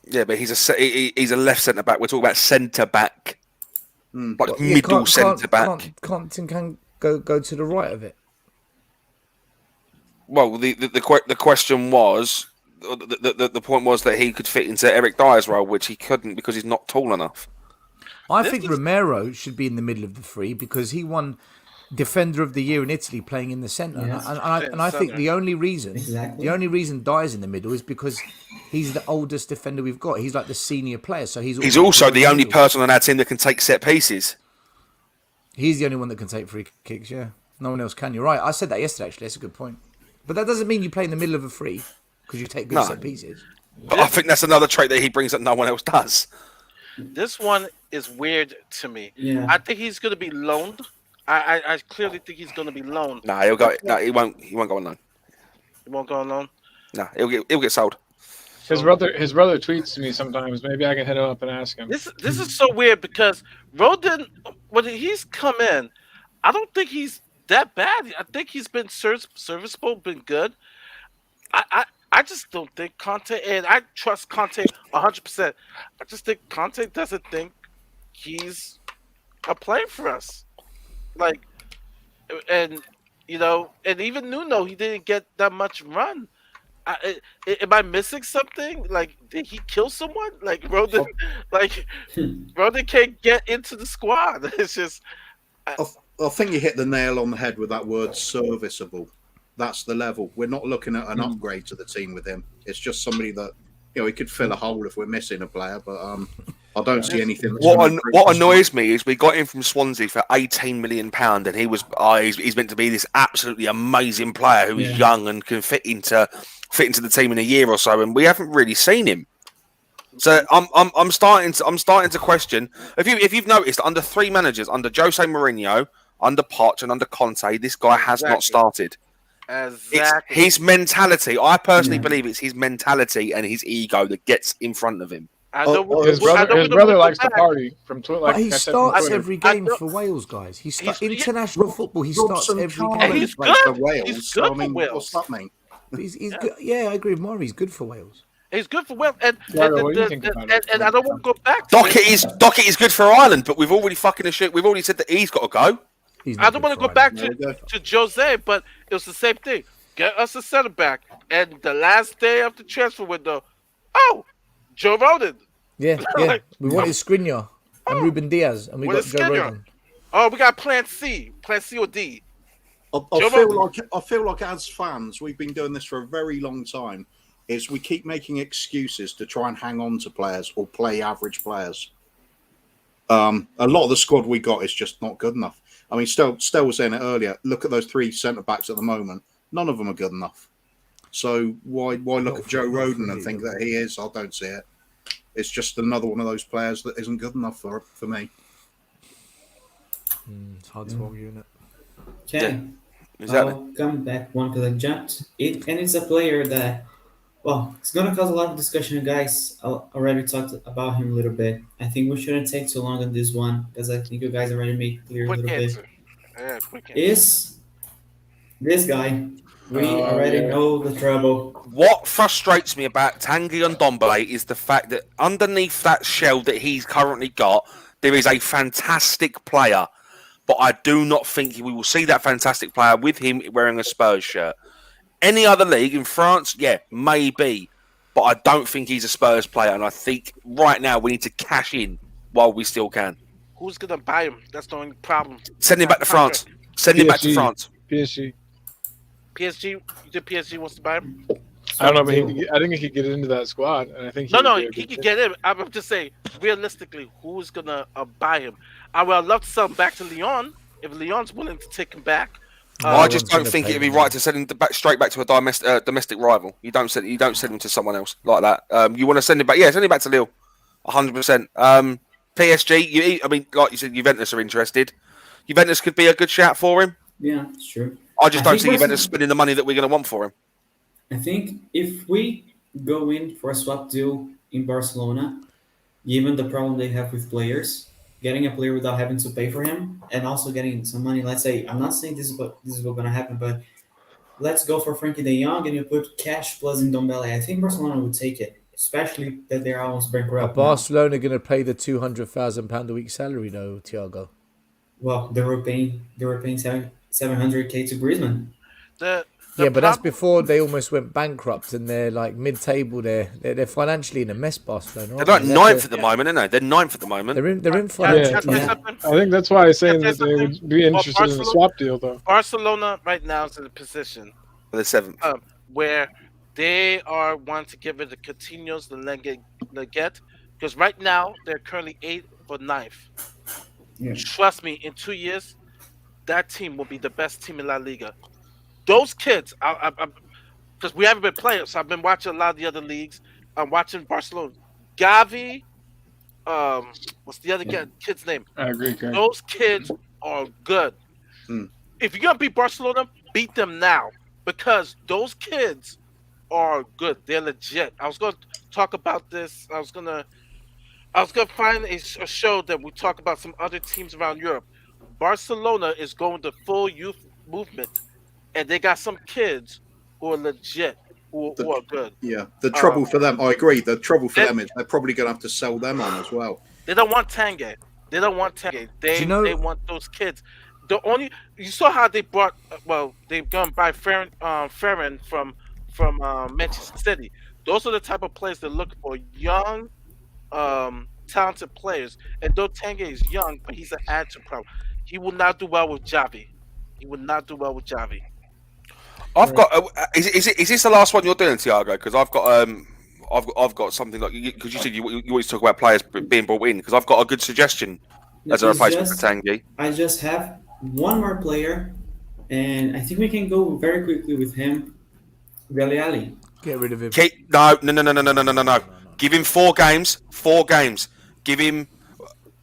Yeah, but he's a left centre back. We're talking about centre back, like Yeah, middle centre back. Can't Tanganga go to the right of it? Well, the question was, the point was that he could fit into Eric Dyer's role, which he couldn't because he's not tall enough. I think Romero should be in the middle of the three because he won Defender of the Year in Italy playing in the centre. Yes. And I think the only reason Dyer's in the middle is because he's the oldest defender we've got. He's like the senior player, so he's also the only middle. person on our team that can take set pieces. He's the only one that can take free kicks. Yeah, no one else can. You're right. I said that yesterday. Actually, that's a good point. But that doesn't mean you play in the middle of a three because you take good No. set pieces. But I think that's another trait that he brings that no one else does. This one is weird to me. Yeah. I think he's going to be loaned. I clearly think he's going to be loaned. No, he'll go. No, he won't. He won't go on loan. He won't go on loan. No, he'll get sold. His brother tweets to me sometimes. Maybe I can hit him up and ask him. This is so weird because Rodin, when he's come in, I don't think he's that bad. I think he's been serviceable, been good. I just don't think Conte, and I trust Conte 100%. I just think Conte doesn't think he's a player for us. Like, and even Nuno, he didn't get that much run. Am I missing something? Like, did he kill someone? Like, Rodon, like, Rodon can't get into the squad. It's just, I think you hit the nail on the head with that word serviceable. That's the level. We're not looking at an upgrade to the team with him. It's just somebody that, he could fill a hole if we're missing a player, but I don't see anything. What annoys me is we got him from Swansea for £18 million, and he was he's meant to be this absolutely amazing player who is young and can fit into the team in a year or so, and we haven't really seen him. So I'm starting to question if you've noticed under 3 managers, under Jose Mourinho, under Poch, and under Conte, this guy has not started. exactly. It's his mentality. I personally believe it's his mentality and his ego that gets in front of him. I know His brother likes to party from Twitter. But he starts every game for Wales, guys. He starts international football. He starts Robson every Carlin game. He's plays good. for Wales. He's So, good I mean, for Wales. what's that mean? He's good. Yeah, I agree with Maury. He's good for Wales. He's good for Wales, and Tiago, what do you think about it? I don't want to go back. To it. Dockett is good for Ireland, but we've already said that he's got to go. He's I don't want to go back There we go. to Jose, but it was the same thing. Get us a center back, and the last day of the transfer window, Joe Rodon. Yeah. We wanted Skriniar and Ruben Diaz, and we got Joe Rodon. Oh, we got Plan C or D. I feel like as fans, we've been doing this for a very long time. Is we keep making excuses to try and hang on to players or play average players. A lot of the squad we got is just not good enough. I mean, Stel was saying it earlier. Look at those 3 centre backs at the moment. None of them are good enough. So why look at Joe Rodon and think that he is? I don't see it. It's just another one of those players that isn't good enough for me. It's hard to argue, isn't it? Okay. Exactly. I'll come back one because I jumped. And it's a player that, it's going to cause a lot of discussion, guys. I already talked about him a little bit. I think we shouldn't take too long on this one because I think you guys already made it clear a Quick little answer. bit. Yeah, quick answer. Is this guy. We already know the trouble. What frustrates me about Tanguy and Ndombele is the fact that underneath that shell that he's currently got, there is a fantastic player. But I do not think we will see that fantastic player with him wearing a Spurs shirt. Any other league in France, maybe. But I don't think he's a Spurs player. And I think right now we need to cash in while we still can. Who's gonna buy him? That's the only problem. Send him back to France. Send him back to France. PSG. PSG. You think PSG wants to buy him? I don't know, but I think he could get into that squad, and I think He could get in. I'm just saying, realistically, who's gonna buy him? I would love to sell him back to Lyon if Lyon's willing to take him back. I just don't think it'd be right to send him straight back to a domestic rival. You don't send him to someone else like that. You want to send him back? Yeah, send him back to Lille, 100%. PSG. Like you said, Juventus are interested. Juventus could be a good shout for him. Yeah, it's true. I just don't see Juventus spending the money that we're going to want for him. I think if we go in for a swap deal in Barcelona, given the problem they have with players, getting a player without having to pay for him, and also getting some money. Let's say, I'm not saying this is what's going to happen, but let's go for Frankie De Jong and you put cash plus in Ndombele. I think Barcelona would take it, especially that they're almost bankrupt. Are Barcelona going to pay the £200,000 a week salary though, Tiago? Well, they were paying 700k to Griezmann. But that's before they almost went bankrupt and they're like mid-table. They're financially in a mess, Barcelona. They're like ninth at the moment, aren't they? They're ninth at the moment. They're in financial. I think that's why I was saying that they would be interested in a swap deal, though. Barcelona right now is in a position They're seventh. where they are wanting to give it the Coutinho's, the Leggett, because right now they're currently 8th or 9th. Yeah. Trust me, in 2 years, that team will be the best team in La Liga. Those kids, because we haven't been playing, so I've been watching a lot of the other leagues. I'm watching Barcelona. Gavi, what's the other kid's name? I agree, Greg. Those kids are good. If you're gonna beat Barcelona, beat them now because those kids are good. They're legit. I was gonna talk about this. I was gonna find a show that we talk about some other teams around Europe. Barcelona is going to full youth movement, and they got some kids who are legit, who are good. Yeah, the trouble for them, I agree. The trouble for them is they're probably going to have to sell them on as well. They don't want Tanguy. They want those kids. You saw how they brought. They've gone by Ferran from Manchester City. Those are the type of players they're looking for. Young, talented players. And though Tange is young, but he's an attitude problem. He will not do well with Javi. He would not do well with Javi. I've got. Is this the last one you're doing, Tiago? Because I've got something like because you said you always talk about players being brought in. Because I've got a good suggestion as a It's replacement just- for Tanguy. I just have one more player, and I think we can go very quickly with him. Dele Alli. Get rid of him. No. Give him 4 games. 4 games. Give him.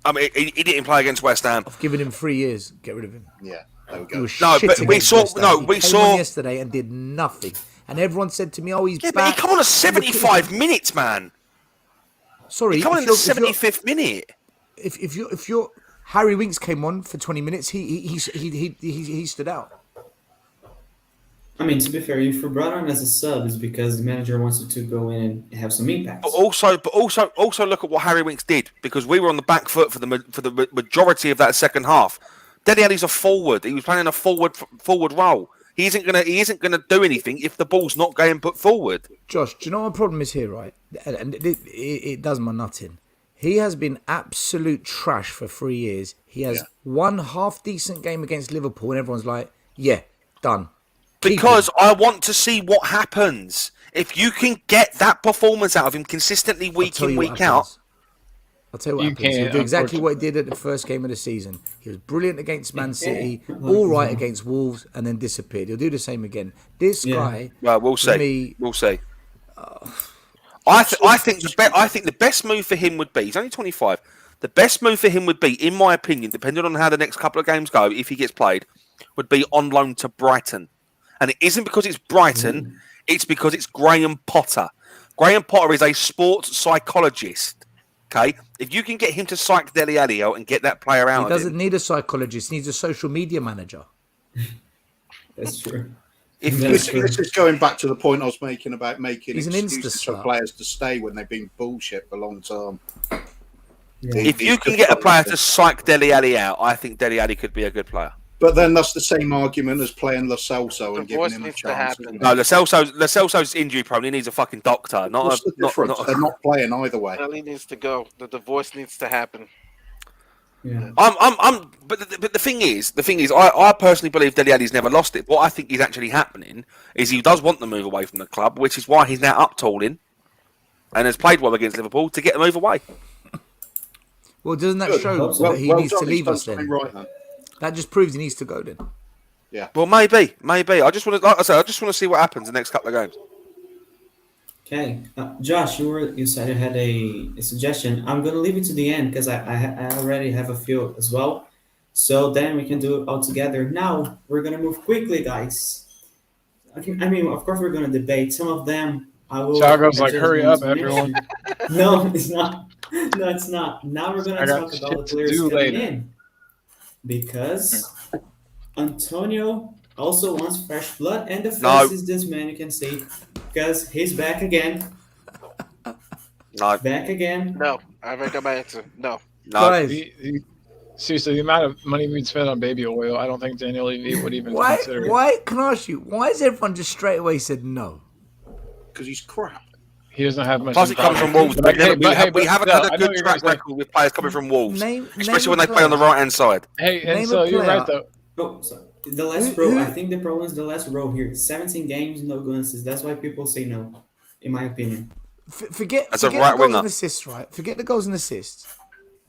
I mean, he didn't play against West Ham. I've given him 3 years. Get rid of him. Yeah, there we He go. was No, shit but we against saw- West Ham. no, He we came saw- on yesterday and did nothing. And everyone said to me, "Oh, he's Yeah, back." but he come on at 75 minutes, man. Sorry, He come on if in the you're- if you're- 75th minute. if you're Harry Winks came on for 20 minutes, he stood out. I mean, to be fair, if you brought on as a sub, is because the manager wants you to go in and have some impact. But also look at what Harry Winks did because we were on the back foot for the majority of that second half. Dele Alli's a forward. He was playing a forward role. He isn't gonna do anything if the ball's not getting put forward. Josh, do you know what my problem is here, right? And it does my nut in. He has been absolute trash for 3 years. He has one half decent game against Liverpool, and everyone's like, "Yeah, done." Keep Because him. I want to see what happens. If you can get that performance out of him consistently I'll week tell in, you what week out. happens. I'll tell you what You happens. He'll can't, do exactly what he did at the first game of the season. He was brilliant against Man City, all right against Wolves, and then disappeared. He'll do the same again. This guy, Well, we'll for see. me, We'll see. I think the best move for him would be. He's only 25. The best move for him would be, in my opinion, depending on how the next couple of games go, if he gets played, would be on loan to Brighton. And it isn't because it's Brighton; it's because it's Graham Potter. Graham Potter is a sports psychologist. Okay, if you can get him to psych Dele Alli out and get that player out, he of doesn't him, need a psychologist. He needs a social media manager. That's true. if That's This is going back to the point I was making about making He's an excuses for Insta-slut. players to stay when they've been bullshit for a long term. if you can get a player to psych Dele Alli out, I think Dele Alli could be a good player. But then that's the same argument as playing Lo Celso and Divorce giving him a needs to chance. happen. isn't it? No, Lo Celso's injury prone. He needs a fucking doctor, not What's a. the difference? Not, They're not playing either way. Ellie needs to go. The divorce needs to happen. Yeah. But the thing is, I personally believe Dele Alli's never lost it. What I think is actually happening is he does want to move away from the club, which is why he's now up tooling and has played well against Liverpool to get the move away. Well, doesn't that Good. show Well, that he needs to done, he's leave done us then? something right then. That just proves he needs to go then. Well, maybe. I just want to, like I said, I just want to see what happens in the next couple of games. Okay, Josh, you said you had a suggestion. I'm gonna leave it to the end because I already have a few as well. So then we can do it all together. Now we're gonna move quickly, guys. I mean, of course, we're gonna debate some of them. I will. Tiago's I like, just hurry want up, to everyone. mention- No, it's not. No, it's not. Now we're gonna I got talk about the shit to players do coming later. in because Antonio also wants fresh blood, and the No. first is this man you can see because he's back again. No, Back again. No, I already got my answer. No. no. Guys, Seriously, the amount of money we'd spend on baby oil, I don't think Daniel Levy would even why? consider it. Why? Can I ask you? Why has everyone just straight away said no? Because he's crap. He doesn't have much. Plus, it comes from impact. Wolves. But hey, We haven't no, had I a know good what you're track gonna say. record with players coming from Wolves, Name especially when a they play on the player. right hand side. Hey, and Name so a you're right player. though. Oh, sorry. The last Who- row. I think the problem is the last row here. 17 games, no goal assists. That's why people say no, in my opinion. Forget As a forget right the goals winger. and assists, right? Forget the goals and assists.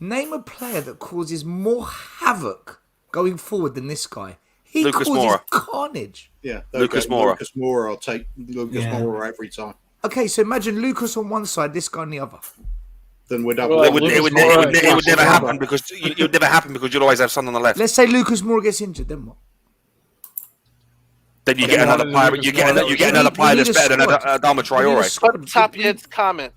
Name a player that causes more havoc going forward than this guy. He Lucas causes Moura. carnage. Yeah, Lucas okay, Moura. Lucas Moura. I'll take Lucas Yeah. Moura every time. Okay, so imagine Lucas on one side, this guy on the other. Then we'd have. Well, It would Lucas never Moura- happen because it would never happen because you'll always have someone on the left. Let's say Lucas Moura gets injured, then what? Then you Okay, get another one of player. the You get Lucas Moura- another We player need that's a better than squad. Adama We need a Traore. squad. But Top Ed's comment.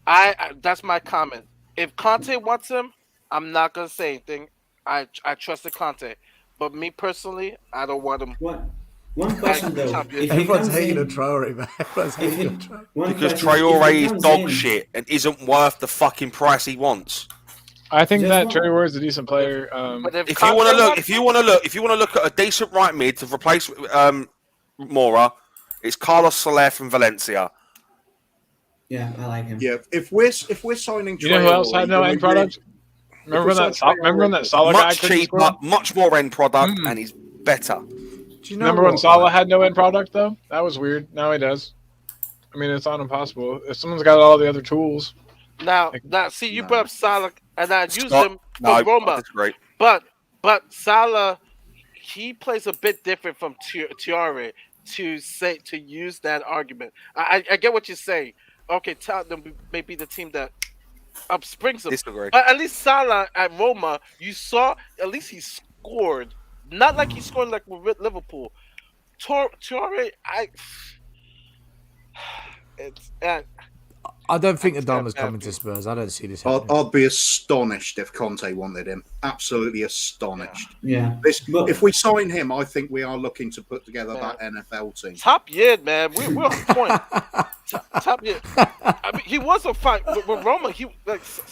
I that's my comment. If Conte wants him, I'm not gonna say anything. I trusted Conte, but me personally, I don't want him. One question though. Top If he Everyone's comes hating in, on Traore, man. Everyone's if hating he, on Traore. one Because question, if Traore he is comes dog in- shit and isn't worth the fucking price he wants. I think Just that one- Trey Ward is a decent player. But If you Conte want to look, wants if you want to look at a decent right mid to replace Mora, It's Carlos Soler from Valencia. Yeah, I like him. Yeah, if we're signing, You know who else had no end product? Remember when that Salah guy Much couldn't cheaper, score? much more end product, and he's better. Do you know Remember when what? Salah had no end product though? That was weird. Now he does. I mean, it's not impossible if someone's got all the other tools. Now, see, you brought up Salah, and I used Scott, him for no, I Roma. disagree. But Salah, he plays a bit different from Tiare to use that argument. I get what you're saying. Okay, Tottenham may be the team that upsprings him, Disagree. but at least Salah at Roma, you saw at least he scored. Not like he scored like with Liverpool. Tiare, it's. I don't think That's Adama's fair, coming to Spurs. I don't see this I'd, happening. I'd be astonished if Conte wanted him. Absolutely astonished. Yeah. But if we sign him, I think we are looking to put together that NFL team. Top year, man. We're on point. Top year. I mean, he was a fight with Roma. He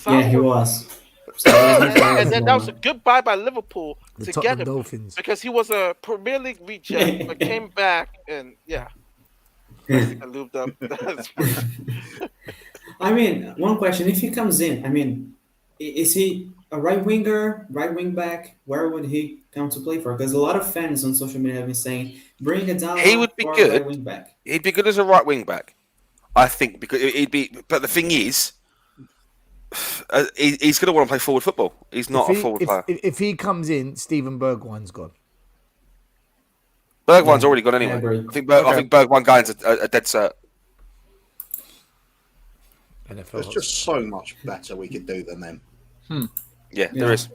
Yeah, he was. and then that was a good buy by Liverpool The to Tottenham get him Dolphins. because he was a Premier League reject, but came back and I lubed up. That's I mean, one question: if he comes in, I mean, is he a right winger, right wing back? Where would he come to play for? Because a lot of fans on social media have been saying, "Bring it down." He would be for a good. right wing back. He'd be good as a right wing back, I think, because he'd be. But the thing is, he's going to want to play forward football. He's not a forward player. If he comes in, Steven Bergwijn's gone. Bergwijn's already gone I anyway. agree. I think Bergwijn Guy's a dead cert. NFL. There's just so much better we could do than them. Yeah, there is.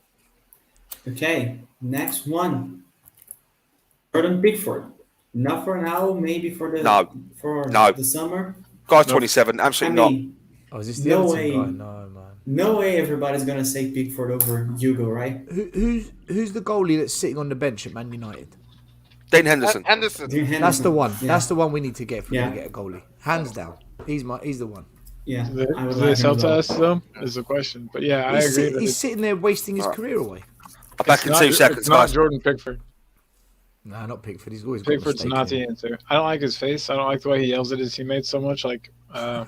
Okay, next one. Jordan Pickford. Not for now, maybe for the No. the summer. Guy's 27, absolutely I not. mean, Oh, is this the no Everton way. guy? No, man. no way everybody's gonna say Pickford over Hugo, right? Who's the goalie that's sitting on the bench at Man United? Dean Henderson. Henderson. Dean That's Henderson. the one. Yeah. That's the one we need to get if we're Yeah. gonna get a goalie. Hands down. He's the one. Yeah, Do I would they like him sell as to well. us though? Is the question. But yeah, I agree. that He's it's sitting there wasting his career away. I'm back in not- 2 seconds, It's not guys. Jordan Pickford. Nah, not Pickford. He's always got Pickford's mistakes not in the him. answer. I don't like his face. I don't like the way he yells at his teammates so much. Like, I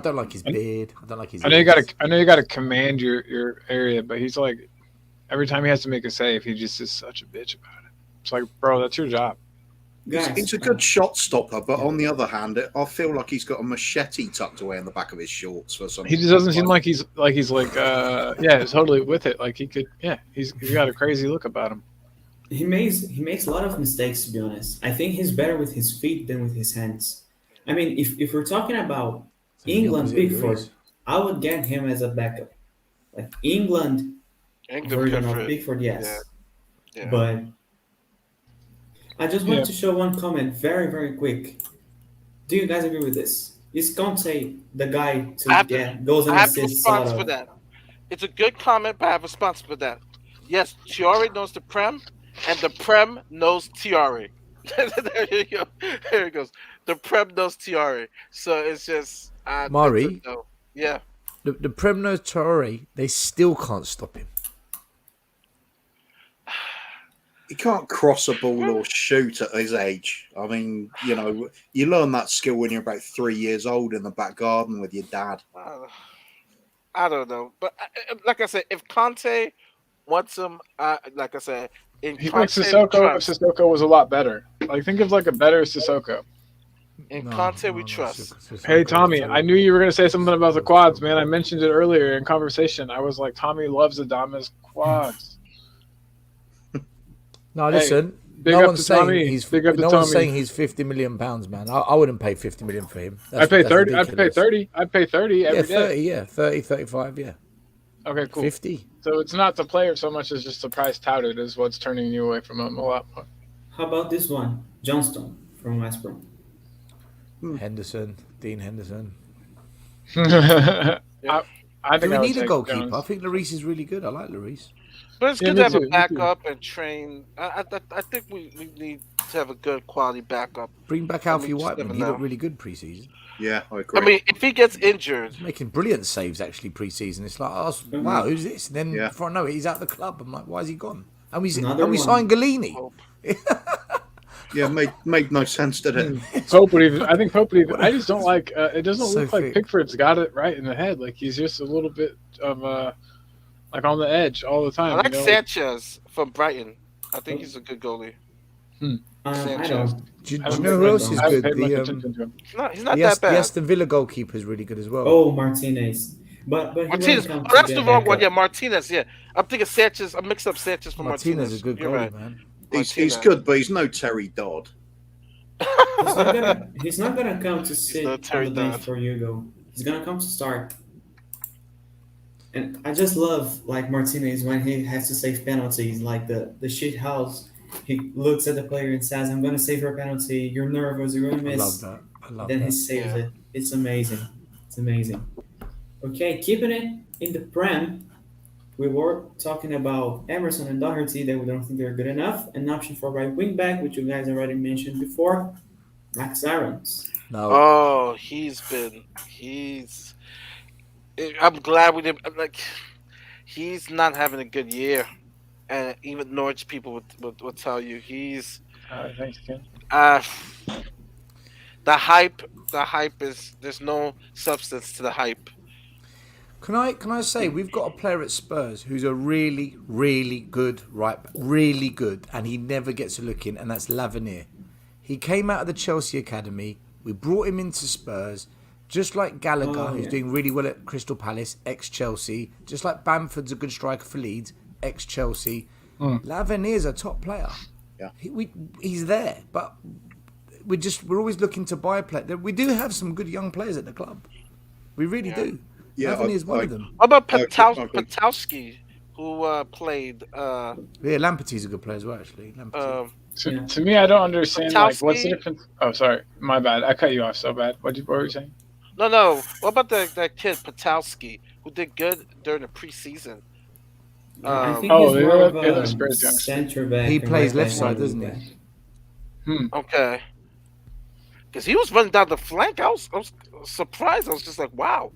don't like his beard. I don't like his. I know you ears. got to command your area, but he's like, every time he has to make a save, he just is such a bitch about it. It's like, bro, that's your job. Guys, He's a good shot stopper, but on the other hand, I feel like he's got a machete tucked away in the back of his shorts for some. He just doesn't seem like he's yeah, totally with it. Like he could, yeah, he's got a crazy look about him. he makes a lot of mistakes, to be honest. I think he's better with his feet than with his hands. I mean, if we're talking about the England opposite of Pickford, Lloris. I would get him as a backup. Like England version of Pickford, yes. Yeah. But I just want to show one comment very, very quick. Do you guys agree with this? Is Conte the guy to get goals and I have a assists? response for that. It's a good comment, but I have a response for that. Yes, Tiare knows the Prem, and the Prem knows Tiare. There you go. There it goes. The Prem knows Tiare. So it's just Mari? no. Yeah. The Prem knows Traore. They still can't stop him. He can't cross a ball or shoot at his age. I mean, you learn that skill when you're about 3 years old in the back garden with your dad. I don't know, but like I said, if Conte wants him, like I said, in He Conte likes Sissoko. we If trust. Sissoko was a lot better. Like, think of like a better Sissoko. In Conte we trust. Hey Tommy, I knew you were gonna say something about the quads, man. I mentioned it earlier in conversation. I was like, Tommy loves Adama's quads. No, listen. big No up one's to saying Tommy. he's. Big up to No one's Tommy. saying he's £50 million, man. I wouldn't pay 50 million for him. I'd pay 30. I'd pay ridiculous. 30. I'd pay 30 Yeah, every day. 30. Yeah, 30, 35. Yeah, Okay, cool. 50. So it's not the player so much as just the price touted is what's turning you away from him a lot more. How about this one? Johnston from West Brom. Henderson, Dean Henderson. I Do think we I would need a take goalkeeper? Jones. I think Lloris is really good. I like Lloris. But it's Yeah, good me to have too, a me too. backup and train. I think we need to have a good quality backup. Bring back I Alfie mean, just Whiteman. never He looked know. really good pre-season. Yeah, I agree. I mean, if he gets injured, He's making brilliant saves actually pre-season. It's like, oh, wow, who's this? And then before I know it, he's out of the club. I'm like, why is he gone? And we Another one. signed Galini. Hope. Yeah, made no sense, did it? Pope would even. I think Pope would even. I just don't like. It doesn't So look like thick. Pickford's got it right in the head. Like he's just a little bit of like on the edge all the I time. like Sanchez from Brighton. I think he's a good goalie. I Sanchez. don't. Do I you haven't know who paid- else is I haven't good? paid much The attention to him. He's not the that bad. Aston Villa goalkeeper is really good as well. Oh, Martinez. But he Martinez. wouldn't come Oh, to that's get the wrong one. backup. Yeah, Martinez. Yeah, I'm thinking Sanchez. I mixed up Sanchez for Martinez Martinez. is a good You're goalie, right. man. He's Martinez. good, but he's no Terry Dodd. He's not gonna come to not sit on Terry the bench Dodd. for Hugo. He's gonna come to start. And I just love like Martinez when he has to save penalties, like the shit house. He looks at the player and says, "I'm gonna save your penalty. You're nervous. You're gonna I miss." love that. I love Then he that. saves Yeah. it. It's amazing. It's amazing. Okay, keeping it in the Prem. We were talking about Emerson and Doherty that we don't think they're good enough. An option for right wing back, which you guys already mentioned before, Max Irons. No, Oh, I'm glad we didn't like. He's not having a good year, and even Norwich people would tell you he's Thanks, Ken. uh the hype. The hype is there's no substance to the hype. can I say we've got a player at Spurs who's a really really good really good, and he never gets a look in, and that's Lavernier. He came out of the Chelsea academy. We brought him into Spurs. Just like Gallagher, who's doing really well at Crystal Palace, ex-Chelsea. Just like Bamford's a good striker for Leeds, ex-Chelsea. Lavernier's a top player. Yeah. He's there, but we're always looking to buy players. We do have some good young players at the club. We really do. Yeah, Lavernier's one of them. What about Okay. Patowski, who played? Yeah, Lamperty's a good player as well, actually. Lamperty. To me, I don't understand. Like, what's the Patowski? difference? Oh, sorry, my bad. I cut you off so bad. What were you saying? No. What about that kid Patowski, who did good during the preseason? I think Oh, he's they're more of the other a Spurs youngster. center back. He and plays right left back side, and doesn't wing he? back. Okay. Because he was running down the flank. I was surprised. I was just like, wow.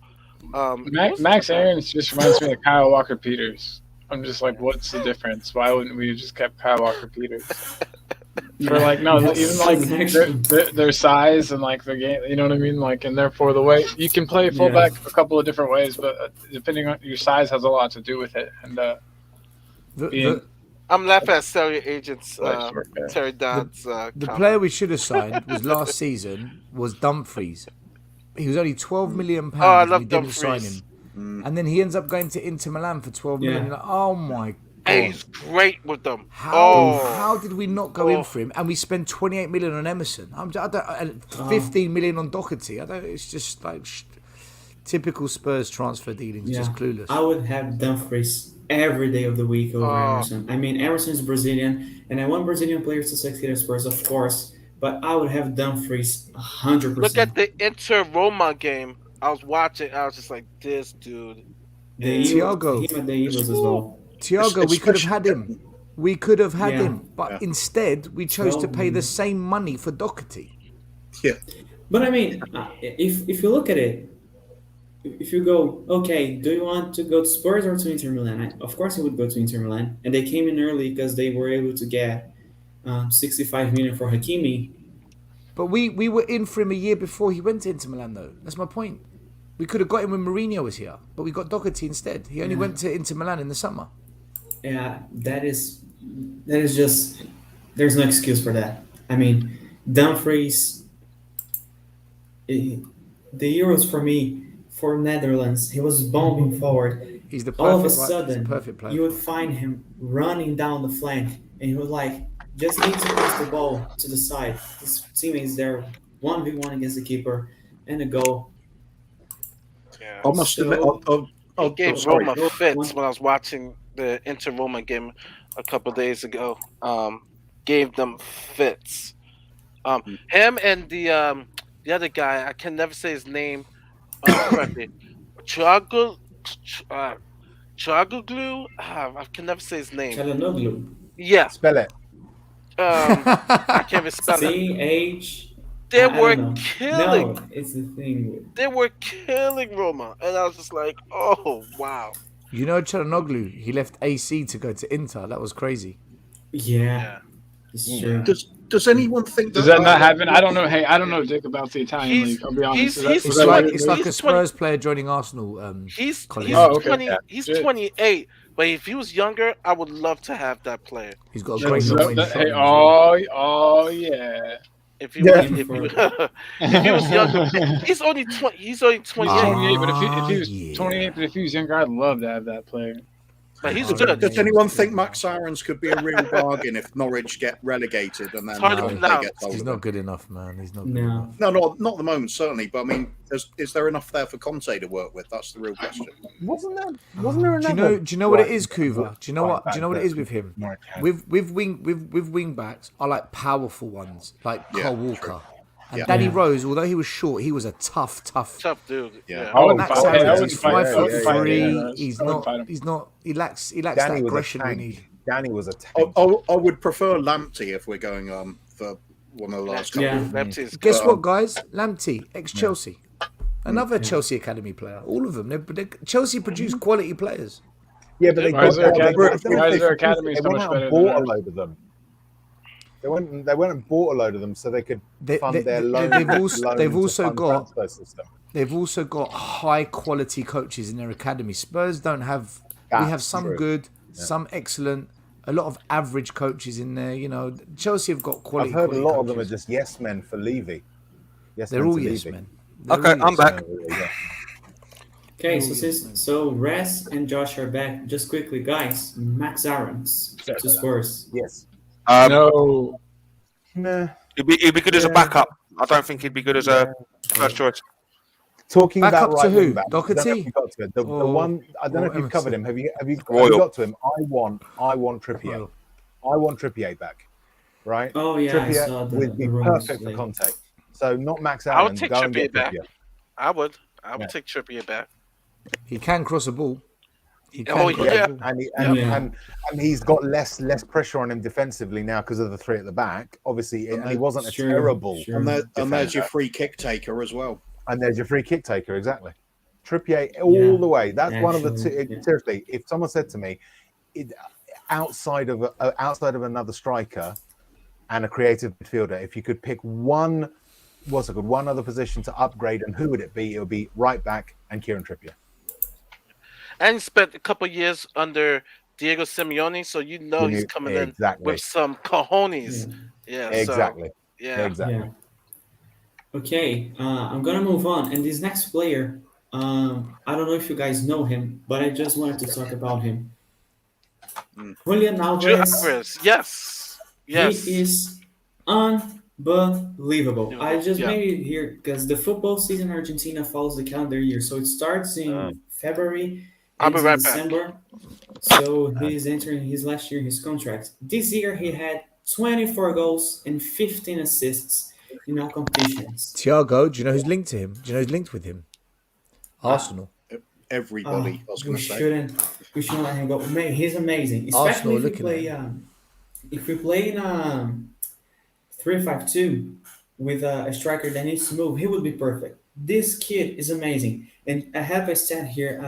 Max Aaron's just reminds me of Kyle Walker Peters. I'm just like, what's the difference? Why wouldn't we have just kept Kyle Walker Peters? For like no, That's even like actually- their size and like the game, you know what I mean? Like, and therefore the way you can play fullback a couple of different ways, but depending on your size has a lot to do with it. And being I'm laughing at Cellular Agents, short guy. Terry Dodd's The comment. player we should have signed was last season was Dumfries. He was only £12 million. Oh, I and love we didn't sign Dumfries. him. And then he ends up going to Inter Milan for 12 million. Yeah. Like, oh my Hey, god! he's great with them. How did we not go in Oh. for him? And we spent 28 million on Emerson. I don't, and 15 million on Doherty. I don't. It's just like typical Spurs transfer dealings. Just clueless. I would have Dumfries every day of the week over Oh. Emerson. I mean, Emerson's Brazilian, and I want Brazilian players to succeed at Spurs, of course. But I would have Dumfries 100%. Look at the Inter Roma game. I was watching. I was just like, this dude. the Thiago. Him at the Eagles as well. Thiago, we could have had him. We could have had Yeah. him, but instead we chose to pay the same money for Doherty. Yeah. But I mean, if you look at it, if you go, okay, do you want to go to Spurs or to Inter Milan? Of course, I would go to Inter Milan, and they came in early because they were able to get 65 million for Hakimi. But we were in for him a year before he went to Inter Milan, though. That's my point. We could have got him when Mourinho was here, but we got Doherty instead. He only went to Inter Milan in the summer. Yeah, that is just there's no excuse for that. I mean, Dumfries, the Euros for me for Netherlands, he was bombing forward. He's the All of a perfect, he's sudden, the perfect player. you would find him running down the flank, and he was like, just need to pass the ball to the side. His teammates there, 1v1 against the keeper, and a goal. Yeah. I must admit, He gave sorry. Roma fits when I was watching the Inter Roma game a couple days ago. Gave them fits. Him and the other guy, I can never say his name correctly. Thiago Glue. I can never say his name. Çalhanoğlu. Yeah. Spell it. I can't even spell it. CH. They I were don't know. killing. No, it's the thing. With, They were killing Roma, and I was just like, oh wow. You know Çalhanoğlu, he left AC to go to Inter. That was crazy. yeah, it's true. Does anyone think Does that not happen? I don't know. Hey, I don't know dick about the Italian He's- league. I'll be honest. he's- Is It's that like what it it's is? like a He's 20 Spurs player joining Arsenal. He's Colin. Oh, okay. 20. Yeah. He's Shit. 28. But if he was younger, I would love to have that player. He's got a So- great so long-range that- shot. hey, in as well. oh yeah. If he Yeah. was, if he was younger, he's only 20. He's only 28. He's 28, but if he was yeah. 28, but if he was younger, I'd love to have that player. But he's Oh, good. Does anyone think Max Aarons could be a real bargain if Norwich get relegated and then It's hard to they pronounce. get told He's of not it? good enough, man. He's not good No. enough. No, not at the moment, certainly. But I mean, is there enough there for Conte to work with? That's the real question. Wasn't there Do you another? know what it right- is, Kuva? Do you know right what? Do you know what it back is with him? Norwich had? With wing backs, I like powerful ones like Yeah, Carl Walker and Yeah. Danny Yeah. Rose. Although he was short, he was a tough. Tough dude. Yeah. Yeah. I wouldn't Max fight- I Aarons, wouldn't he's fight- I wouldn't fight 5'3". Danny Rose. He's I wouldn't fight him. not. He's not. He lacks that Danny was a aggression we tank. need. Danny was a tank. I would prefer Lamptey if we're going for one of the last couple. Yeah. Ramsey's good. Guess what, guys? Lamptey, ex-Chelsea, another Chelsea academy player. All of them. Chelsea produce quality players. Yeah, but they Why is got their they- academy- I don't know why if is they their academy they so went much out better and than bought a ours? load of them. They went and bought a load of them so they could fund their loan. They've also, loan they've to also fund got transfer system. they've also got high quality coaches in their academy. Spurs don't have. We That's have some true. good, some excellent, a lot of average coaches in there. You know, Chelsea have got quality. I've heard a quality lot of them are coaches. just yes men for Levy. Yes, They're men all to yes Levy. men. They're Okay, all I'm yes back. men. Okay, so Res and Josh are back. Just quickly, guys. Max Aarons to Spurs. Yes. No. Nah. He'd be good as a Yeah. backup. I don't think he'd be good as a first choice. Talking Back about up to right who? wing back, I don't know if Doherty? you got to it. The Or- one I don't know or if you've covered him. Emerson? Have you Royal. got to him? I want Trippier. Royal. I want Trippier back. Right? Oh yeah, I Trippier saw would be rumors, perfect for like- Conte. So not Max I would Allen. take Go and Trippier get back. Trippier. I would Yeah. take Trippier back. He can cross a ball. He can Oh, cross yeah. a ball. And he's got less pressure on him defensively now because of the three at the back. Obviously, and he wasn't a Sure, terrible. sure. And there's your defender. free kick taker as well. And there's your free kick taker, exactly. Trippier all the way. That's one of the two. Actually, yeah. Seriously, if someone said to me, outside of another striker and a creative midfielder, if you could pick one other position to upgrade, and who would it be? It would be right back and Kieran Trippier. And he spent a couple of years under Diego Simeone, so you know he's coming in Exactly. with some cojones. Yeah, Exactly. So, yeah. Exactly. Yeah. Okay, I'm gonna move on, and this next player, I don't know if you guys know him, but I just wanted to talk about him. Julian Julian Alvarez. Alvarez, yes. Yes. He is unbelievable. I just Yeah. made it here because the football season in Argentina follows the calendar year, so it starts in February. I'll be ends in right back. December. So he's entering his last year, his contract. This year he had 24 goals and 15 assists in all competitions. Tiago, do you know who's linked to him? Do you know who's linked with him? Arsenal. Everybody, I was going we to say. we shouldn't let him go. Man, he's amazing. Arsenal Especially if we looking play at if we play in 3-5-2 with a striker that needs to move, he would be perfect. This kid is amazing. And I have a stat here.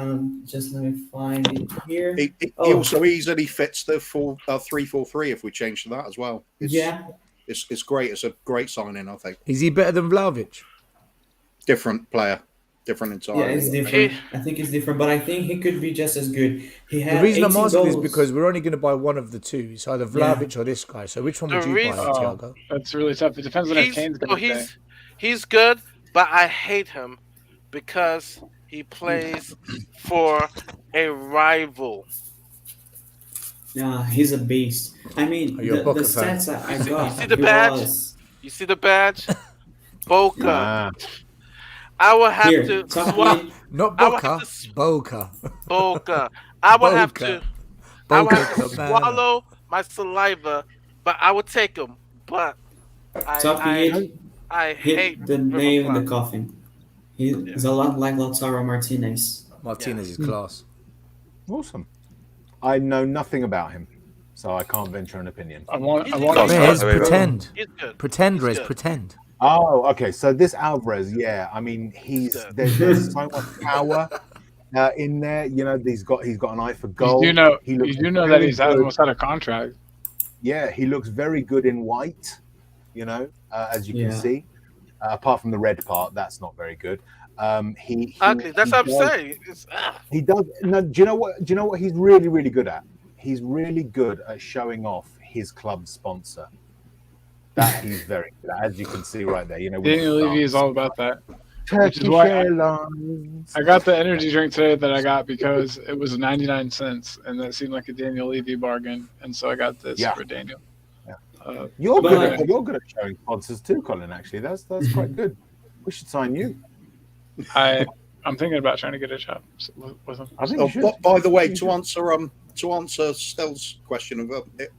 Just let me find it here. He Oh. also easily fits the 3-4-3 if we change to that as well. It's great. It's a great signing, I think. Is he better than Vlahovic? Different player, different entirely. Yeah, it's different. I think it's different, but I think he could be just as good. He had The reason I'm 18 asking is goals. because we're only going to buy one of the two. It's either Vlahovic or this guy. So which one would The you reason- buy, Tiago? That's really tough. It depends on if Kane's going to stay. He's good, but I hate him because he plays for a rival. Nah, he's a beast. I mean, Are you a the Boca fan? stats I You see- got. you see the he badge? was- You see the badge? Boca. Ah, I would have Here, to top swap league. Not I would Boca, have to- Boca. Boca. I would have Boca. to. I would Boca have to Cabana. swallow my saliva, but I would take him. But Top league I hate hit the nail in the River Plate. coffin. He's a lot like Lautaro Martinez. Martinez is class. awesome. I know nothing about him, so I can't venture an opinion. I want. Class. Rez, He's pretend. He's good. Pretend, He's Rez, good. pretend. Oh, okay. So this Alvarez, yeah. I mean, there's so much power in there. You know, he's got an eye for goal. You do He looks know that very he's good. almost out of contract. Yeah, he looks very good in white. as you Yeah. can see. Apart from the red part, that's not very good. He Ugly. That's he what I'm does- saying. He does. No, do you know what? Do you know what he's really, really good at? He's really good at showing off his club sponsor. That he's very good at, as you can see right there. With Daniel the Levy is stars. all about that. Turkish is why Airlines. I got the energy drink today that I got because it was 99 cents, and that seemed like a Daniel Levy bargain, and so I got this Yeah. for Daniel. Yeah. Uh, You're But good. like- You're good at showing sponsors too, Colin. Actually, that's quite good. We should sign you. I'm thinking about trying to get a job with him. I think Oh, you should. by the way, You to answer Stel's question of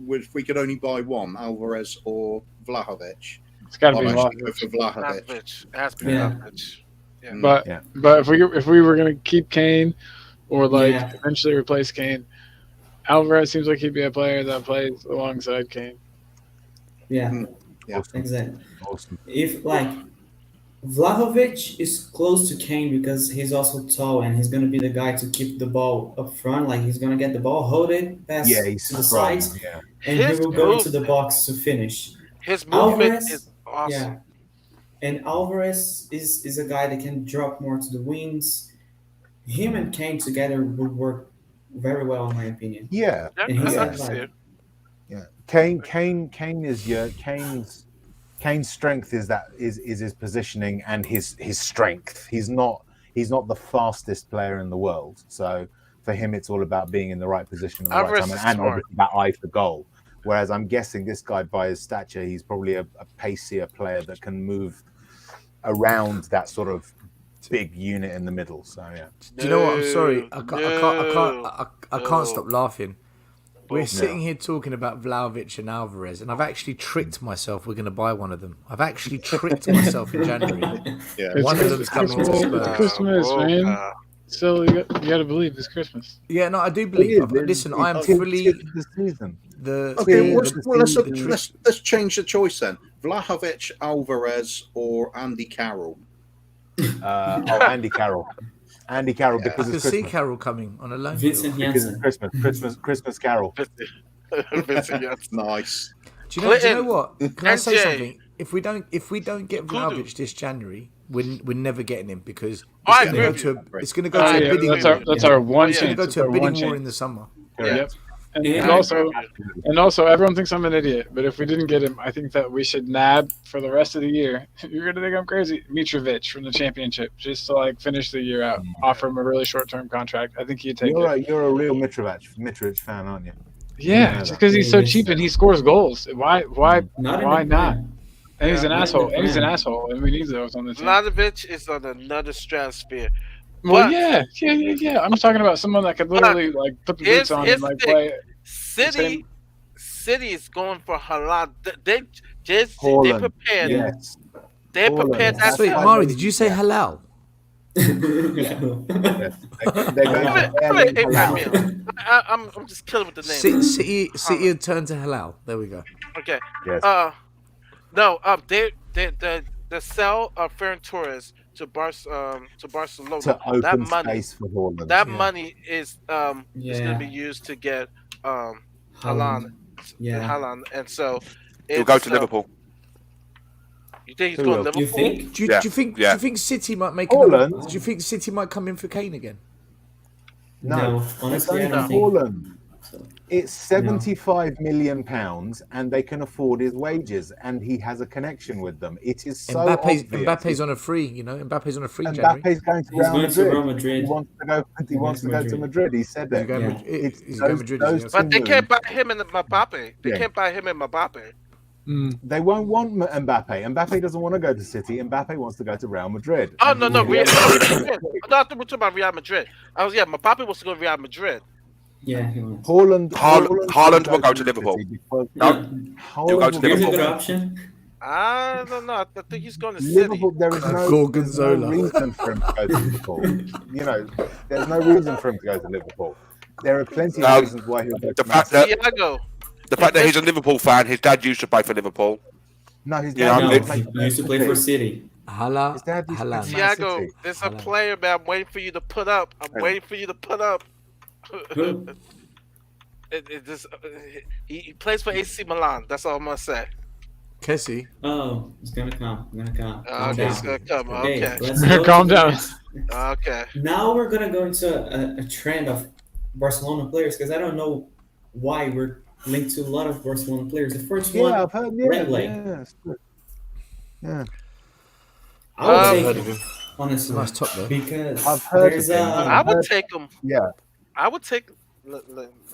if we could only buy one, Alvarez or Vlahovic, It's got to I'd be actually go Vlahovic. for Vlahovic. It has to be Yeah. Vlahovic. Yeah. But Yeah. but if we were gonna keep Kane or Yeah. eventually replace Kane, Alvarez seems like he'd be a player that plays alongside Kane. Yeah, Yeah. Awesome. exactly. Awesome. If Vlahovic is close to Kane because he's also tall and he's gonna be the guy to keep the ball up front. Like he's gonna get the ball, hold it, pass Yeah, he's to the strong. sides, Yeah. and His he will go into the movement. box to finish. His movement Alvarez, is awesome. Yeah, and Alvarez is a guy that can drop more to the wings. Him and Kane together would work very well, in my opinion. Yeah. Yeah, And he's I like- can see it. Yeah. Kane is Kane's strength is his positioning and his strength. He's not the fastest player in the world. So for him, it's all about being in the right position at the right Alvarez time is and smart. obviously that eye for goal. Whereas I'm guessing this guy, by his stature, he's probably a pacier player that can move around that sort of big unit in the middle. So yeah. Do you know what? I'm sorry. I No. can't stop laughing. We're No. sitting here talking about Vlahovic and Alvarez, and I've actually tricked myself. We're going to buy one of them. I've actually tricked myself in January. Yeah. It's One of Christmas- them's coming to Christmas, Spurs. It's Christmas, man. Uh, So you got to believe it's Christmas. Yeah, no, I do believe. Listen, I am fully the season. the. Okay, the- well, the- let's change the choice then. Vlahovic, Alvarez, or Andy Carroll. Andy Carroll. Andy Carroll Yeah. I because can it's see Christmas. Carroll coming on a loan. Vincent deal. Because it's Janssen. Christmas Carol. Vincent Janssen. Nice. Do you know Clinton, what? Can I say NJ. something? If we don't get Kudu. Vlahovic this January, we're never getting him because I it's agree going with to you. it's going to go Oh, to a yeah, bidding that's war. our one Yeah. It's going to chance. go It's to our a bidding one war chance. in the summer. Yeah. Yep. And, Yeah. and also, everyone thinks I'm an idiot. But if we didn't get him, I think that we should nab for the rest of the year. You're gonna think I'm crazy. Mitrovic from the championship, just to finish the year out. Offer him a really short-term contract. I think he'd take it. You're a real Mitrovic fan, aren't you? Yeah, just because he's so Yes. cheap and he scores goals. Why Not in Why the not? plan. And he's an Yeah, asshole. not in And he's an the plan. asshole. And we need those on the team. Vlahovic is on another stratosphere. Well, but- yeah. I'm talking about someone that could literally put the boots on here's and the play. City is going for halal. They Haaland. prepared. Yeah. Yes. They Haaland. prepared that. Wait, fine. Mari, did you say halal? Yes. They're going Wait, to air wait, link wait, halal. wait. I'm just killing with the name. City had turned to halal. There we go. Okay. Yes. No. They sell Ferran Torres to Barcelona. To that open money. space for Haaland. That Yeah. money is going Yeah. to be used to get Haaland. Haaland. Yeah. Haaland, and so He'll go it's, to Liverpool. You think he's Who going will? to You Liverpool? think? Do you, Yeah, do you think? yeah. Do you think City might make? Haaland? Do you think City might come in for Kane again? No, honestly, I it's don't think. Haaland. It's 75 million pounds, and they can afford his wages, and he has a connection with them. It is so obvious. Mbappe's on a free. Mbappe's on a free. January. Mbappe's going to He's Real going to Madrid. Real Madrid. He wants to go. He wants to go to Madrid. He said He's that. going Yeah. Madrid. He's going Madrid. those But they two can't moves, buy him and Mbappe. They Yeah. can't buy him and Mbappe. They won't want Mbappe. Mbappe doesn't want to go to City. Mbappe wants to go to Real Madrid. Oh And no, he no, will be Real able to- Madrid. I thought we were talking about Real Madrid. Mbappe wants to go to Real Madrid. Yeah, he wants. Haaland will go to Liverpool. City because No, Haaland he'll go to will Here's a Liverpool. good option. I don't know. I think he's going to City. Liverpool, there is no Gorgonzola. reason for him to go to Liverpool. There's no reason for him to go to Liverpool. There are plenty of reasons why he'll go The to fact Man that Thiago. the fact that he's a Liverpool fan, his dad used to play for Liverpool. No, his Yeah, dad No, I'm- played for he used to play for City. Hala. His dad used to play Haaland. for Man Thiago, City. there's a Haaland. player, man. I'm waiting for you to put up. I'm waiting for you to put up. Who? He plays for AC Milan. That's all I'm gonna say. Kessie. Oh, it's gonna come. It's gonna come. Calm Okay, it's down. gonna come. Okay, Okay. let's go Calm to the down. next. Okay. Now we're gonna go into a trend of Barcelona players because I don't know why we're linked to a lot of Barcelona players. The first one, Yeah, I've heard. Yeah, Langley. yeah, it's good. Yeah, I would Um, take heard of him, him. honestly, Nice top though. because I've heard there's of him. I a would take him. Yeah, I would take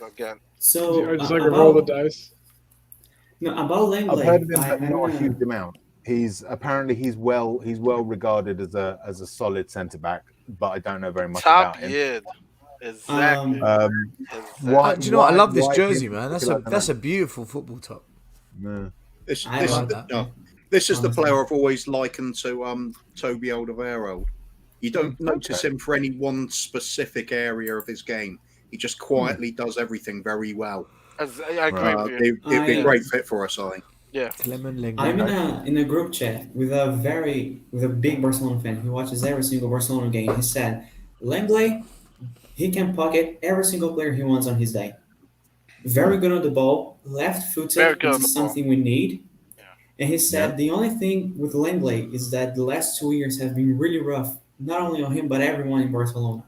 again. so It's like a roll the about dice. no about I've Langley. heard of him, I, but I'm not a gonna, huge amount. He's apparently he's well regarded as a solid centre back, but I don't know very much Top about him. yid. Exactly. Um, Why, Do you know what? I love this why jersey, him man. particular, I don't That's know. a beautiful football top. No. This, I this, like that. no, this is the Honestly. player I've always likened to Toby Alderweireld. You don't notice him for any one specific area of his game. He just quietly does everything very well. I agree with you. It'd be I- a great fit for us, I think. Yeah. Clement Lenglet. I'm in a group chat with a big Barcelona fan who watches every single Barcelona game. He said, Langley, he can pocket every single player he wants on his day. Very good on the ball, Very left-footed, good which on the is ball. something we need. Yeah. And he said the only thing with Langley is that the last 2 years have been really rough, not only on him but everyone in Barcelona.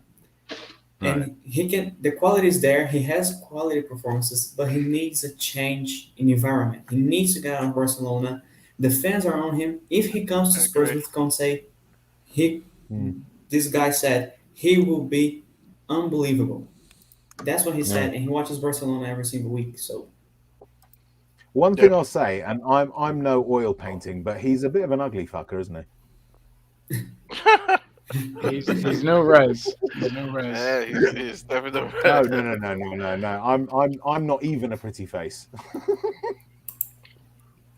And the quality is there. He has quality performances, but he needs a change in environment. He needs to get out of Barcelona. The fans are on him. If he comes to I Spurs agree. with Conte, this guy said he will be unbelievable. That's what he said, and he watches Barcelona every single week. So One thing I'll say, and I'm no oil painting, but he's a bit of an ugly fucker, isn't he? He's no res. He's no res. Yeah, he's definitely No. I'm not even a pretty face.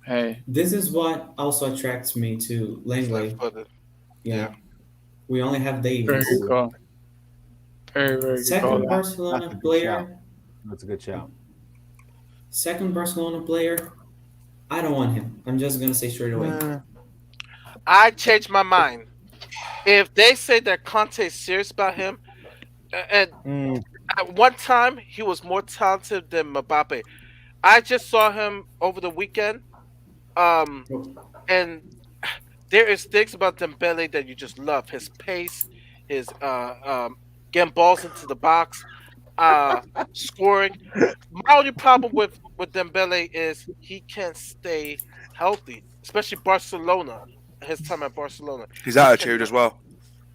Hey, this is what also attracts me to Langley. left-footed. Yeah, we only have very Davies. good call. Very good call. Second There. Barcelona That's a good player. That's a good shout. Second Barcelona player. I don't want him. I'm just gonna say straight away. I changed my mind. If they say that Conte is serious about him, and at one time he was more talented than Mbappe. I just saw him over the weekend, and there is things about Dembele that you just love. His pace, his getting balls into the box, scoring. My only problem with Dembele is he can't stay healthy, especially Barcelona. His time at Barcelona. His attitude as well.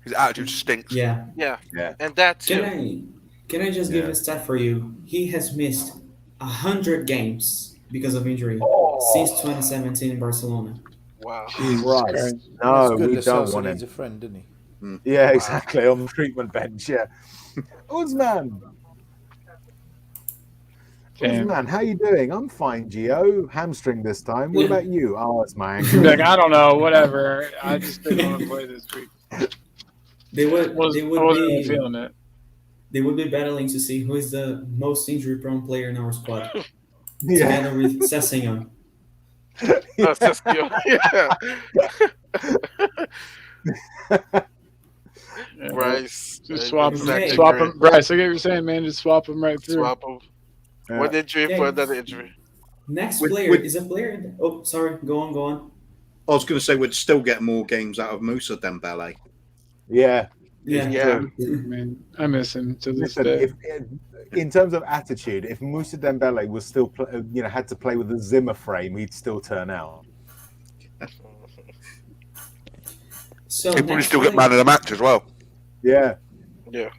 His attitude stinks. Yeah. Yeah, Yeah. and that too. Can I just give a stat for you? He has missed 100 games because of injury since 2017 in Barcelona. Wow. Right. That's No, good. we Lo don't Celso want needs him. a friend, didn't he? Yeah, exactly. On the treatment bench. Yeah. Uzman. Damn. Uzman, how you doing? I'm fine, Gio. Hamstring this time. What about you? Oh, it's my ankle. Be like, I don't know, whatever. I just didn't want to play this week. They would I wasn't be feeling it. they would be battling to see who is the most injury-prone player in our squad, Yeah. together with Sessegnon. That's just yeah. Yeah. Bryce. Just swap him. Exactly. Swap him. Bryce, I get what you're saying, man. Just swap him right through. Swap him. One injury Okay. for another injury. Next With- player with- is a player. Oh, sorry. Go on. I was going to say we'd still get more games out of Musa Dembele. Yeah. Yeah. Yeah. Man, I miss him to this Listen, day. if in terms of attitude, if Musa Dembele was still, had to play with the Zimmer frame, he'd still turn out. So He'd probably next still get player- man of the match as well. Yeah. Yeah.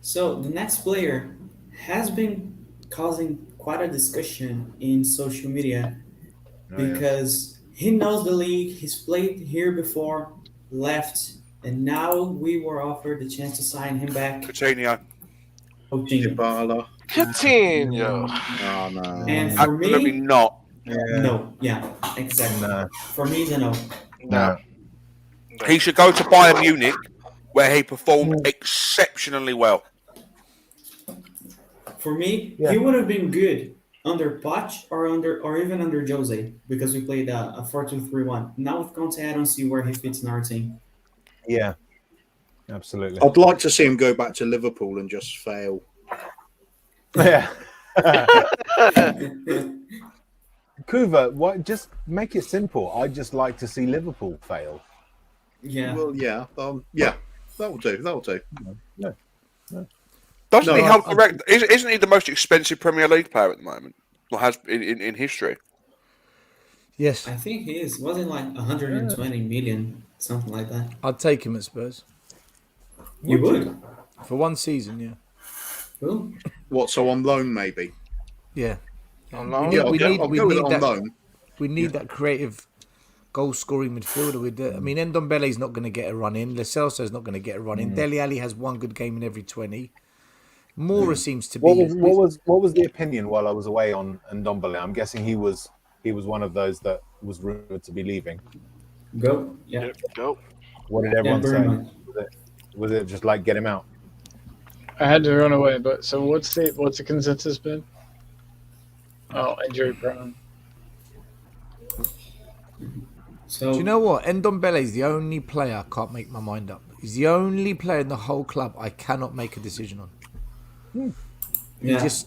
So the next player has been causing quite a discussion in social media because he knows the league, he's played here before, left, and now we were offered the chance to sign him back. Coutinho. Coutinho. Dybala. Coutinho. Oh, no. And for Absolutely me, not. no. Yeah, exactly. No. For me, it's a no. No. He should go to Bayern Munich, where he performed exceptionally well. For me, Yeah. he would have been good under Poch or even under Jose because we played a 4-2-3-1. Now with Conte, I don't see where he fits in our team. Yeah. Absolutely. I'd like to see him go back to Liverpool and just fail. Yeah. Kuva, what? Just make it simple. I'd just like to see Liverpool fail. Yeah. Well, yeah, that'll do. That'll do. No. Doesn't No, he I- have correct? Isn't he the most expensive Premier League player at the moment? Or has in history? Yes, I think he is. Wasn't like 120 million, something like that. I'd take him at Spurs You would? for one season. Yeah, Cool. What? So on loan, maybe? yeah. On We loan? need, Yeah, we need, I'll we go with need on that. loan. We need that creative goal-scoring midfielder. With I mean, Ndombele's not going to get a run in. Lo Celso's not going to get a run in. Dele Alli has one good game in every 20. Mora seems to be. What was the opinion while I was away on Ndombele? I'm guessing he was one of those that was rumored to be leaving. Go. Yeah. Yep, go. What did everyone very say? much. Was it just like get him out? I had to run away, but so what's the consensus been? Oh, injury prone. So Do you know what? Ndombele is the only player I can't make my mind up. He's the only player in the whole club I cannot make a decision on. yeah. He's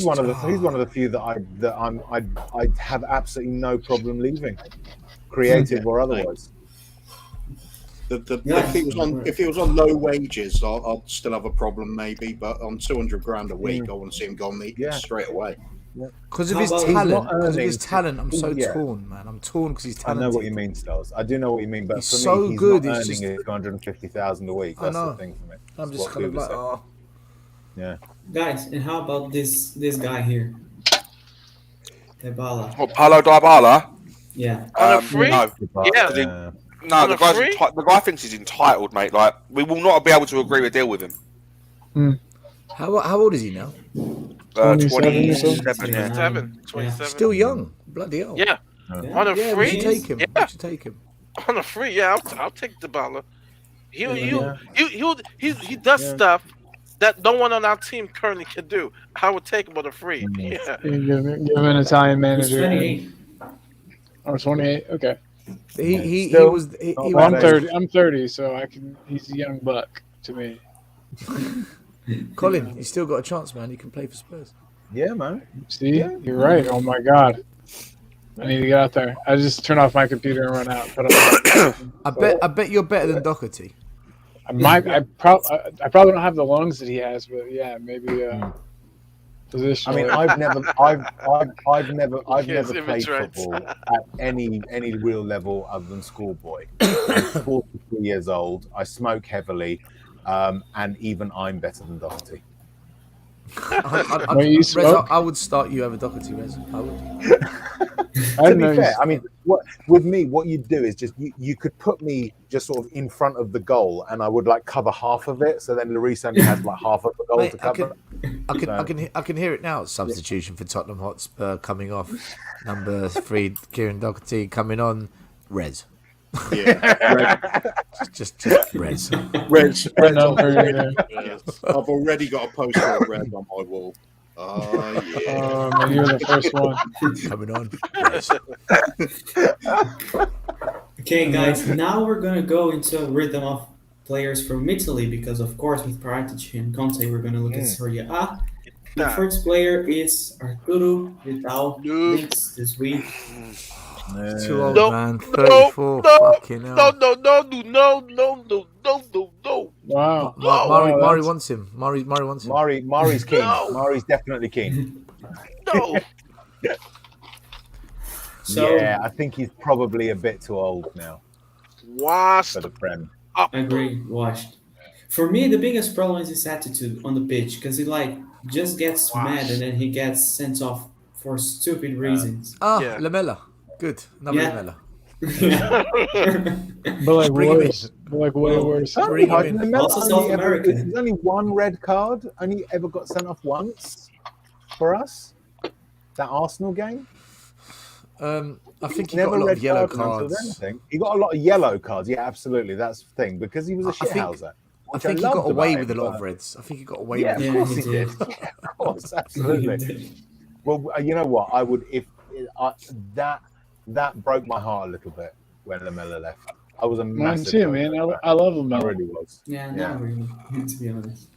one of the few that I have absolutely no problem leaving, creative or otherwise. Yeah. If he was on low wages, I'd still have a problem maybe. But on 200 grand a week, I want to see him go straight away. Because of How his about- talent. He's not Because of his earning- talent, I'm so Yeah. torn, man. I'm torn because he's I talented. know what you mean, Styles. I do know what you mean, but He's for me, so he's good, not it's earning just- his 250,000 a week. I That's know. the thing for me. I'm That's just what kind of Kuba like, said. oh. Yeah. Guys, and how about this guy here? Dybala. What, Paulo Dybala? Yeah. On a free? No, Yeah. Yeah. no. On The a guy's free? the guy thinks he's entitled, mate. Like we will not be able to agree a deal with him. How old is he now? 27 or something? 27, yeah. 27. Still young. Bloody hell. Yeah. Yeah. On a Yeah, we free? should take him. Yeah. We should take him. On a free, yeah, I'll take the baller. He Yeah. does Yeah. stuff that no one on our team currently can do. I would take him on a free. Yeah. Give him an Italian He's manager. 28. Or 28. Okay. He Still was. He not was Well, I'm bad. 30. I'm 30, so I can. He's a young buck to me. Colin, he's still got a chance, man. He can play for Spurs. Yeah, man. See, you're right. Oh my god, I need to get out there. I just turn off my computer and run out. Put on. I bet you're better than Doherty. I probably don't have the lungs that he has, but yeah, maybe position. I mean, I've never Yes, played image rights. football at any real level other than schoolboy. I'm 43 years old. I smoke heavily, and even I'm better than Doherty. When you Rez, smoke? I would start you over Doherty, Rez. I would. I To didn't be know fair, I mean, with me, what you do is just you could put me just sort of in front of the goal, and I would like cover half of it. So then Lloris only has like half of the goal Mate, to cover. I can hear it now. Substitution for Tottenham Hotspur coming off. Number 3, Kieran Doherty coming on. Rez. Yeah, Just Rez. Reds. I know where you're there. I've already got a poster of Red on my wall. Oh yeah. Oh man, you're the first one. Coming on. Rez. Okay, guys, now we're gonna go into a rhythm of players from Italy because, of course, with Paratici and Conte, we're gonna look at Serie A. The first player is Arturo Vidal Links this week. Too old, No, man. no, 34. no, Fucking hell. No. Wow. Mari that's- wants him. Mari wants him. Mari's keen. No. Mari's definitely keen. No. So, Yeah, I think he's probably a bit too old now Washed for the Prem. up. I agree, washed. For me, the biggest problem is his attitude on the pitch because he just gets mad and then he gets sent off for stupid reasons. Yeah. Lamella. Good. Another Yeah. Lamella. But like Bring him worse. But like way Well, worse. Bring him in. Also South American. There's only one red card. Only ever got sent off once for us. That Arsenal game. I think he Never got a lot red of yellow card until then, cards. I think. He got a lot of yellow cards. Yeah, absolutely. That's the thing because he was a I think- shithouser. I which think he loved got away about with a him, lot of but- reds. I think he got away Yeah, with of Yeah, course he he did. did. Yeah, of course, absolutely. Well, you know what? I would if that broke my heart a little bit when Lamella left. I was a Mine massive too, fan man. of that. I love him. I really was. Yeah, Yeah. not really, to be honest.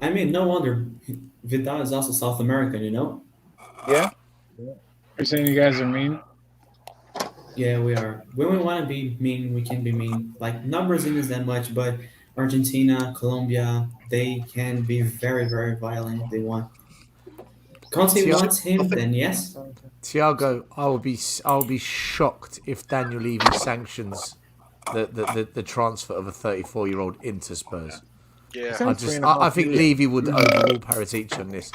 I mean, no wonder Vidal is also South American, you know? Yeah. You're saying you guys are mean? Yeah, we are. When we want to be mean, we can be mean. Like, not Brazilians that much, but Argentina, Colombia, they can be very, very violent if they want. Conte Ti- wants him, then yes. Tiago, I will be shocked if Daniel Levy sanctions the transfer of a 34-year-old into Spurs. Yeah. I think Levy would overrule Paratici on this.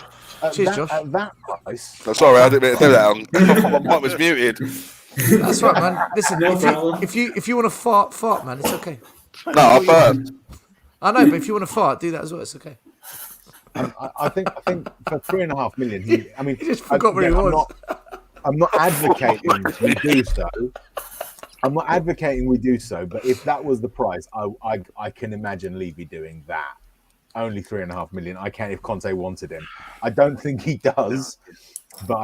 Cheers, Josh. At that price, No, sorry, I didn't mean to do that. My mic was muted. That's right, man. Listen, No problem. if you want to fart, man, it's okay. No, I burned. I know, but if you want to fart, do that as well. It's okay. I think for 3.5 million, he just forgot where he was. I'm not advocating we do so. I'm not advocating we do so, but if that was the price, I can imagine Levy doing that. Only 3.5 million. I can if Conte wanted him. I don't think he does, but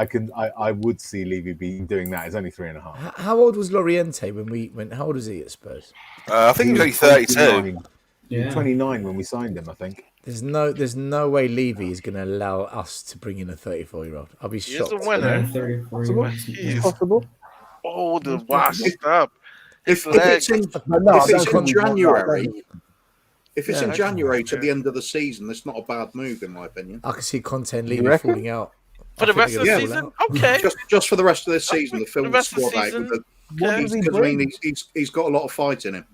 I would see Levy be doing that. It's only 3.5. How old was Loriente when we went? How old was he at Spurs? I think he was only 32. 29. Yeah. 29 when we signed him, I think. There's no way Levy is going to allow us to bring in a 34-year-old. I'll be He's shocked. the winner. 34 He's Possible. old and washed up. If His legs. it's in, No, if it's in don't- January, don't- if it's Yeah. in January to the end of the season, that's not a bad move, in my opinion. I can see Conte and You Levy reckon? falling out. For the I think rest of the they're gonna season? fall out. Okay. Just for the rest of this season, to fill the the rest of the squad out season, with okay. does he bring? he's got a lot of fight in him.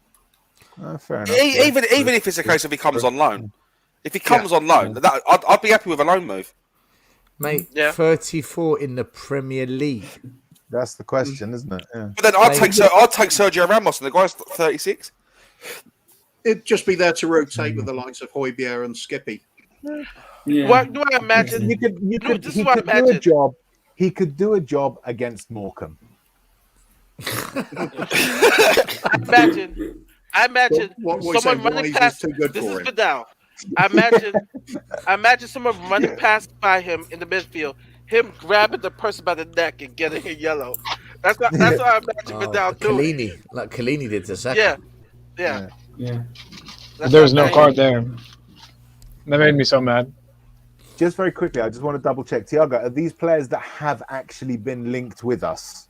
Fair enough. Even if it's a case of he comes on loan. If he comes on loan, I'd be happy with a loan move. Mate, Yeah. 34 in the Premier League. That's the question, isn't it? Yeah. But then I'd take Sergio Ramos, and the guy's 36. It'd just be there to rotate with the likes of Højbjerg and Skippy. Yeah. What do I imagine? You could, this he is what I could do a imagine. job. He could do a job against Morecambe. I imagine What you someone say, running Wise is past. too good This for is him. Vidal. I imagine someone running past by him in the midfield, him grabbing the person by the neck and getting a yellow. That's what I imagine Vidal doing. Kalini, like Kalini did to Saka. Yeah. Yeah. That's There was what no I'm card there. That made me so mad. Just very quickly, I just want to double check. Tiago, are these players that have actually been linked with us?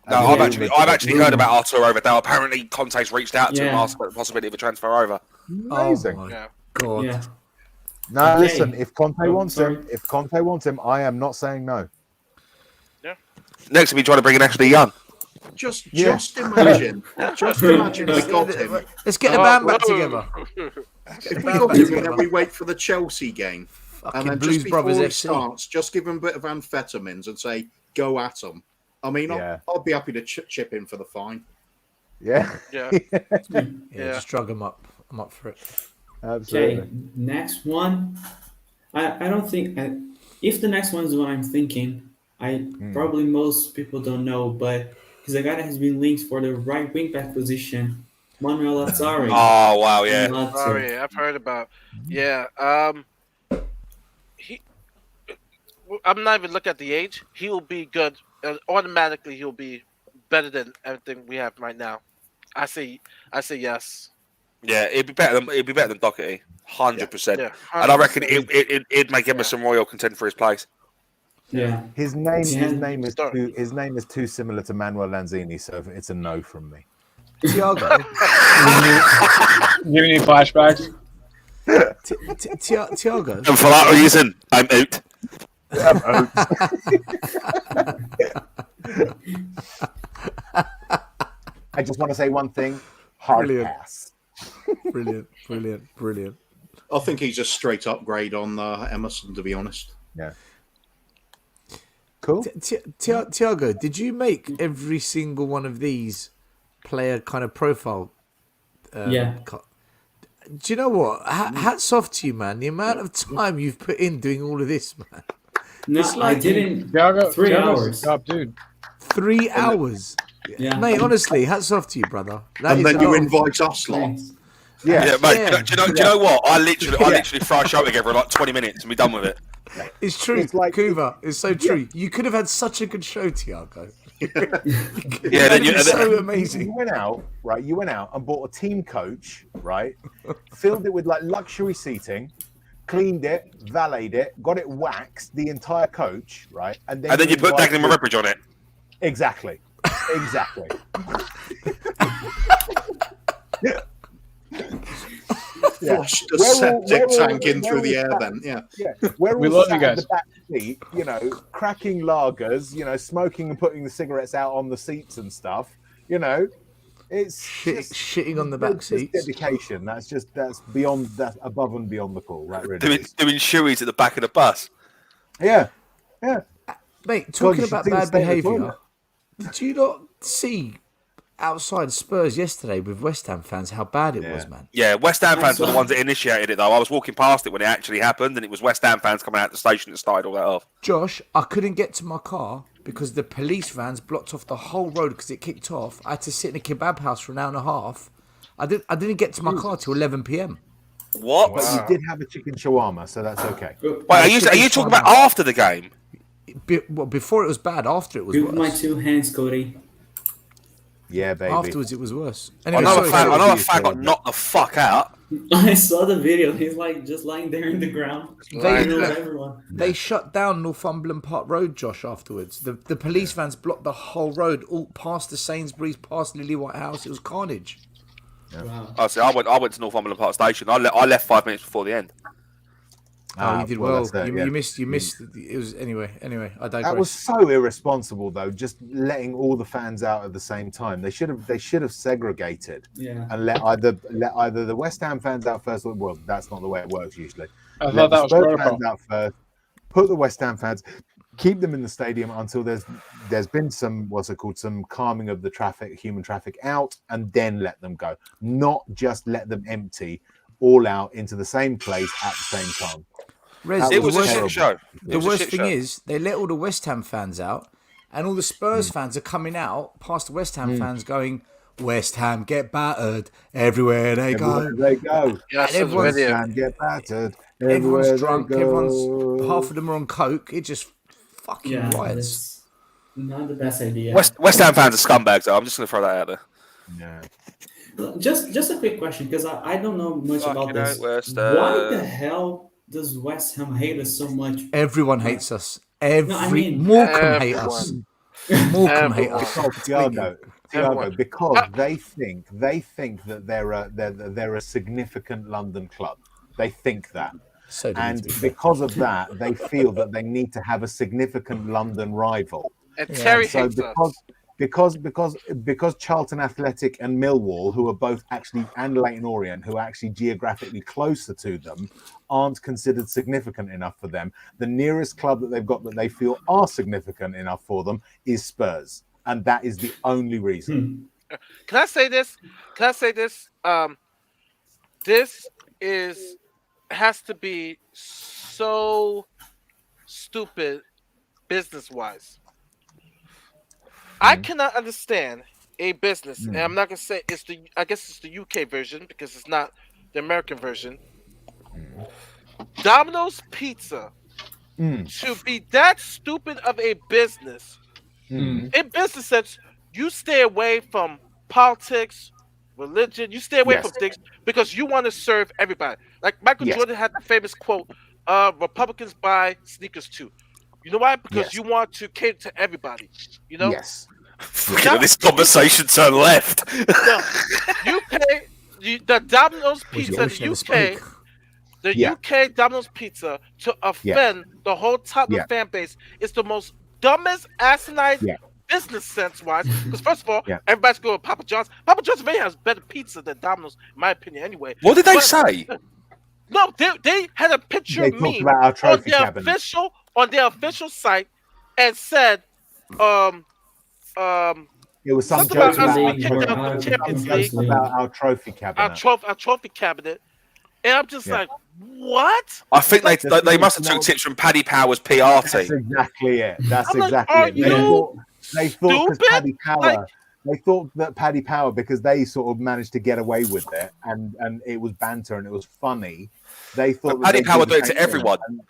No, I've actually heard about Arturo Vidal. Apparently, Conte's reached out to him, Yeah. asked about the possibility of a transfer over. Amazing. Oh my Yeah. God. Yeah. No, Okay. listen. If Conte Oh, wants sorry. him, I am not saying no. Next, we try to bring in Ashley Young. Just Yeah. imagine. Just imagine we got him. Let's get the band back together. If we got him and then we wait for the Chelsea game, Fucking and then Blues just before Brothers he FC. starts, just give him a bit of amphetamines and say, go at him. I mean, Yeah. I'd be happy to chip in for the fine. Yeah, Yeah. Yeah, Yeah. just drug them up. I'm up for it. absolutely. Okay, next one. I don't think if the next one is what I'm thinking, probably most people don't know, but he's a guy that has been linked for the right wing back position, Manuel Lazzari. Oh, wow, yeah. Lazio. Sorry, I've heard about. Yeah. I'm not even looking at the age. He will be good. Automatically, he'll be better than everything we have right now. I say yes. Yeah, it'd be better than Doherty, 100%. Yeah. And I reckon it'd make Emerson Royal contend for his place. Yeah. His name Start. is too similar to Manuel Lanzini, so it's a no from me. Tiago, Giving you flashbacks. Tiago, And for that reason, I'm out. I just want to say one thing: hard Brilliant. pass. brilliant. I think he's a straight upgrade on Emerson, to be honest. Yeah. Cool. Tiago, did you make every single one of these player kind of profile? Yeah. Do you know what? Hats off to you, man. The amount of time you've put in doing all of this, man. No, It's like- I didn't. Tiago, 3 Tiago's hours. Top dude. 3 hours. Yeah. Mate, honestly, hats off to you, brother. That And is then you a- invite us lot. Thanks. Yeah. Yeah, mate. Yeah. Do you know what? I literally throw a show together in like 20 minutes and we're done with it. It's true. It's like- Kuva, it's so true. You could have had such a good show, Tiago. Yeah, then you- so You amazing. went out, right? You went out and bought a team coach, right? Filled it with like luxury seating, cleaned it, valeted it, got it waxed, the entire coach, right? And then you put invited- Dagenham and Redbridge on it. Exactly. Yeah. Flush the We're all- septic we're all- tank in we're through the all air sat- then. Yeah. Yeah, we're We all love sat you at the guys. back seat, cracking lagers, smoking and putting the cigarettes out on the seats and stuff. It's Shitting on the back just seats. dedication. That's above and beyond the call. That really Doing is. shoeies at the back of the bus. Yeah. Mate, talking you should about see the bad state of the behaviour, toilet. did you not see outside Spurs yesterday with West Ham fans how bad it was, man? Yeah, West Ham fans I were the saw- ones that initiated it, though. I was walking past it when it actually happened, and it was West Ham fans coming out the station that started all that off. Josh, I couldn't get to my car because the police vans blocked off the whole road because it kicked off. I had to sit in a kebab house for an hour and a half. I didn't get to my car till 11 p.m. What? But you did have a chicken shawarma, so that's okay. Wait, are you talking about after the game? Before it was bad, after it was With my worse. 2 hands, Cody. Yeah, baby. Afterwards, it was worse. I Anyway, know sorry, a fan sorry. got knocked the fuck out. I saw the video. He's like just lying there in the ground. They- You know, everyone. They shut down Northumberland Park Road, Josh, afterwards. The police vans blocked the whole road, all past the Sainsbury's, past Lily White House. It was carnage. Wow. I see. I went to Northumberland Park Station. I left 5 minutes before the end. Oh, you did well. that's it, yeah. You missed. It was anyway. I digress. That was so irresponsible, though. Just letting all the fans out at the same time. They should have segregated Yeah. and let either the West Ham fans out first. Well, that's not the way it works usually. I Let thought the that was Spurs protocol. fans out first. Put the West Ham fans. Keep them in the stadium until there's been some some calming of the human traffic out, and then let them go. Not just let them empty all out into the same place at the same time. Rez, That It was a terrible. shit show. The worst thing is they let all the West Ham fans out, and all the Spurs fans are coming out past the West Ham fans going, "West Ham get battered everywhere they Everywhere go." they go. Yeah, And everyone's- video. And get battered. Everyone's everywhere drunk. they go. Everyone's half of them are on coke. It just fucking Yeah. riots. That's not the best idea. West Ham fans are scumbags, though. I'm just going to throw that out there. Yeah. Just a quick question, because I don't know much about Fucking this. hell, West Why the Ham. hell does West Ham hate us so much? Everyone hates us. I mean, Morecambe hate us. Morecambe hate us. Tiago, Everyone. because they think that they're a significant London club. They think that. So do we, And to be fair. because of that, they feel that they need to have a significant London rival. And Terry So hates us. because Charlton Athletic and Millwall, who are both actually, and Leyton Orient, who are actually geographically closer to them, aren't considered significant enough for them. The nearest club that they've got that they feel are significant enough for them is Spurs, and that is the only reason. Can I say this? This has to be so stupid business wise. I cannot understand a business, and I'm not gonna say I guess it's the UK version because it's not the American version. Domino's Pizza to be that stupid of a business. In business sense, you stay away from politics, religion. You stay away Yes. from things because you want to serve everybody. Like Michael Yes. Jordan had the famous quote, Republicans buy sneakers too. You know why? Because Yes. you want to cater to everybody. You know? Yes. Look at this conversation turn left. No, the Domino's Was Pizza you in wish the never UK, spoke? the Yeah. UK Domino's Pizza to offend the whole Tottenham Yeah. fan base is the most dumbest, asinine Yeah. business sense wise. Because first of all, Yeah. everybody's going to Papa John's. Papa John's really has better pizza than Domino's, in my opinion. Anyway, What did they But- say? no, they had a picture They of talked me about our on trophy their cabinet. official site and said, It was some Something jokes about us about, being our kicked trophy- out of the some Champions jokes League. about our trophy cabinet. our trophy cabinet, and I'm just Yeah. like, what? I think they Just- must have took tips from Paddy Power's PR That's team. exactly it. That's I'm like, exactly are it. you They thought because stupid? Paddy Power, Like- they thought that Paddy Power, because they sort of managed to get away with it, and it was banter and it was funny. They thought But that Paddy they'd Power do the did it to same thing. everyone. And-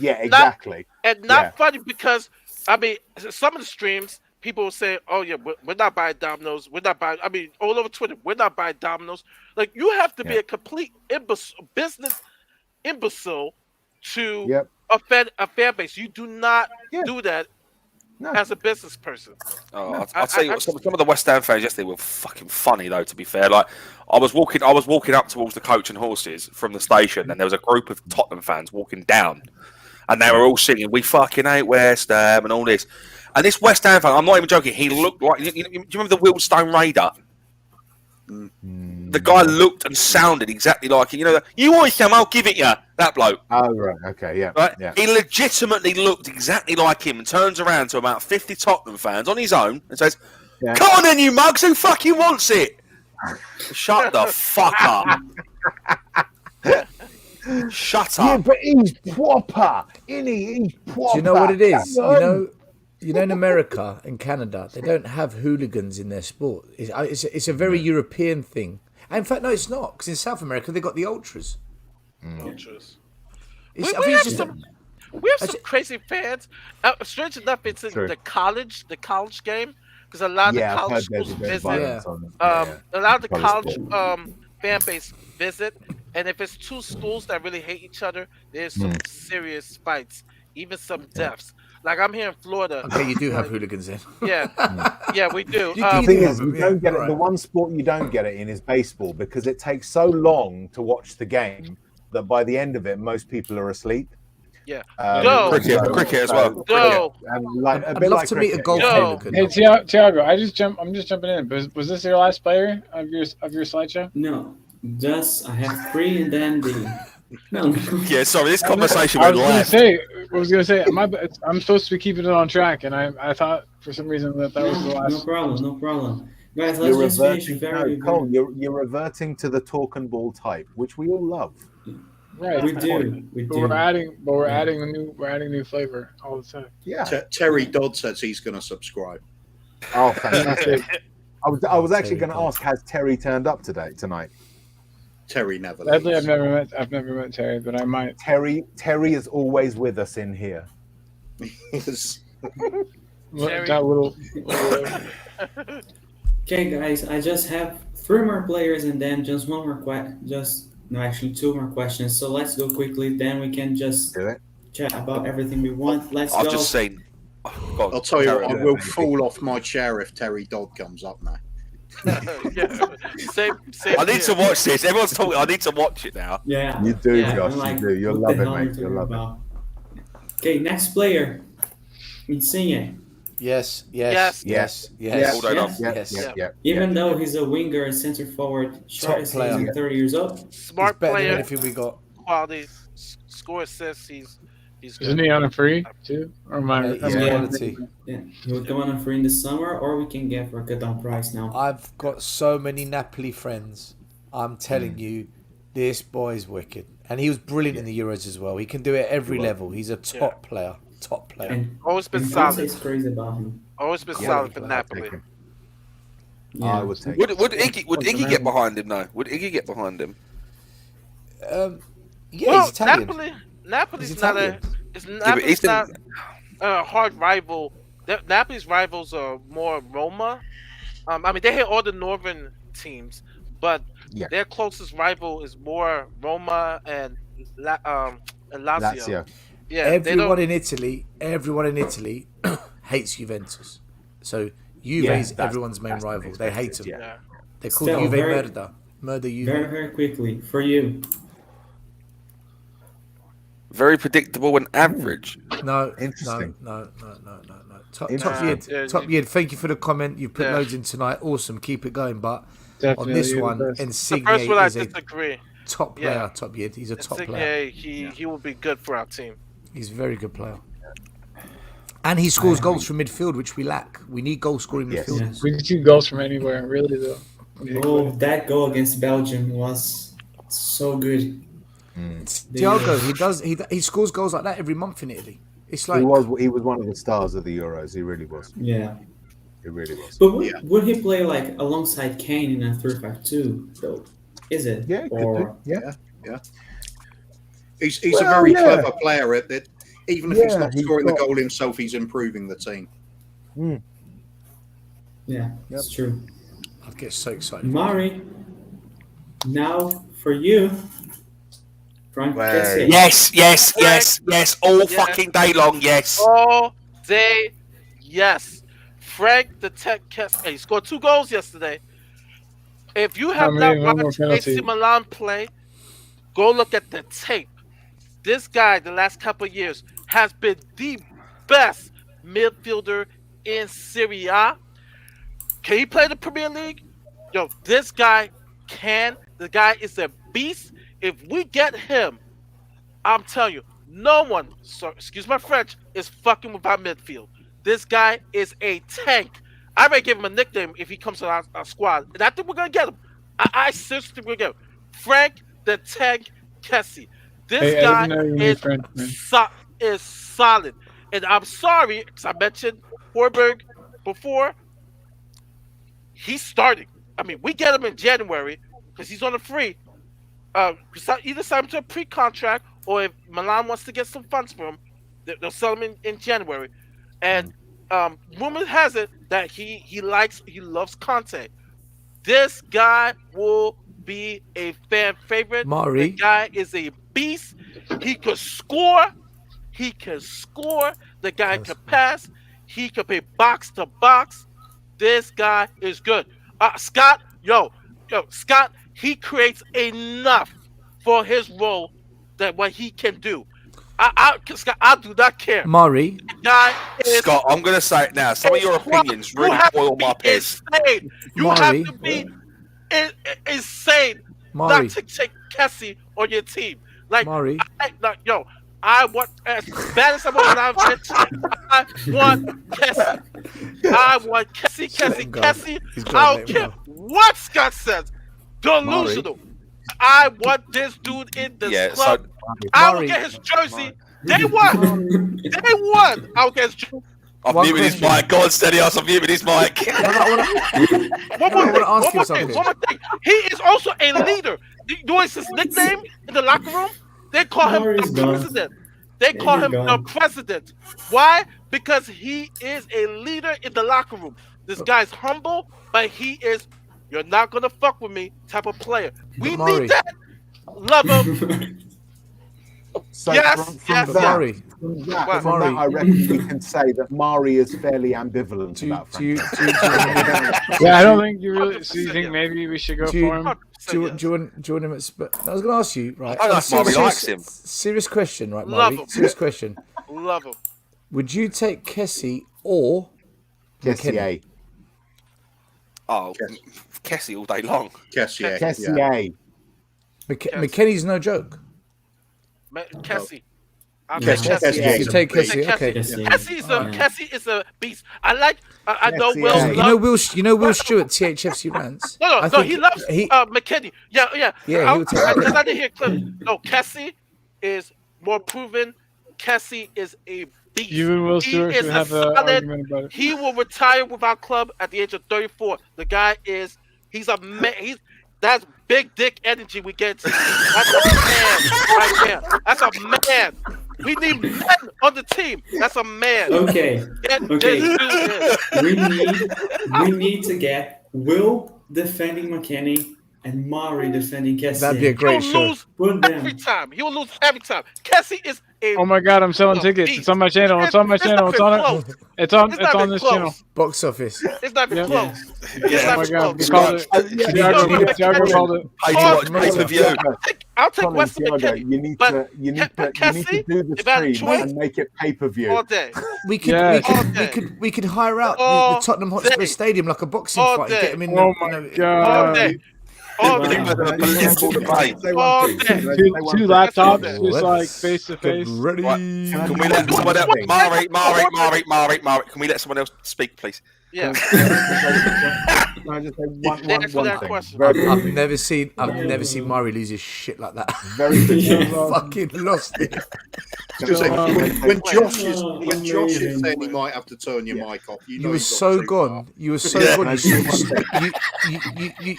yeah, exactly. And not Yeah. funny because I mean, some of the streams people will say, "Oh yeah, we're not buying Domino's. We're not buying." I mean, all over Twitter, we're not buying Domino's. Like you have to be Yeah. a complete business imbecile to Yep. offend a fan base. You do not Yeah. do that as a business person. Oh, I'll tell you what. Some of the West Ham fans yesterday were fucking funny, though. To be fair, like I was walking up towards the Coach and Horses from the station, and there was a group of Tottenham fans walking down, and they were all singing, "We fucking hate West Ham" and all this. And this West Ham fan, I'm not even joking. He looked like do you remember the Wheelstone Raider? The guy looked and sounded exactly like it. You know, you want some, I'll give it you. That bloke. Oh, right. Okay. Yeah. Right? Yeah. He legitimately looked exactly like him and turns around to about 50 Tottenham fans on his own and says, "Come on then, you mugs, who fucking wants it?" Shut the fuck up. Shut up. Yeah, but he's proper, isn't he? He's proper. Do you know what it is? Come on. You know, in America and Canada, they don't have hooligans in their sport. It's a very European thing. And in fact, no, it's not, because in South America they got the ultras. Ultras. It's- We I think have it's just some. We have some crazy fans. Strange enough, it's in the college game, because a lot of the I've college heard there's schools a bit of visit. violence on them. A lot of the College college fan base visit, and if it's two schools that really hate each other, there's some serious fights, even some deaths. Like I'm here in Florida. Okay, you do have hooligans then. Yeah, yeah, we do. The thing is, you yeah, don't get it. alright. The one sport you don't get it in is baseball, because it takes so long to watch the game that by the end of it, most people are asleep. Yeah. Go. Cricket as well. Go. And like, a I'd bit love like to meet a cricket, golf Yo. hooligan. Hey, Tiago, I'm just jumping in. Was this your last player of your slideshow? No, just I have 3 and then the. No. Yeah, sorry, this conversation I went was gonna left. say, I'm supposed to be keeping it on track, and I thought for some reason that was the No last. problem, no problem. Guys, let's You're just finish reverting, very, Cole, very. you're reverting to the talk and ball type, which we all love. Right, We do. But we're adding new flavor all the time. Yeah. Terry Dodd says he's going to subscribe. Oh, fantastic. I was actually Terry going to ask, has Terry turned up tonight? Terry never Sadly, leaves. I've never met Terry, but I might. Terry is always with us in here. Yes. Terry. That little. Okay, guys, I just have 3 more players and then just one more actually 2 more questions. So let's go quickly. Then we can just Do it. chat about everything we want. Let's I've go. just seen. Go on, I'll tell you carry what, I on. will fall off my chair if Terry Dodd comes up now. Yeah. Same I need here. to watch this. Everyone's talking. I need to watch it now. Yeah. You do, yeah, Josh. I'm like, you do. You'll what the love it, hell are you mate. You'll talking love it. about? Okay, next player. Insigne. Yes. All day long. Yeah. Even though he's a winger, center forward, short as player. he's 30 years old. Smart Better than player, anything we got. quality, score assists. He's Isn't good. he on a free too? Or am I? He's am I- quality. Yeah, he will come on free in the summer, or we can get for a cut down price now. I've got so many Napoli friends. I'm telling you, this boy's wicked. And he was brilliant in the Euros as well. He can do it at every level. He's a top player. Top player. And Always been and solid. Conte's crazy about him. Always been Yeah, solid for I'd Napoli. take him. Yeah. I would take Would it. Iggy get behind him though? Would Iggy get behind him? Yeah, Well, he's Italian. Napoli's He's not Italian. It's but Napoli's he's not a hard rival. Napoli's rivals are more Roma. I mean, they hit all the northern teams, but Yeah. their closest rival is more Roma and Lazio. Lazio. Yeah, they Everyone don't. in Italy hates Juventus. So Juve Yeah, is that's- everyone's main that's rival. They hate expected, him. Yeah. They're called Still, Juve very- Merda. Murder Juve. Very, very quickly for you. Very predictable and average. No, Interesting. no. Top Interesting. Yid, Yeah, Top Yid, thank you for the comment. You've put Yeah. loads in tonight. Awesome. Keep it going. But Definitely on this the one, best. The Insigne first one I is a disagree. top Yeah. player, Top Yid. He's a top player. Insigne, he will be good for our team. He's a very good player. And he scores goals from midfield, which we lack. We need goal scoring Yes. midfielders. We can see goals from anywhere, really though. Oh, that goal against Belgium was so good. Tiago, he scores goals like that every month in Italy. It's like He was one of the stars of the Euros. He really was. Yeah. He really was. But would he play like alongside Kane in a 3-5-2 though? Is it? Yeah, he could Or do. Yeah. He's Well, a very yeah. clever player at that. Even if he's Yeah, not he's scoring got- the goal himself, he's improving the team. yeah, that's true. I'd get so excited. Mari, now for you. Frank, Well, that's it. Yes. All Yeah. fucking day long. Yes. All day, Yes. Frank the Tech Kessié. He scored 2 goals yesterday. If you have not one more watched penalty. AC Milan play, go look at the tape. This guy, the last couple of years, has been the best midfielder in Serie A. Can he play the Premier League? Yo, this guy can. The guy is a beast. If we get him, I'm telling you, no one, excuse my French, is fucking with our midfield. This guy is a tank. I may give him a nickname if he comes to our squad, and I think we're gonna get him. I seriously think we're gonna get him. Frank the Tank Kessié. This Hey, I guy didn't know you knew French, man. is solid. And I'm sorry, because I mentioned Horberg before. He's starting. I mean, we get him in January because he's on a free. Either sign him to a pre-contract, or if Milan wants to get some funds for him, they'll sell him in January. And rumor has it that he loves Conte. This guy will be a fan favorite. Mari. The guy is a beast. He could score. The guy could pass. He could play box to box. This guy is good. Scott, Scott, he creates enough for his role that what he can do. Scott, I do not care. Mari. The guy is Scott, I'm going to say it now. Some of your opinions really boil my piss. insane. You Mari. have to be insane Mari. not to take Kessié on your team. Like, Mari. I want, as bad as I want I want Kessié. I want Kessié. I don't care what Scott says. Delusional. I want this dude in the club. I will get his jersey. Day one. I'll get his jersey. I'm muting his mic. God, steady us. I'm muting his mic. One more thing. He is also a leader. You know what's his nickname in the locker room? They call him the president. The president. Why? Because he is a leader in the locker room. This guy's humble, but he is, you're not going to fuck with me type of player. We need that. Love him. So Yes. from that, I reckon we can say that Mari is fairly ambivalent about Frank. Yeah, I don't think you really. So you think maybe we should go for him? Do you want him at I was going to ask you, right? I don't know if Mari likes him. Serious question, right, Love Mari? him. Serious question. Love him. Would you take Kessié or Kessié. Oh, Kessié all day long. Kessié. Kessié. McKennie's no joke. Kessié. Kessié. You take Kessié, okay. Kessié is a beast. I know Kessié. Will. You know Will Stewart, THFC rants. No, he loves McKennie. Yeah. Yeah, he would take that. Because I didn't hear clip. No, Kessié is more proven. Kessié is a beast. You and Will Stewart should have an argument about it. He will retire with our club at the age of 34. The guy he's a man. That's big dick energy we get. That's a man right there. That's a man. We need men on the team. That's a man. Okay. This dude is. We need to get Will defending McKennie and Mari defending Kessié. That'd be a great He'll show. lose Put them. every time. He will lose every time. Kessié is a. Oh my God! I'm selling tickets. It's on my channel. It's on my channel. It's on it. It's on this channel. Box office. It's not even close. Oh my God! We called it. Tiago called it. Pay-per-view. I'll take Colin, Weston Tiago, McKennie. you need but to do the if I had a stream choice- and make it pay-per-view. all day. We could Yes. we could hire out All the Tottenham Hotspur day. Stadium like a boxing All fight and day. get him in. Oh my God. All day. All We day. think we're a political debate. All day. Two laptops, just like Let's face to get face. ready. Can we let someone else? Mari, can we let someone else speak, please? Yeah. Can I just say Thanks for one that thing? question. I've never seen Murray lose his shit like that. Very He quickly. fucking lost it. Just say, when Josh is amazing. saying he might have to turn your mic off, you know You were you've got so too gone. You were so Yeah. gone.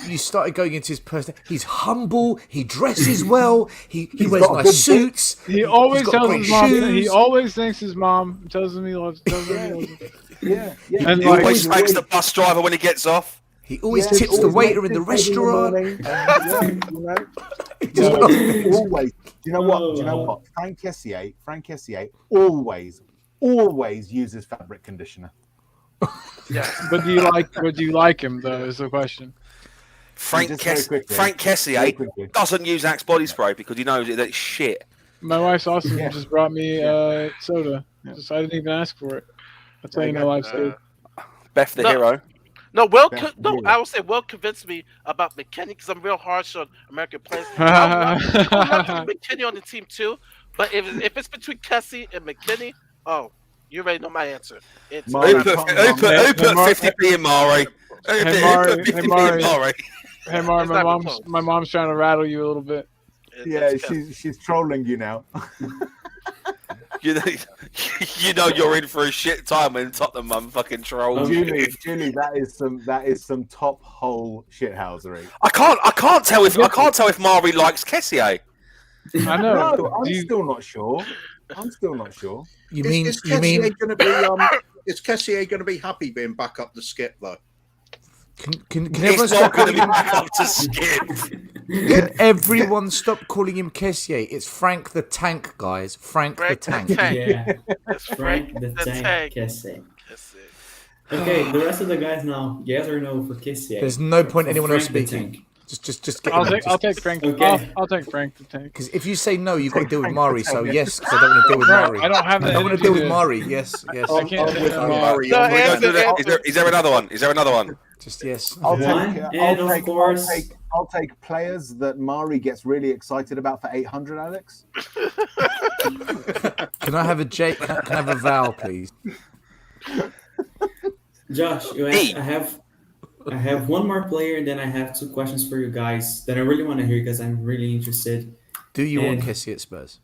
You started going into his person. He's humble. He dresses well. He wears got a nice good suits. He always got tells great his mom. shoes. He always thanks his mom. Tells him he loves. Tells him he loves him. Yeah. And He like, always thanks the bus driver when he gets off. He always tips the waiter in the restaurant. Always. Do you know what? Frank Kessié always uses fabric conditioner. Yeah. But do you like him though? Is the question. Frank Just very quickly. Frank Very Kessier quickly. doesn't use Axe body spray because he knows that it's shit. My wife's awesome. Yeah. Just brought me soda. Just, I didn't even ask for it. I'll tell you, There no you life's good. Beth the No. hero. No, That's no. weird. I would say convinced me about McKinney because I'm real harsh on American players. I would love to see McKinney on the team too, but if it's between Kessie and McKinney, oh, you already know my answer. It's Mari, Who put, who put, who put 50p in Mari? Who Hey, put Mari, 50p hey, in Mari. Mari? Hey, Mar, It's not even my mom's trying to rattle you a little bit. Yeah, it's Kessie. she's trolling you now. You know you're in for a shit time when Tottenham fucking trolls. Julie, that is some top hole shithousery. I can't tell if Mari likes Kessier. I know. No, I'm Do you- still not sure. You mean Is you mean Kessier going to be is Kessier going to be happy being back up the skip though? can everyone He's stop not going to calling be him? back up to skip. Can everyone stop calling him Kessier? It's Frank the Tank, guys. Frank the Tank. Yeah, It's Frank the Tank Kessie. That's it. Okay, the rest of the guys now, yes or no for Kessie? There's no point For anyone else Frank the speaking. Tank. Just get. I'll take Frank. Okay. I'll take Frank the tank. Because if you say no, you've got to deal with Mari. So yes, because I don't want to deal with Mari. I don't have I the don't want to energy deal with to- Mari. Yes, yes. I can't. I'm with uh, Mari. No, I'm with answer, Mari. Is there another one? Is there another one? Just yes. I'll One, take, and of course- I'll take players that Mari gets really excited about for 800, Alex. Can I have a J? Can I have a vowel, please? Josh, I have one more player, and then I have two questions for you guys that I really want to hear because I'm really interested. Do you want And- Kessie at Spurs?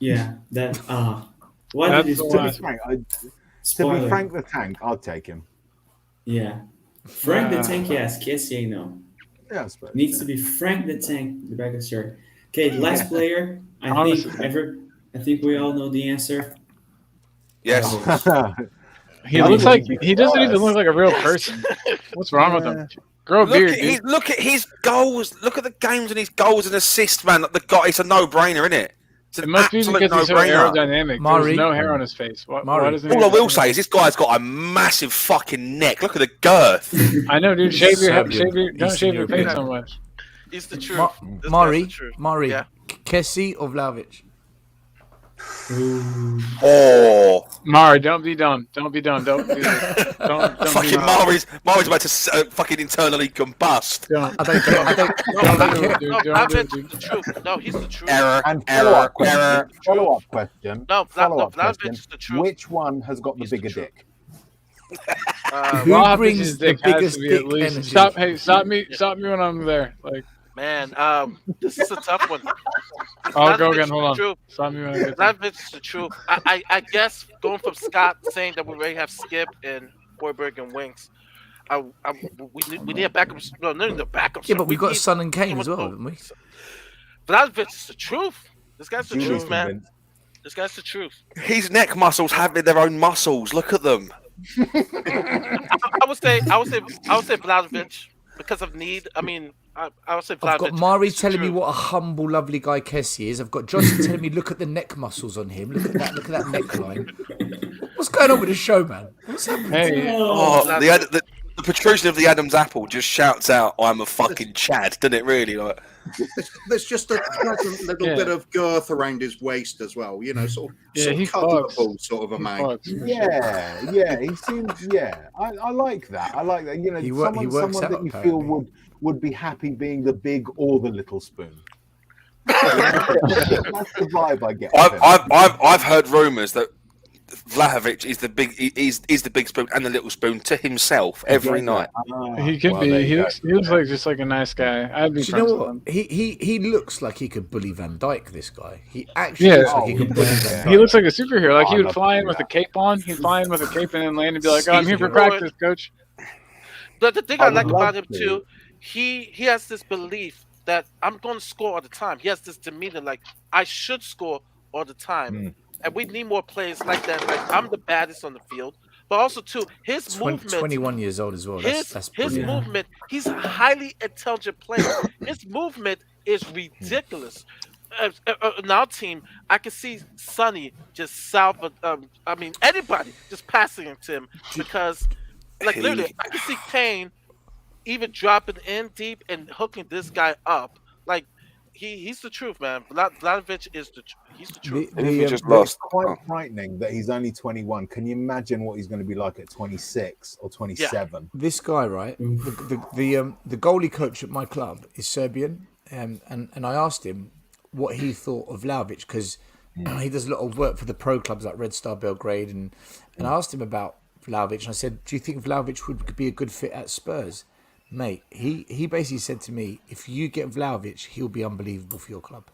Yeah, that why That's did the you To be last- frank, to spoiler? be Frank the Tank, I'll take him. Yeah, Frank the Tank, yes. Kessie, no. Yeah, I suppose. Needs to be Frank the Tank, the back of the shirt. Okay, last player. Honestly. I think we all know the answer. Yes. He I looks mean, like he'd be he doesn't even first. look like a real person. What's wrong with him? Grow a Look beard, at dude. his goals. Look at the games and his goals and assists, man. The guy, it's a no-brainer, isn't it? It's It an must be absolute because he's so no-brainer. aerodynamic. Mari. There's no hair on his face. Why Mari. doesn't he All I have will hair? say is this guy's got a massive fucking neck. Look at the girth. I know, dude. Shave your Serbian, don't Eastern shave your face European. so much. It's the truth. This guy's Mari, the truth. Mari, Yeah. Kessie or Vlahovic? Ooh. Oh, Mari, don't be dumb. Don't be dumb. Don't do this. Don't be fucking dumb. Mari's about to fucking internally combust. Don't. I don't care. I don't. Don't do it, dude. No, Don't do it, Vlahovic dude. is the truth. No, he's the truth. Error, And error, follow-up error. question. No, Follow-up Vlahovic question. is the truth. Which one has got the He's the bigger truth. dick? Who Vlahovic's brings the dick has biggest to be dick at least. energy? Stop me when I'm there. Like, Man, this is a tough one. I'll go Vlahovic again. is Hold the on. truth. Stop me when I get there. Vlahovic is the truth. I guess going from Scott saying that we already have Skip and Hoiberg and Winks, we need a backup. No, not the backup. Yeah, but we got need Son and Kane as well, someone haven't we? Vlahovic is the truth. This guy's the Julie's truth, man. convinced. This guy's the truth. His neck muscles have their own muscles. Look at them. I would say Vlahovic because of need. I mean, I would say Vlahovic. I've got Mari is the telling me truth. what a humble, lovely guy Kessie is. I've got Josh telling me, look at the neck muscles on him. Look at that neckline. What's going on with the show, man? What's happening? Hey, Oh, the protrusion of the Adam's apple just shouts out, "I'm a fucking Chad," doesn't it? Really? Like, There's just a pleasant little Yeah. bit of girth around his waist as well. You know, sort Yeah, he of fucks. cuddleable sort of a man. fucks, for sure. Yeah, he seems. Yeah, I like that. I like that. You know, He works someone out, that you feel apparently. would be happy being the big or the little spoon. That's the vibe I get. from him. I've heard rumours that Vlahovic is the big spoon and the little spoon to himself every night. He could well, there be. you He go. looks like just like a nice guy. I'd be Do you know friends with what? him. He looks like he could bully Van Dyke. This guy. He actually Yeah. looks like he could bully Van Dyke. He looks like a superhero. Like Oh, he I would love fly to in do with a that. cape on. He'd fly in with a cape and then land and be like, "Oh, I'm here for You know practice, coach." The thing I I would like love about him to. too, he has this belief that I'm going to score all the time. He has this demeanor like I should score all the time, and we need more players like that. Like I'm the baddest on the field, but also too his movement. 21 years old as well. That's His brilliant. movement. He's a highly intelligent player. His movement is ridiculous. in our team, I can see Sonny just south of, I mean, anybody just passing it to him because, like, literally, He, I can see Kane even dropping in deep and hooking this guy up. Like, he's the truth, man. Vlahovic is he's the truth. Even if he just It's lost. quite Oh. frightening that he's only 21. Can you imagine what he's going to be like at 26 or 27? This guy, right? The goalie coach at my club is Serbian, and I asked him what he thought of Vlahovic because he does a lot of work for the pro clubs like Red Star Belgrade, and I asked him about Vlahovic, and I said, "Do you think Vlahovic would be a good fit at Spurs?" Mate, he basically said to me, "If you get Vlahovic, he'll be unbelievable for your club."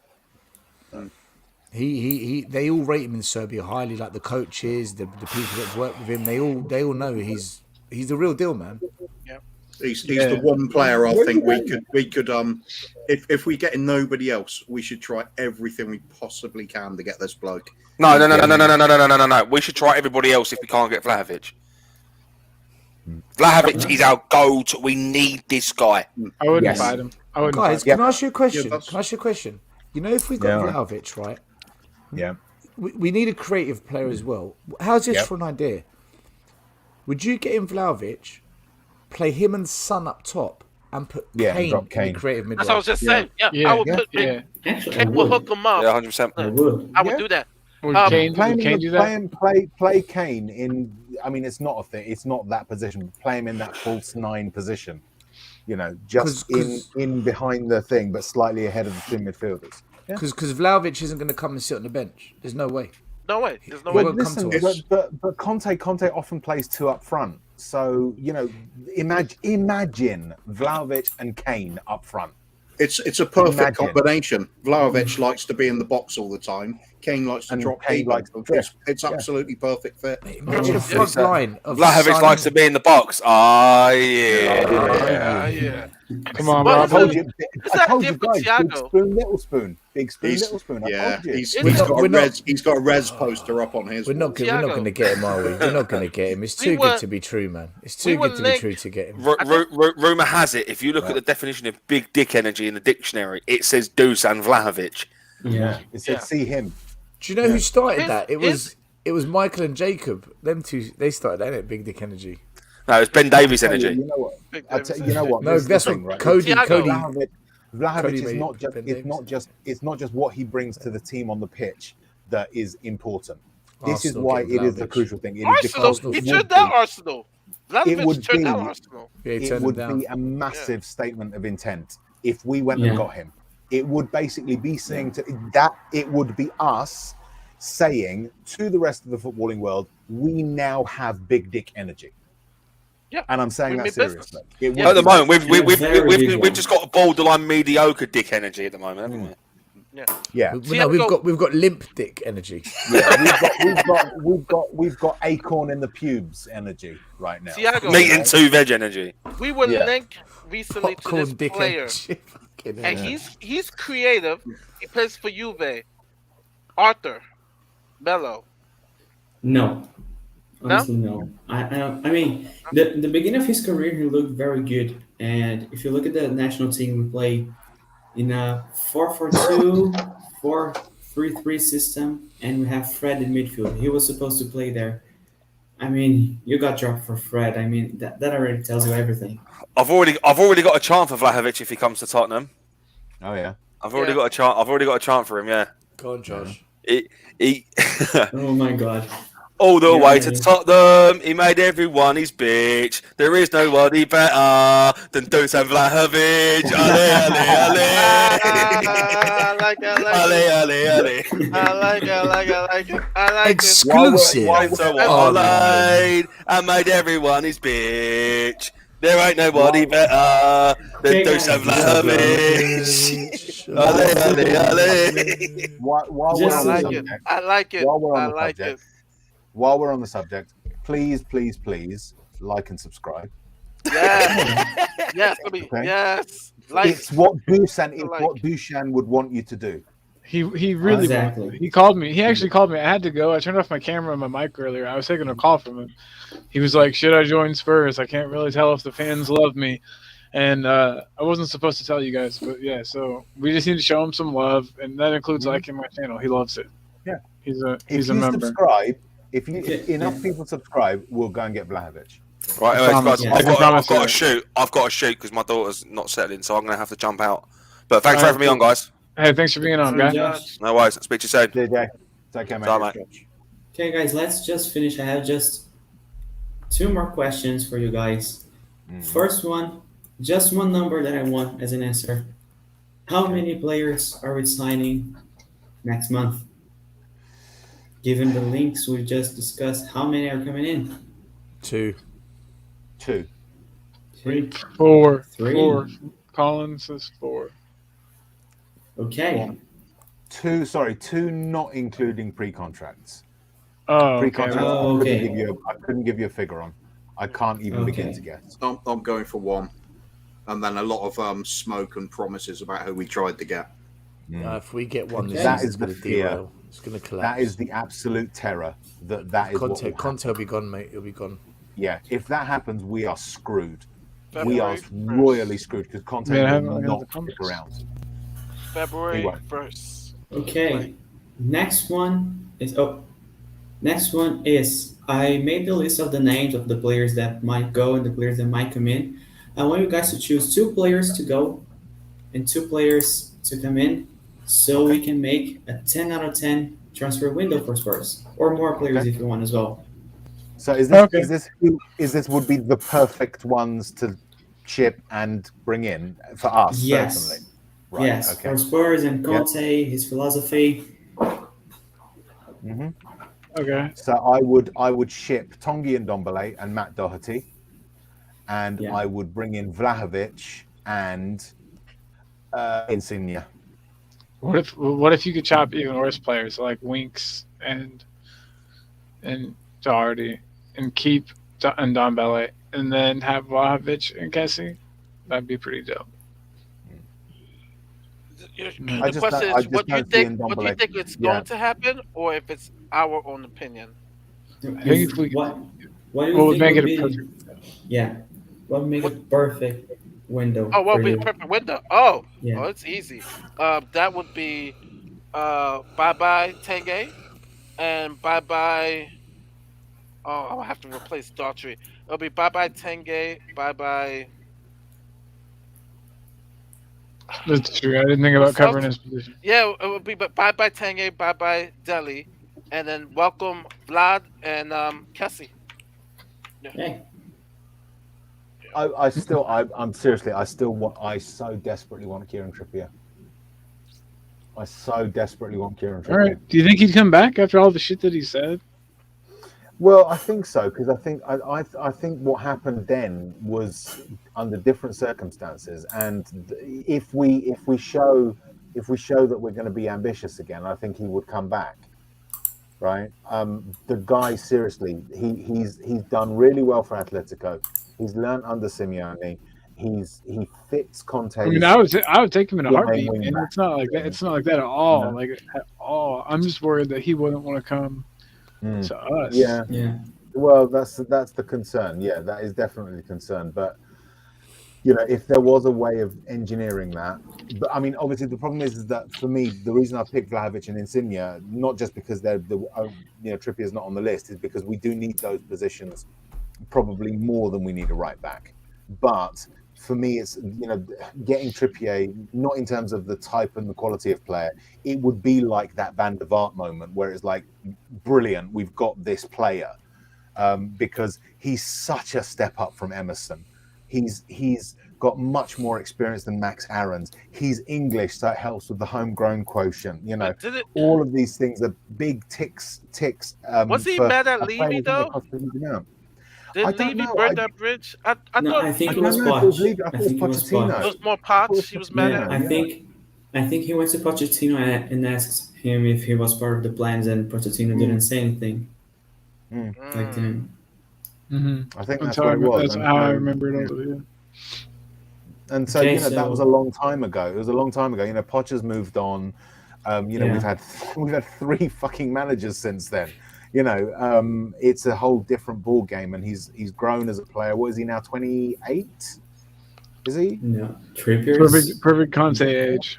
They all rate him in Serbia highly, like the coaches, the people that work with him. They all know he's the real deal, man. He's the one player I think we could if we get in nobody else, we should try everything we possibly can to get this bloke. No. We should try everybody else if we can't get Vlahovic. Vlahovic is our go-to. We need this guy. I wouldn't fight him. I wouldn't. Guys, fight him. can I ask you a question? Yeah, Can I ask you a question? You know, if we got Vlahovic, right? Yeah. We need a creative player as well. How's this for an idea? Would you get in Vlahovic, play him and Son up top, and put Kane drop in Kane. the creative midfield? That's what I was just saying. Yeah, I would put Actually, I Kane will would. hook him up. Yeah, 100%. I would. I would do that. Would Play Kane do that? play Kane in. I mean, it's not a thing. It's not that position. Play him in that false 9 position. You know, just in behind the thing, but slightly ahead of the two midfielders. Because Vlahovic isn't going to come and sit on the bench. There's no way. No way. There's no He way. won't come Listen, to us. but Conte often plays 2 up front. So you know, imagine Vlahovic and Kane up front. It's a perfect Imagine. combination. Vlahovic likes to be in the box all the time. Kane likes to And drop Kane deep. likes to drift. It's absolutely perfect fit. Imagine a front line of Vlahovic Son- likes to be in the box. Yeah. Yeah. Come on, But I Rob. told you, that guys. different, Big Tiago? spoon, little spoon. Big spoon, He's, little spoon. I yeah, told you. he's We're got we're a res. He's got a res poster up on his. We're not wall. good. We're not going to get him, are we? We're not going to get him. It's too were- good to be true, man. It's we too were good to be linked- true to get him. Rumor has it, if you look at the definition of big dick energy in the dictionary, it says Dusan Vlahovic. Yeah. It said, see him. Do you know who started His- that? It was Michael and Jacob. Them two, they started that, innit? Big Dick Energy. No, it's Ben Davies You energy. know what? You know what? No, This is the that's thing, what right? Cody. Tiago. Cody. Vlahovic Cody is made not it just Ben it's not just what he brings to the team on the pitch that is important. This is Arsenal why getting it is the Vlahovic. crucial thing. It is Arsenal. because He it turned would down be- Arsenal. Vlahovic would turned be- down Arsenal. Yeah, he it turned would him down. be a massive statement of intent if we went and got him. It would basically be saying it would be us saying to the rest of the footballing world, we now have big dick energy. Yeah, And I'm saying we that mean business. seriously. It Yeah. would At the be- moment, Very big we've one. just got a borderline mediocre dick energy at the moment, haven't we? yeah. No, we've got limp dick energy. Yeah, we've got acorn in the pubes energy right now. Tiago, Meat and 2 veg energy. we were Yeah. linked recently to Popcorn this dick player, energy. Fucking and hell. he's creative. He plays for Juve. Arthur Mello. No. Honestly, no. I mean, the beginning of his career, he looked very good. And if you look at the national team, we play in a 4-4-2, 4-3-3 system, and we have Fred in midfield. He was supposed to play there. I mean, you got dropped for Fred. I mean, that already tells you everything. I've already got a chant for Vlahovic if he comes to Tottenham. Oh yeah. I've already got a chant for him. Yeah. Go on, Josh. He Oh my God. all the Yeah, way to yeah. Tottenham. He made everyone his bitch. There is nobody better than Dusan Vlahovic. Ale, ale, ale. I like it. Ale, ale, ale. I like it. Exclusive. So Oh, I made everyone his bitch. There ain't nobody better than Okay, Dusan guys. Vlahovic. Ale, ale, ale. While we're Just on the like subject, I like it. while we're on I the like subject, it. while we're on the subject, please like and subscribe. Yes. Yes. I mean, Okay. yes. Like. It's what Dusan Like. would want you to do. He really Exactly. wanted. He called me. He actually called me. I had to go. I turned off my camera and my mic earlier. I was taking a call from him. He was like, "Should I join Spurs? I can't really tell if the fans love me." And I wasn't supposed to tell you guys, but yeah. So we just need to show him some love, and that includes liking my channel. He loves it. Yeah. He's If a you member. subscribe, if Okay, enough yeah. people subscribe, we'll go and get Vlahovic. Right, I anyways, promise. guys, Yeah. I can promise I've got you to shoot. I've got to shoot because my daughter's not settling, so I'm going to have to jump out. But thanks for Alright, having me on, cool. guys. Hey, thanks for being on, Sorry, guy. Josh. No worries. Speak to you soon. JJ, take care, mate. Bye, mate. Okay, guys, let's just finish. I have just 2 more questions for you guys. First one, just one number that I want as an answer. How many players are we signing next month? Given the links we just discussed, how many are coming in? 2. 2. 2, 4. 3. 4. Colin says 4. Okay. 2. Sorry, 2, not including pre-contracts. Oh, okay. Pre-contracts, Oh, okay. I couldn't give you a figure on. I can't even begin Okay. to guess. I'm going for 1, and then a lot of smoke and promises about who we tried to get. If we get one, Okay. this That is is the going to fear. derail. It's going to collapse. That is the absolute terror. That is what will happen. Conte will be gone, mate. He'll be gone. Yeah, if that happens, we are screwed. We February are royally screwed because Conte Man, I will haven't not looked at the stick around. February He won't. 1st. Okay. Next one is I made the list of the names of the players that might go and the players that might come in. I want you guys to choose 2 players to go and 2 players to come in, so we can make a 10 out of 10 transfer window for Spurs, or more players if you want as well. So is this Okay. is this would be the perfect ones to ship and bring in for us Yes. personally? Right. Yes, Okay. for Spurs and Conte, his philosophy. hmm Okay. So I would ship Tongi and Dombele and Matt Doherty, and Yeah. I would bring in Vlahovic and Insigne. What if you could chop even worse players like Winks and Doherty and keep and Dombele and then have Vlahovic and Kessie? That'd be pretty dope. The just question don't- I is, just what do you don't see think? What do you Ndombele. think it's Yeah. going to happen, or if it's our own opinion? think if we- what do you What would think make it would a be? perfect? Yeah, what would make a perfect window? Oh, what for would be you? the perfect window? Oh, Yeah. it's easy. That would be bye bye Tanguy and bye bye. Oh, I'll have to replace Daughtry. It'll be bye bye Tanguy, bye bye. That's true. I didn't think about What's covering else? his position. Yeah, it would be bye bye Tanguy, bye bye Delhi, and then welcome Vlad and Kessie. Okay. I'm seriously, I so desperately want Kieran Trippier. I so desperately want Kieran Trippier. All right. Do you think he'd come back after all the shit that he said? Well, I think so because I think what happened then was under different circumstances, and if we show that we're going to be ambitious again, I think he would come back. Right? The guy, seriously, he's done really well for Atletico. He's learned under Simeone. He fits Conte. I mean, I would take him in a Yeah, heartbeat, wing and back. it's not like that. It's not like that at all. No. Like at all. I'm just worried that he wouldn't want to come to us. Yeah. Yeah. Well, that's the concern. Yeah, that is definitely the concern. But you know, if there was a way of engineering that, but I mean, obviously the problem is that for me, the reason I picked Vlahovic and Insigne, not just because they're Trippier's not on the list, is because we do need those positions probably more than we need a right back. But for me, it's getting Trippier, not in terms of the type and the quality of player. It would be like that Van der Vaart moment where it's like, brilliant, we've got this player. Because he's such a step up from Emerson. He's got much more experience than Max Aarons. He's English, so it helps with the homegrown quotient. All of these things are big ticks. Was he mad at Levy though? Did Levy burn that bridge? I thought I think I it was don't know if it was Poch. Levy. I I thought it think it was was Pochettino. it Poch. was more Potts. He was mad Yeah, at. I think he went to Pochettino and asked him if he was part of the plans, and Pochettino didn't say anything. Like then. Mm-hmm. I think that's That's how what it was. That's how I remember it. Also, yeah. And so, Okay, that was a long time ago. It was a long time ago. Poch has moved on. We've had 3 fucking managers since then. It's a whole different ball game, and he's grown as a player. What is he now? 28. Is he? No, Trippier's Perfect Conte age.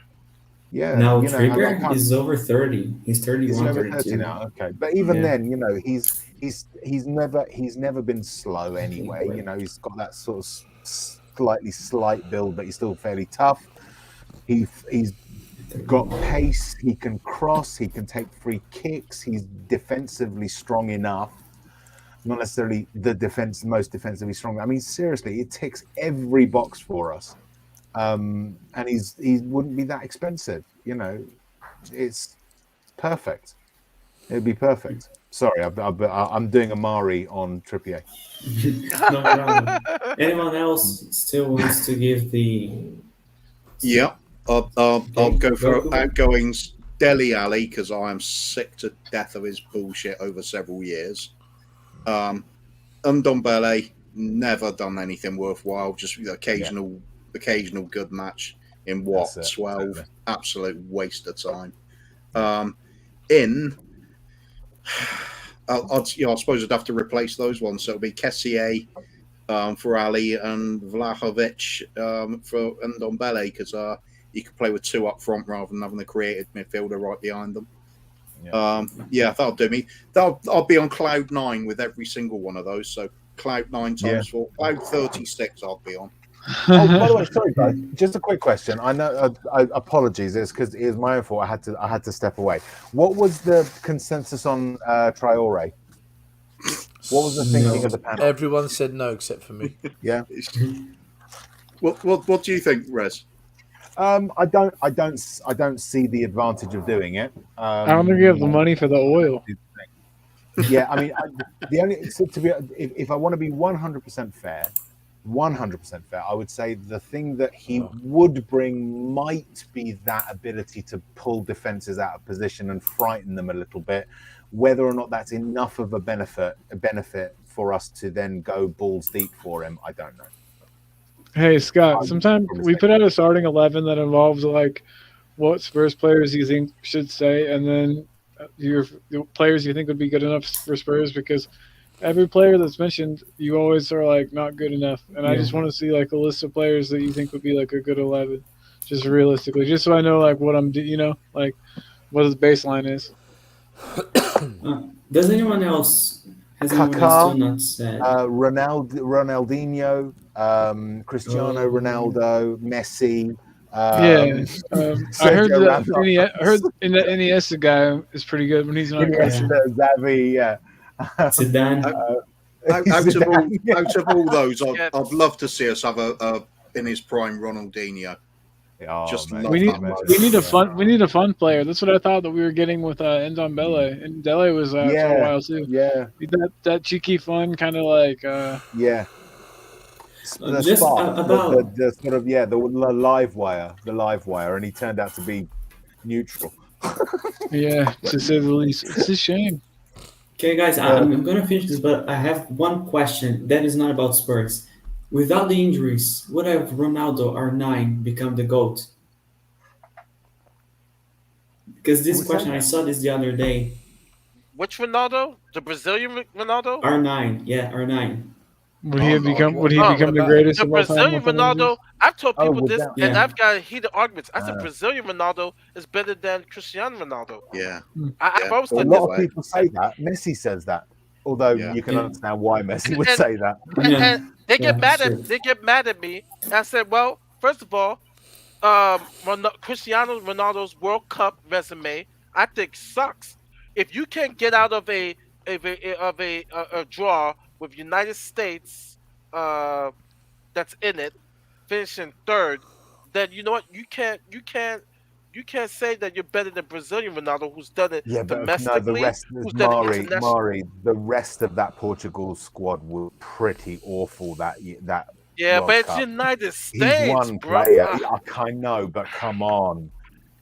Yeah. no, you know, and I Trippier can't- is over 30. He's Is 31, he over 32. 30 now? Okay, but even Yeah. then, you know, he's never been slow anyway. You know, he's got that sort of slight build, but he's still fairly tough. He's got pace. He can cross. He can take free kicks. He's defensively strong enough. Not necessarily most defensively strong. I mean, seriously, it ticks every box for us. And he wouldn't be that expensive. You know, it's perfect. It'd be perfect. Sorry, I'm doing a Mari on Trippier. No problem. Anyone else still wants to give the? Yeah, I'll Okay, go for Goku. outgoings Deli Ali because I am sick to death of his bullshit over several years. Ndombele never done anything worthwhile. Just occasional good match in what That's it, 12. exactly. Absolute waste of time. In I suppose I'd have to replace those ones. So it'll be Kessier for Ali and Vlahovic for Ndombele because you could play with two up front rather than having a creative midfielder right behind them. That'll do me. I'll be on cloud 9 with every single one of those. So cloud 9 times 4, cloud 36. I'll be on. Oh, by the way, sorry guys. Just a quick question. I know. Apologies. It's because it was my own fault. I had to step away. What was the consensus on Traore? What was the thinking of the panel? Everyone said no except for me. Yeah. What do you think, Rez? I don't see the advantage of doing it. I don't think you have the money for the oil. Yeah, I mean, if I want to be 100% fair, 100% fair, I would say the thing that he would bring might be that ability to pull defenses out of position and frighten them a little bit. Whether or not that's enough of a benefit for us to then go balls deep for him, I don't know. Hey Scott, sometimes we put out a starting 11 that involves like what Spurs players you think should stay, and then your players you think would be good enough for Spurs, because every player that's mentioned, you always are like not good enough, and I just want to see like a list of players that you think would be like a good 11, just realistically, just so I know like what I'm, like what the baseline is. Does anyone else? Has anyone else still not said? Ronaldinho, Cristiano Ronaldo, Messi. I heard in the Iniesta guy is pretty good when he's not coaching. Xavi, yeah. Zidane. Out of all those, I'd love to see us have a in his prime Ronaldinho. We need a fun player. That's what I thought that we were getting with Ndombele. And Dele was for a while too. Yeah, that cheeky fun kind of like the Just spark, about the sort of the live wire, and he turned out to be neutral. to say the least. It's a shame. Okay, guys, I'm gonna finish this, but I have one question that is not about Spurs. Without the injuries, would have Ronaldo R9 become the GOAT? Because this question, I saw this the other day. Which Ronaldo? The Brazilian Ronaldo? R9, yeah, R9. Would he become the greatest The of all time? Brazilian Ronaldo, I've told people this, Yeah. and I've got heated arguments. I said Brazilian Ronaldo is better than Cristiano Ronaldo. Yeah. I've always A said lot this. of people say that. Messi says that. Although you can understand why Messi would say that. And they get mad sure. at me. And I said, well, first of all, Cristiano Ronaldo's World Cup resume, I think sucks. If you can't get out of a draw with United States that's in it, finishing third, then you know what? You can't say that you're better than Brazilian Ronaldo, who's done it domestically. The rest of that Portugal squad were pretty awful that Yeah, World but it's Cup. United States, He's one bro. player. I know, but come on,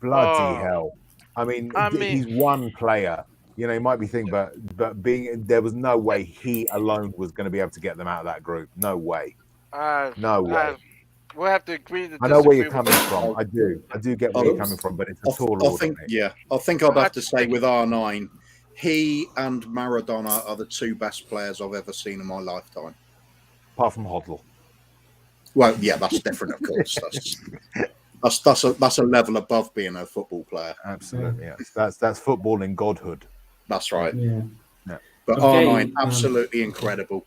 bloody hell! I mean, he's one player. You know, he might be thinking, but there was no way he alone was going to be able to get them out of that group. No way. No way. We'll have to agree to disagree. I know where you're coming from. I do get where you're coming from, but it's a tall order. I think I'd have to say with R9, he and Maradona are the two best players I've ever seen in my lifetime. Apart from Hoddle. Well, yeah, that's different, of course. That's a level above being a football player. Absolutely, yes. That's footballing godhood. That's right. Yeah. But Okay, R9, absolutely incredible.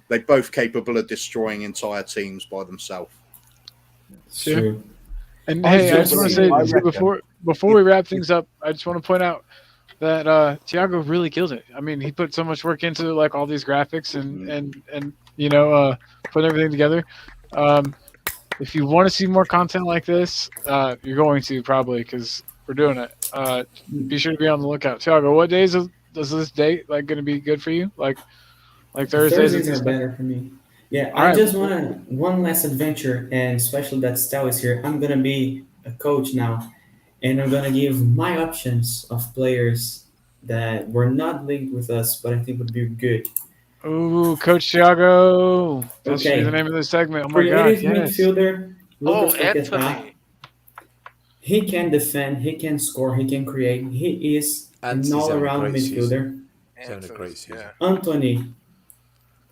They're both capable of destroying entire teams by themselves. Sure. True. And I hey, I just want to say reckon- before we wrap things up, I just want to point out that Tiago really killed it. I mean, he put so much work into like all these graphics and putting everything together. If you want to see more content like this, you're going to probably because we're doing it. Be sure to be on the lookout. Tiago, what days is this date like going to be good for you? Like Thursdays and Thursdays are stuff? better for me. Yeah, All I right. just want one last adventure, and especially that Stel is here. I'm gonna be a coach now, and I'm gonna give my options of players that were not linked with us, but I think would be good. Ooh, Coach Tiago. That should be the Okay. name of this segment. Oh my God, Creative yes. midfielder, Oh, Lucas Paquetá. Anthony. He can defend, he can score, he can create. He is Anthony's an having a all-around great season. midfielder. He's having a great season. Yeah. Anthony,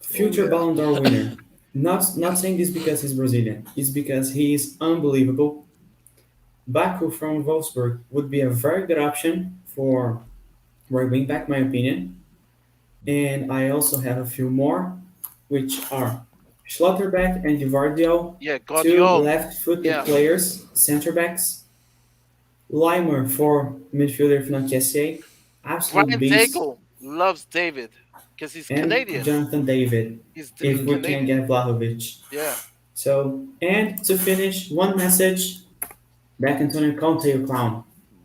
future Ballon d'Or winner. Not saying this because he's Brazilian. It's because he is unbelievable. Baku from Wolfsburg would be a very good option for right wing back, my opinion. And I also have a few more, which are Schlotterbeck and Givardio, Yeah, two Guardiola. left-footed Yeah. players, center backs. Limer for midfielder from Kessier, absolute Brian beast. Daigle loves David because he's And Canadian. Jonathan David, He's if we can Canadian. get Vlahovic. Yeah. So, and to finish, one message. Back Antonio Conte, you clown.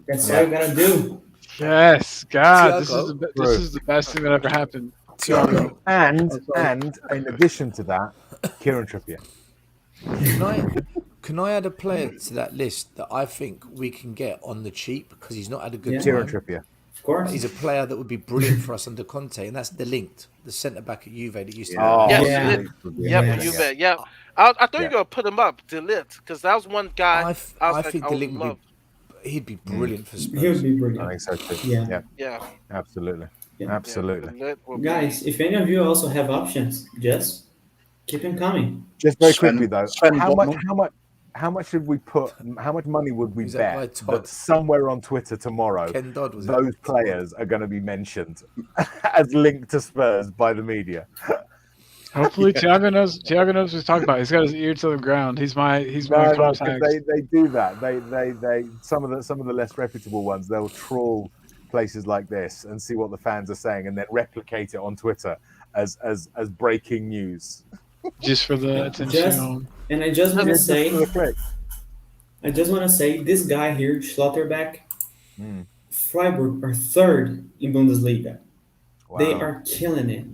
That's all you gotta do. Yes, God, this Tiago. is the best thing that ever happened. Tiago, And in addition to that, Kieran Trippier. can I add a player to that list that I think we can get on the cheap because he's not had a good Yeah. Kieran time? Trippier. Of course. He's a player that would be brilliant for us under Conte, and that's Delinked, the centre back at Juve that used to. Oh, Yes, Yeah. Yeah, Yes. you bet. Yeah. I thought you Yeah. were going to put him up, Delete, because that was one guy I was think I would Delinked love. he'd be brilliant for He would Spurs. be I brilliant. think so too. Yeah. Yeah, Yeah. absolutely. Yeah. Absolutely. Delete will be- Guys, if any of you also have options, just keep them coming. Just very Sven- quickly though, Sven how Botman. much should we put? How much money would we Who's that guy, bet Todd? that somewhere on Twitter tomorrow Ken Dodd was it? those players are going to be mentioned as linked to Spurs by the media? Hopefully, Tiago knows what he's talking about. He's got his ear to the ground. He's my No, contact. they do that. They some of the less reputable ones, they'll trawl places like this and see what the fans are saying and then replicate it on Twitter as breaking news. Just for the attention. Just- And I just want to Just for say, the click. this guy here, Schlotterbeck, Mm. Freiburg are third in Bundesliga. Wow. They are killing it.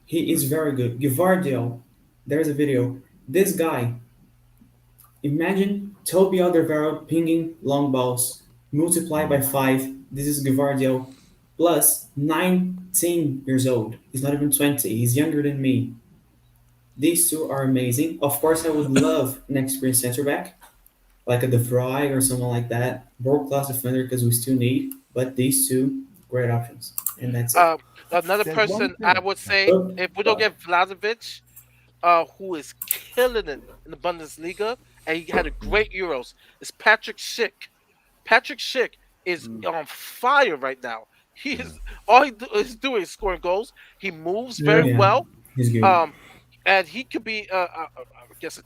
He is very good. Givardio, there's a video. This guy, imagine Toby Alderweireld pinging long balls, multiply by 5. This is Givardio, plus 19 years old. He's not even 20. He's younger than me. These two are amazing. Of course, I would love an experienced center back, like a De Vrij or someone like that. World-class defender because we still need. But these two, great options. And that's it. Another There's person one thing- I would say, if we don't get Vlahovic, who is killing it in the Bundesliga, and he had a great Euros, is Patrick Schick. Patrick Schick is on fire right now. He is all is doing is scoring goals. He moves very Yeah. well. He's good. And he could be, I guess, a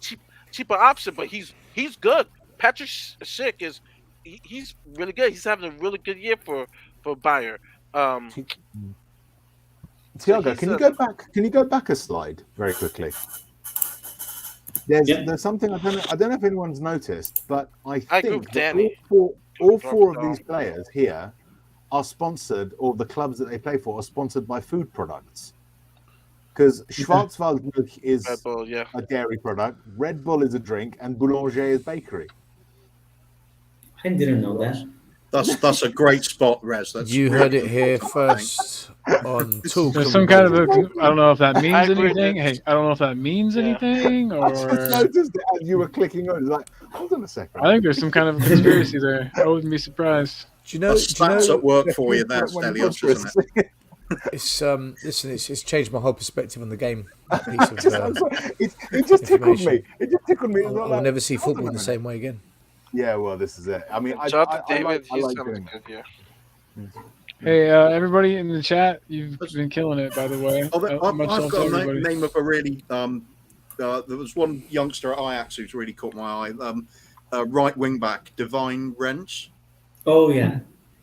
cheaper option, but he's good. Patrick Schick is he's really good. He's having a really good year for Bayer. Tiago, he's can you a- go back? Can you go back a slide very quickly? There's something I don't know if anyone's noticed, but I I agree think with that Danny. all four Drop of it these players here are sponsored, or the clubs that they play for are sponsored by food products. Because Schwarzwald milk is Red Bull, yeah. a dairy product, Red Bull is a drink, and Boulanger is bakery. I didn't know that. That's a great spot, Rez. That's You heard it here Thanks. first on Talk. There's some kind of I don't know if that means I agree with anything. it. Hey, I don't know if that means Yeah. anything, I just or noticed it as you were clicking on. It's like, hold on a second. I think there's some kind of conspiracy there. I wouldn't be surprised. Do you know? That's stats at work for you there, When Stelios, Prosperous- isn't it? It's listen, it's changed my whole perspective on the game. That piece of, It just tickled information. me. It just tickled me. It's not I'll like, never see hold on football a in the minute. same way again. Yeah, well, this is it. I mean, I Shout out to like David. He's doing sounding that. good. Yeah. Hey, everybody in the chat, you've been killing it, by the way. Much I've love to got a everybody. name of a really. There was one youngster at Ajax who's really caught my eye. Right wing back, Divine Wrench. Oh yeah,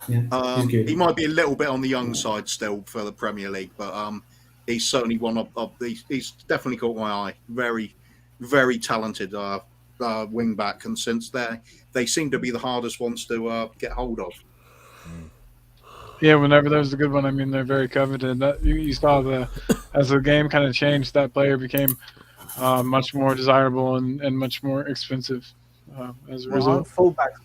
he's good. He might be a little bit on the young side still for the Premier League, but he's certainly one of these. He's definitely caught my eye. Very, very talented wing back, and since they seem to be the hardest ones to get hold of. Yeah, whenever there's a good one, I mean, they're very coveted. That you saw as the game kind of changed, that player became much more desirable and much more expensive as a result.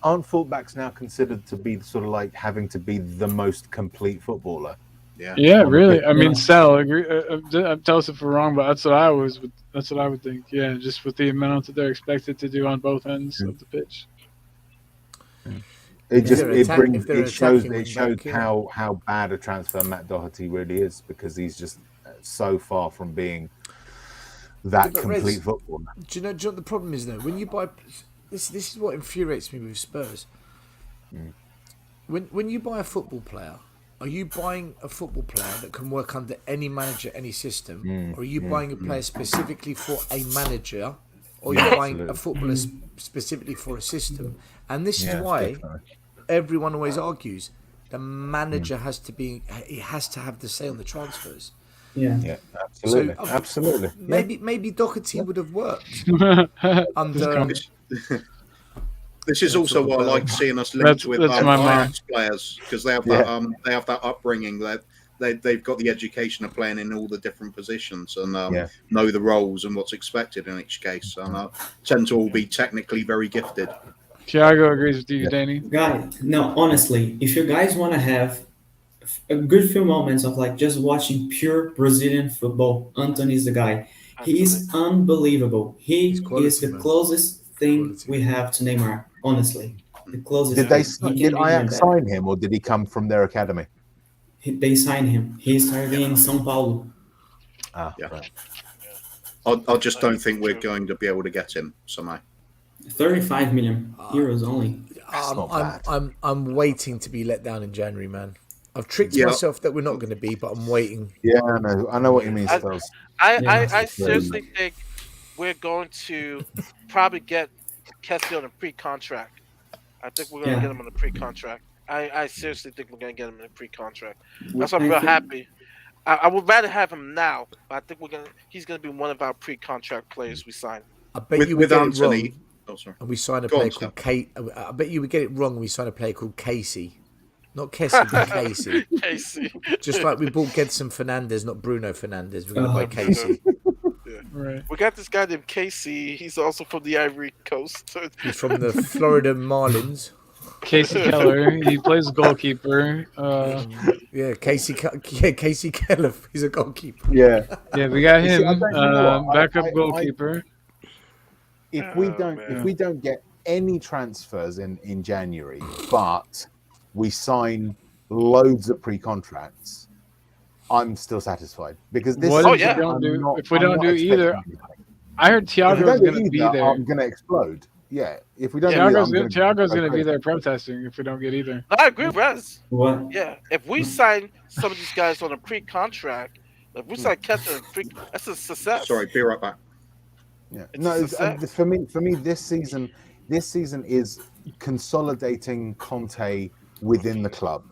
Aren't fullbacks now considered to be sort of like having to be the most complete footballer? Yeah, really. I mean, Sal, agree. Tell us if we're wrong, but that's what I would think. Yeah, just with the amount that they're expected to do on both ends of the pitch. It shows back, how bad a transfer Matt Doherty really is, because he's just so far from being that complete footballer. Do you know what the problem is though? When you buy this is what infuriates me with Spurs. When you buy a football player, are you buying a football player that can work under any manager, any system, or are you buying a player specifically for a manager, or you're buying a footballer specifically for a system? And this is why everyone always argues the manager has to have the say on the transfers. Yeah, absolutely, absolutely. Maybe Doherty would have worked under. This is also why I like seeing us linked with Ajax players, because they have that they have that upbringing that they've got the education of playing in all the different positions and know the roles and what's expected in each case, and tend to all be technically very gifted. Tiago agrees with you, Danny. Guys, no, honestly, if you guys want to have a good few moments of like just watching pure Brazilian football, Anthony is the guy. He is unbelievable. He is the closest thing we have to Neymar. Honestly, the closest. Did Ajax sign him, or did he come from their academy? They signed him. He started in São Paulo. Right. I just don't think we're going to be able to get him somehow. 35 million euros only. I'm waiting to be let down in January, man. I've tricked myself that we're not going to be, but I'm waiting. Yeah, I know what you mean, Stills. I seriously think we're going to probably get Kessie on a pre-contract. I think we're going to get him on a pre-contract. I seriously think we're going to get him in a pre-contract. That's why I'm real happy. I would rather have him now, but I think he's going to be one of our pre-contract players we sign. I bet you would get it wrong. And we sign a player called Kate. I bet you would get it wrong and we sign a player called Casey. Not Kessie, but Casey. Casey. Just like we bought Gedson Fernandez, not Bruno Fernandez. We're going to buy Casey. Right. We got this guy named Casey. He's also from the Ivory Coast. He's from the Florida Marlins. Casey Keller. He plays goalkeeper. Casey Keller. He's a goalkeeper. Yeah, we got him. Backup goalkeeper. If we don't get any transfers in January, but we sign loads of pre-contracts, I'm still satisfied, because this. If we don't do either, I heard Tiago's going to be there. I'm going to explode. Yeah, if we don't, Tiago's going to be there protesting if we don't get either. I agree, Rez. What? Yeah, if we sign some of these guys on a pre-contract, if we sign Kessler, that's a success. Sorry, be right back. Yeah, for me, this season is consolidating Conte within the club,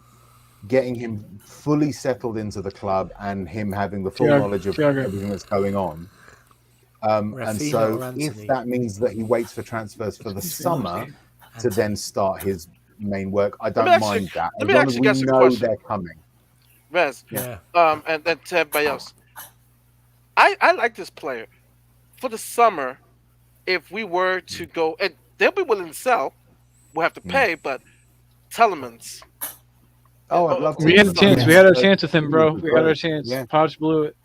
getting him fully settled into the club, and him having the full knowledge of everything that's going on. And so, if that means that he waits for transfers for the summer to then start his main work, I don't mind that, as long as we know they're coming. Rez, and then to everybody else, I like this player. For the summer, if we were to go, and they'll be willing to sell, we'll have to pay, but Telemans. Oh, I'd love to. We had a chance. We had our chance with him, bro. We got our chance. Yeah. Poch blew it.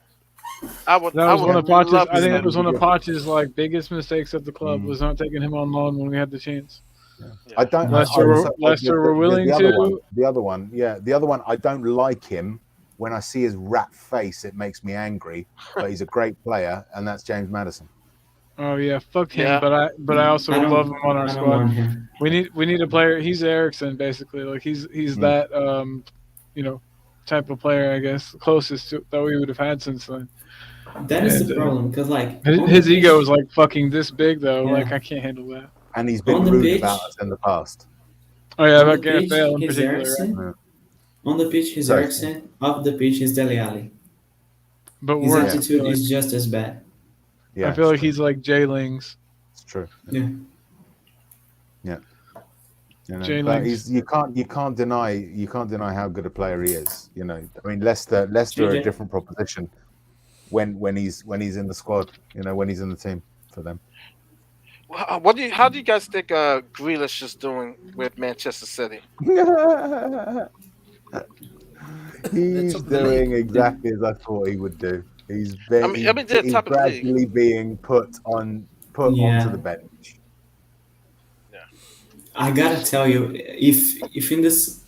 I think it was one of Poch's like biggest mistakes at the club was not taking him on loan when we had the chance. Yeah. Leicester were willing to. The other one, I don't like him when I see his rat face, it makes me angry. But he's a great player, and that's James Maddison. Oh yeah, fuck him. Yeah. But I also I would love don't. him on our I don't squad. want him. We need a player. He's Ericsson basically. Like he's that you know, type of player. I guess closest to that we would have had since then. That is And the problem because like his, on the his ego pitch- is like fucking this big though. Yeah. Like I can't handle that. And he's On been the rude pitch- about us in the past. Oh yeah, on the about Gareth pitch, Bale in he's particular. Right? Ericsson. On the pitch, he's Sorry. Ericsson. Off the pitch, he's Dele Alli. But His worse, I attitude feel like, is just as bad. Yeah, I feel like it's true. he's like Jay Lings. It's true. Yeah. You know, Jay but Lings. you can't deny how good a player he is. You know, I mean, Leicester are a JJ. different proposition when he's in the squad. You know, when he's in the team for them. How do you guys think Grealish is doing with Manchester City? He's top of the doing league. exactly as I thought he would do. He's I mean, they're he's top of the league. gradually being put Yeah. onto the bench. I gotta tell you, if in this,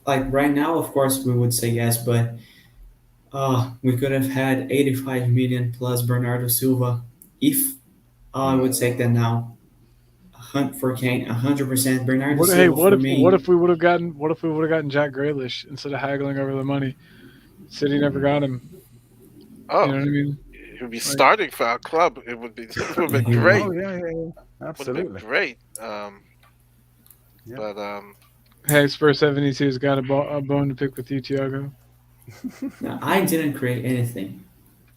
like right now, of course we would say yes, but we could have had 85 million plus Bernardo Silva. If I would take that now, for Kane, 100%. Bernardo What, Silva hey, for me. what if we would have gotten Jack Grealish instead of haggling over the money? City never got him. Oh, You know what I mean? he would be starting for our club. It would be great. Oh yeah, Would have absolutely. been great. Yeah. But Hey, Spurs 72's got a bone to pick with you, Tiago. No, I didn't create anything.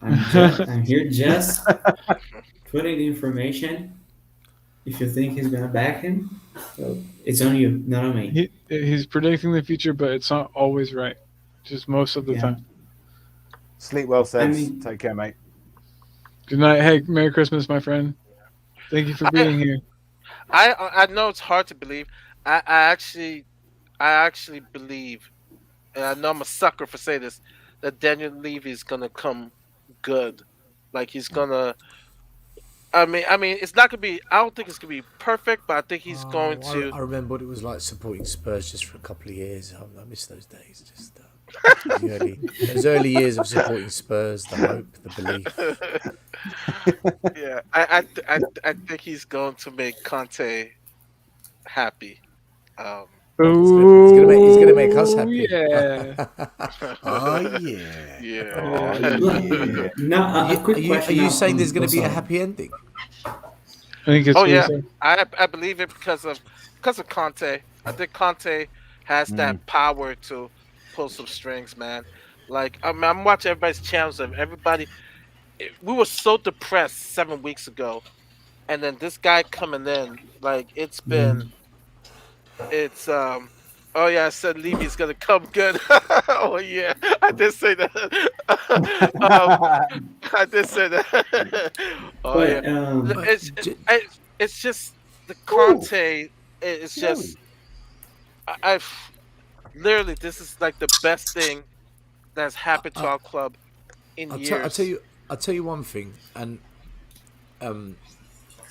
I'm here just putting the information. If you think he's gonna back him, so it's on you, not on me. He's predicting the future, but it's not always right. Just most of the Yeah. time. Sleep well, Sebs. mean- Take care, mate. Good night. Hey, Merry Christmas, my friend. Thank you for being here. I know it's hard to believe. I actually believe, and I know I'm a sucker for saying this, that Daniel Levy is gonna come good. Like he's gonna. I mean, it's not gonna be. I don't think it's gonna be perfect, but I think he's going to. I remember what it was like supporting Spurs just for a couple of years. I miss those days. Just those early years of supporting Spurs, the hope, the belief. Yeah, I think he's going to make Conte happy. He's gonna make us happy. Yeah. Oh yeah. Yeah. Now, a quick Are question. you now saying on there's going to be a Osaka. happy ending? I think it's Oh yeah, Lisa. I believe it because of Conte. I think Conte has that power to pull some strings, man. Like I'm watching everybody's channels and everybody. We were so depressed 7 weeks ago, and then this guy coming in, like it's been, it's Oh yeah, I said Levy's gonna come good. Oh yeah, I did say that. I did say that. Oh But, yeah, it's just the Conte. It's just I've literally this is like the best thing that's happened to our club in years. I'll tell you one thing, and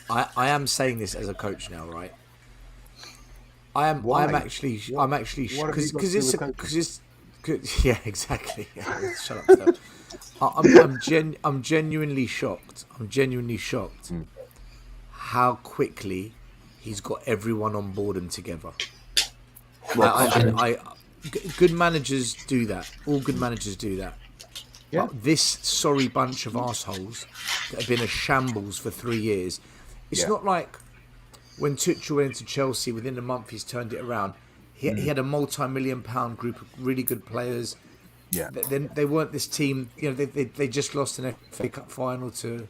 I am saying this as a coach now, right? I'm actually What have you got to because do it's with coaching? yeah, exactly. Yeah, shut up, Steph. I'm genuinely shocked. I'm genuinely shocked how quickly he's got everyone on board and together. Good managers do that. All good managers do that. Yeah. But this sorry bunch of arseholes that have been a shambles for 3 years. It's Yeah. not like when Tuchel went into Chelsea, within a month he's turned it around. He had a multi-million-pound group of really good players. Yeah. They weren't this team. You know, they just lost an FA Cup final to.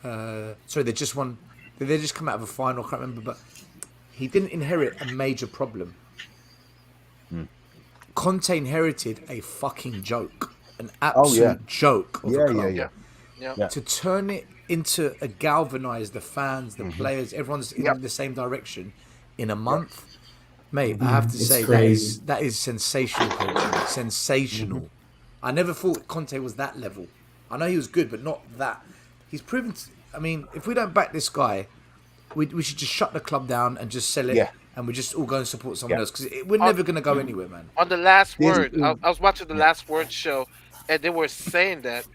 Sorry, they just won. They just come out of a final. I can't remember, but he didn't inherit a major problem. Conte inherited a fucking joke, an absolute joke of a club. Yeah. To turn it into a galvanize the fans, the players, everyone's in the same direction in a month, mate. I have to It's say crazy. that is sensational coaching. Sensational. I never thought Conte was that level. I know he was good, but not that. He's proven. I mean, if we don't back this guy, we should just shut the club down and just sell it. Yeah. and we just all go and support someone else because we're never going to go anywhere, man. On the last word, I was watching the last word show, and they were saying that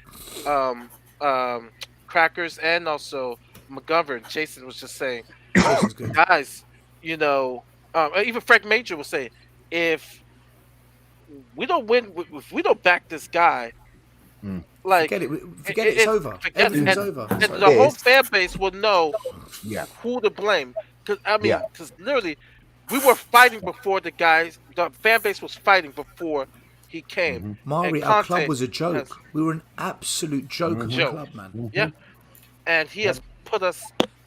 um, Crackers and also McGovern, Jason was just saying, Jason's good. guys, you know, even Frank Major was saying, if we don't win, if we don't back this guy, like Forget it. Forget it's over. Everything's over. And It's the over. whole fan base will know Yeah. who to blame. Because I mean, Yeah. because literally, we were fighting before the guys. The fan base was fighting before he came. Mari, And our club Conte was a joke. has- We were an absolute joke of a Joke. club, man. Yeah, and he has put us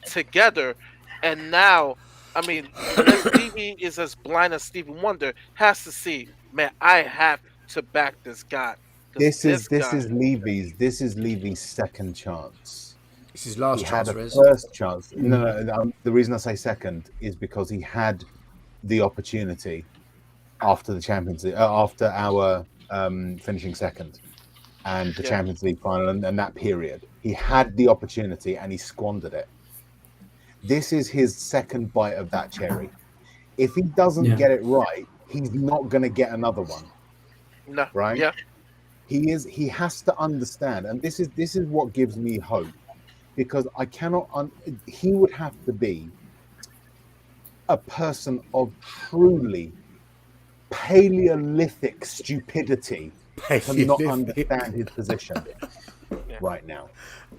together. And now, I mean, unless Stevie is as blind as Stevie Wonder, has to see, man, I have to back this guy. 'Cause This is guy- Levy's second chance. This is last He chance, had a Rez. first chance. No. The reason I say second is because he had the opportunity after the Champions League, after our finishing second, and the Champions League final, and that period. He had the opportunity and he squandered it. This is his second bite of that cherry. If he doesn't get it right, he's not going to get another one. No. Right? Yeah. He has to understand, and this is what gives me hope, because I cannot. He would have to be a person of truly Paleolithic stupidity to not understand his position right now.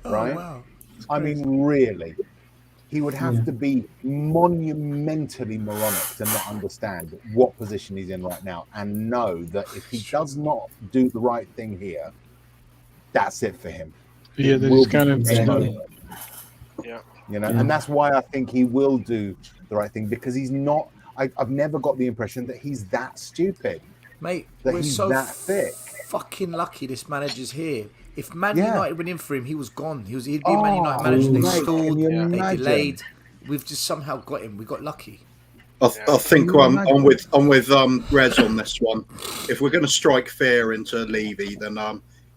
Right? Oh, wow. I mean, really. He would have to be monumentally moronic to not understand what position he's in right now, and know that if he does not do the right thing here, that's it for him. Yeah, that is kind of Yeah. You know, and that's why I think he will do the right thing, because he's not. I've never got the impression that he's that stupid, Mate, that we're he's so that thick. fucking lucky this manager's here. If Man Yeah. United went in for him, he'd be a Man United manager. They mate, stalled, can you they imagine? delayed. We've just somehow got him. We got lucky. I think I'm with Rez on this one. If we're going to strike fear into Levy, then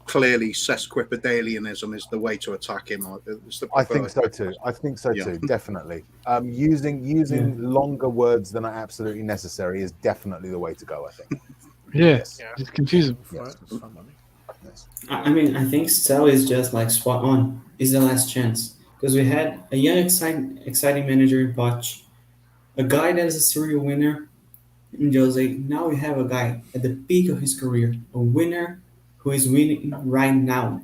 clearly sesquipedalianism is the way to attack him. It's the I think so preferred- too. Definitely. Using longer words than are absolutely necessary is definitely the way to go, I think. Yeah, it's confusing. Yes. I mean, I think Stel is just like spot on. It's the last chance because we had a young, exciting manager in Poch, a guy that is a serial winner in Jose. Now we have a guy at the peak of his career, a winner who is winning right now.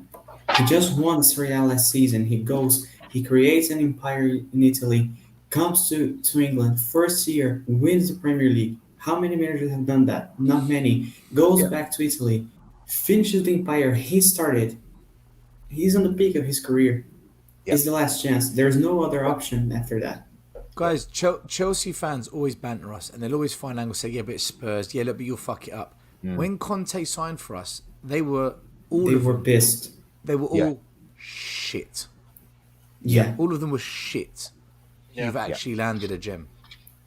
He just won Serie A last season. He creates an empire in Italy, comes to England, first year, wins the Premier League. How many managers have done that? Not many. Goes back to Italy, finishes the empire he started. He's on the peak of his career. It's the last chance. There's no other option after that. Guys, Chelsea fans always banter us, and they'll always find angles say, "Yeah, but it's Spurs. Yeah, look, but you'll fuck it up." When Conte signed for us, they were pissed. They were all shit. Yeah. All of them were shit. Yeah. You've actually landed a gem.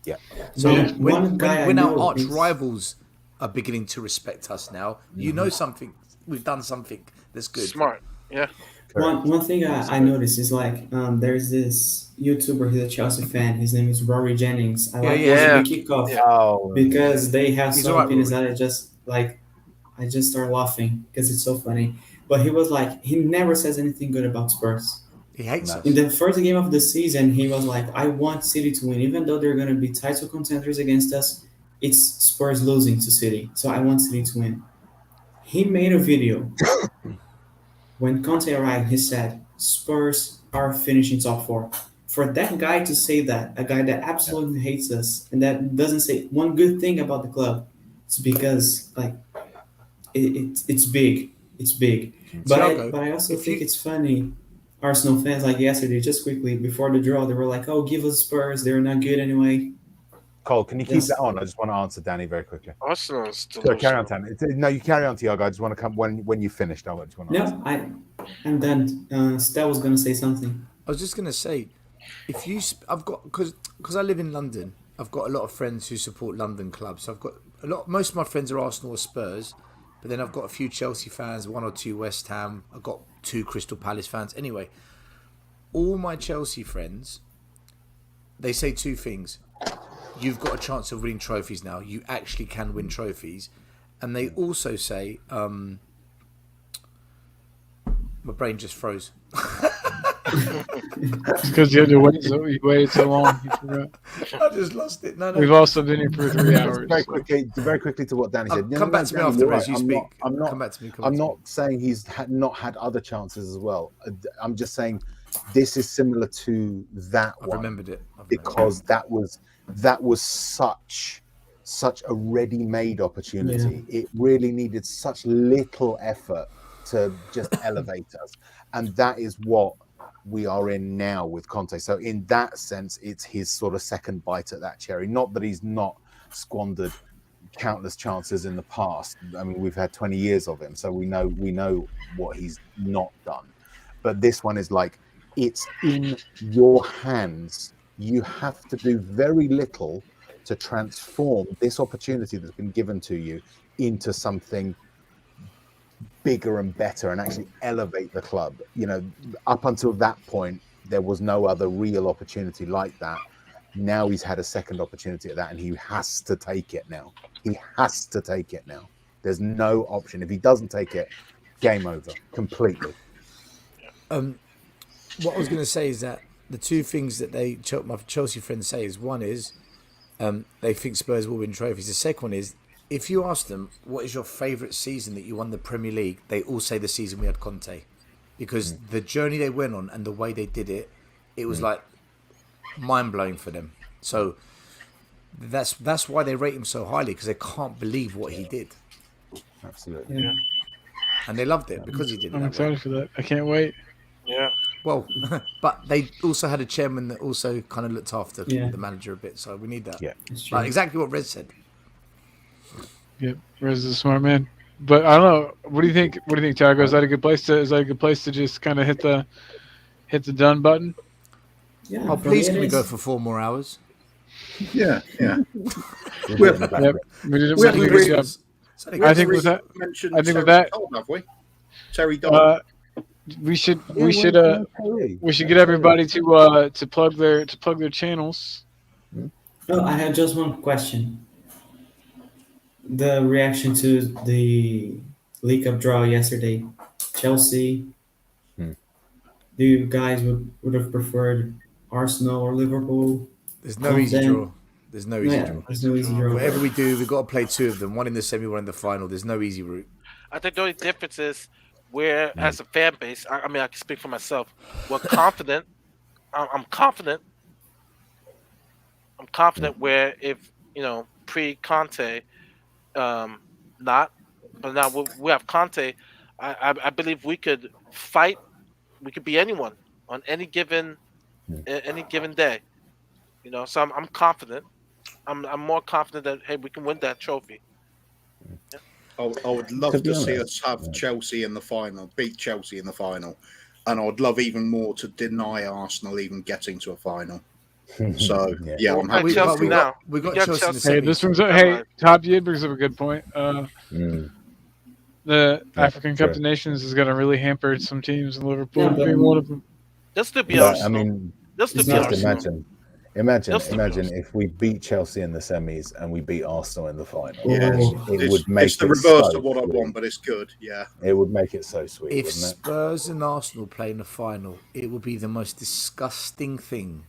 Yeah. So One guy when I our know arch is- rivals are beginning to respect us now, you know something. We've done something that's good. Smart. Yeah. One thing I noticed is like there's this YouTuber, he's a Chelsea fan. His name is Rory Jennings. I like watching the kickoff Oh, because they have He's some alright, opinions Rory. that I just start laughing because it's so funny. But he was like, he never says anything good about Spurs. He hates us. In the first game of the season, he was like, I want City to win. Even though they're going to be title contenders against us, it's Spurs losing to City. So I want City to win. He made a video. When Conte arrived, he said, Spurs are finishing top 4. For that guy to say that, a guy that absolutely hates us and that doesn't say one good thing about the club, it's because like it's big. It's big. But I also think it's funny. Arsenal fans, like yesterday, just quickly before the draw, they were like, "Oh, give us Spurs. They're not good anyway." Cole, can you keep that on? I just want to answer Danny very quickly. Arsenal is So carry on, delusional. Danny. No, you carry on, Tiago. I just want to come when you finished. I just want to answer. No, I'm done. Stel was gonna say something. I was just gonna say, I've got because I live in London. I've got a lot of friends who support London clubs. So I've got most of my friends are Arsenal or Spurs, but then I've got a few Chelsea fans, 1 or 2 West Ham. I've got 2 Crystal Palace fans. Anyway, all my Chelsea friends, they say 2 things. you've got a chance of winning trophies now. You actually can win trophies. And they also say, my brain just froze. Because you had to wait you waited so long. You forgot. I just lost it. No. We've also been here for 3 hours. Very quickly to what Danny said. Come back to me Danny, after, you're Rez. right. You speak. I'm not. Come back to me. I'm not saying he's not had other chances as well. I'm just saying this is similar to that I've one remembered it. because that was such a ready-made opportunity. Yeah. It really needed such little effort to just elevate us, and that is what we are in now with Conte. So in that sense, it's his sort of second bite at that cherry. Not that he's not squandered countless chances in the past. I mean, we've had 20 years of him, so we know what he's not done. But this one is like, it's in your hands. You have to do very little to transform this opportunity that's been given to you into something bigger and better and actually elevate the club. Up until that point, there was no other real opportunity like that. Now he's had a second opportunity at that, and he has to take it now. There's no option. If he doesn't take it, game over completely. What I was going to say is that the two things that my Chelsea friends say is, one is they think Spurs will win trophies. The second one is, if you ask them what is your favourite season that you won the Premier League, they all say the season we had Conte, because the journey they went on and the way they did it, it was like mind blowing for them. So that's why they rate him so highly, because they can't believe what he did. Absolutely. Yeah. And they loved it because he did it. I'm that way. excited for that. I can't wait. Yeah. Well, but they also had a chairman that also kind of looked after Yeah. the manager a bit, so we need that. Yeah. It's true. Like exactly what Rez said. Yep, Rez is a smart man. But I don't know. What do you think? What do you think, Tiago? Is that a good place to just kind of hit the done button? Yeah, Oh, for please me can it we go is. for 4 more hours? Yeah. Yep, we did We a haven't good really- job. Sorry, I think with that, mentioned I think with Terry that- Dodd, have we? Terry Dodd. we should get everybody to plug their channels. Oh, I had just one question. The reaction to the League Cup draw yesterday, Chelsea. Hmm. Do you guys would have preferred Arsenal or Liverpool? there's no easy Content. draw. There's no easy draw. There's no easy draw. Whatever we do, we've got to play 2 of them, one in the semi, one in the final. There's no easy route. I think the only difference is where, as a fan base, I mean, I can speak for myself. We're confident. I'm confident. I'm confident where if, pre-Conte, not. But now we have Conte. I believe we could fight. We could be anyone on any given day. So I'm confident. I'm more confident that, hey, we can win that trophy. I would love To be to see honest, us have Chelsea in the final, beat Chelsea in the final, and I'd love even more to deny Arsenal even getting to a final. So yeah, I'm happy. Chelsea we now. got We got Chelsea in the Chelsea. Hey, semis. this brings up. Hey, Top Yid brings up a good point. The African Cup of Nations is going to really hamper some teams, and Liverpool Yeah, but- being one of them. Let's do be But, I Arsenal. mean, Let's do it's be not- just Arsenal. imagine Just to be honest. if we beat Chelsea in the semis and we beat Arsenal in the final. Yeah, It would make it's the it reverse so of what I sweet. want, but it's good. Yeah. It would make it so sweet, If wouldn't it? Spurs and Arsenal play in the final, it will be the most disgusting thing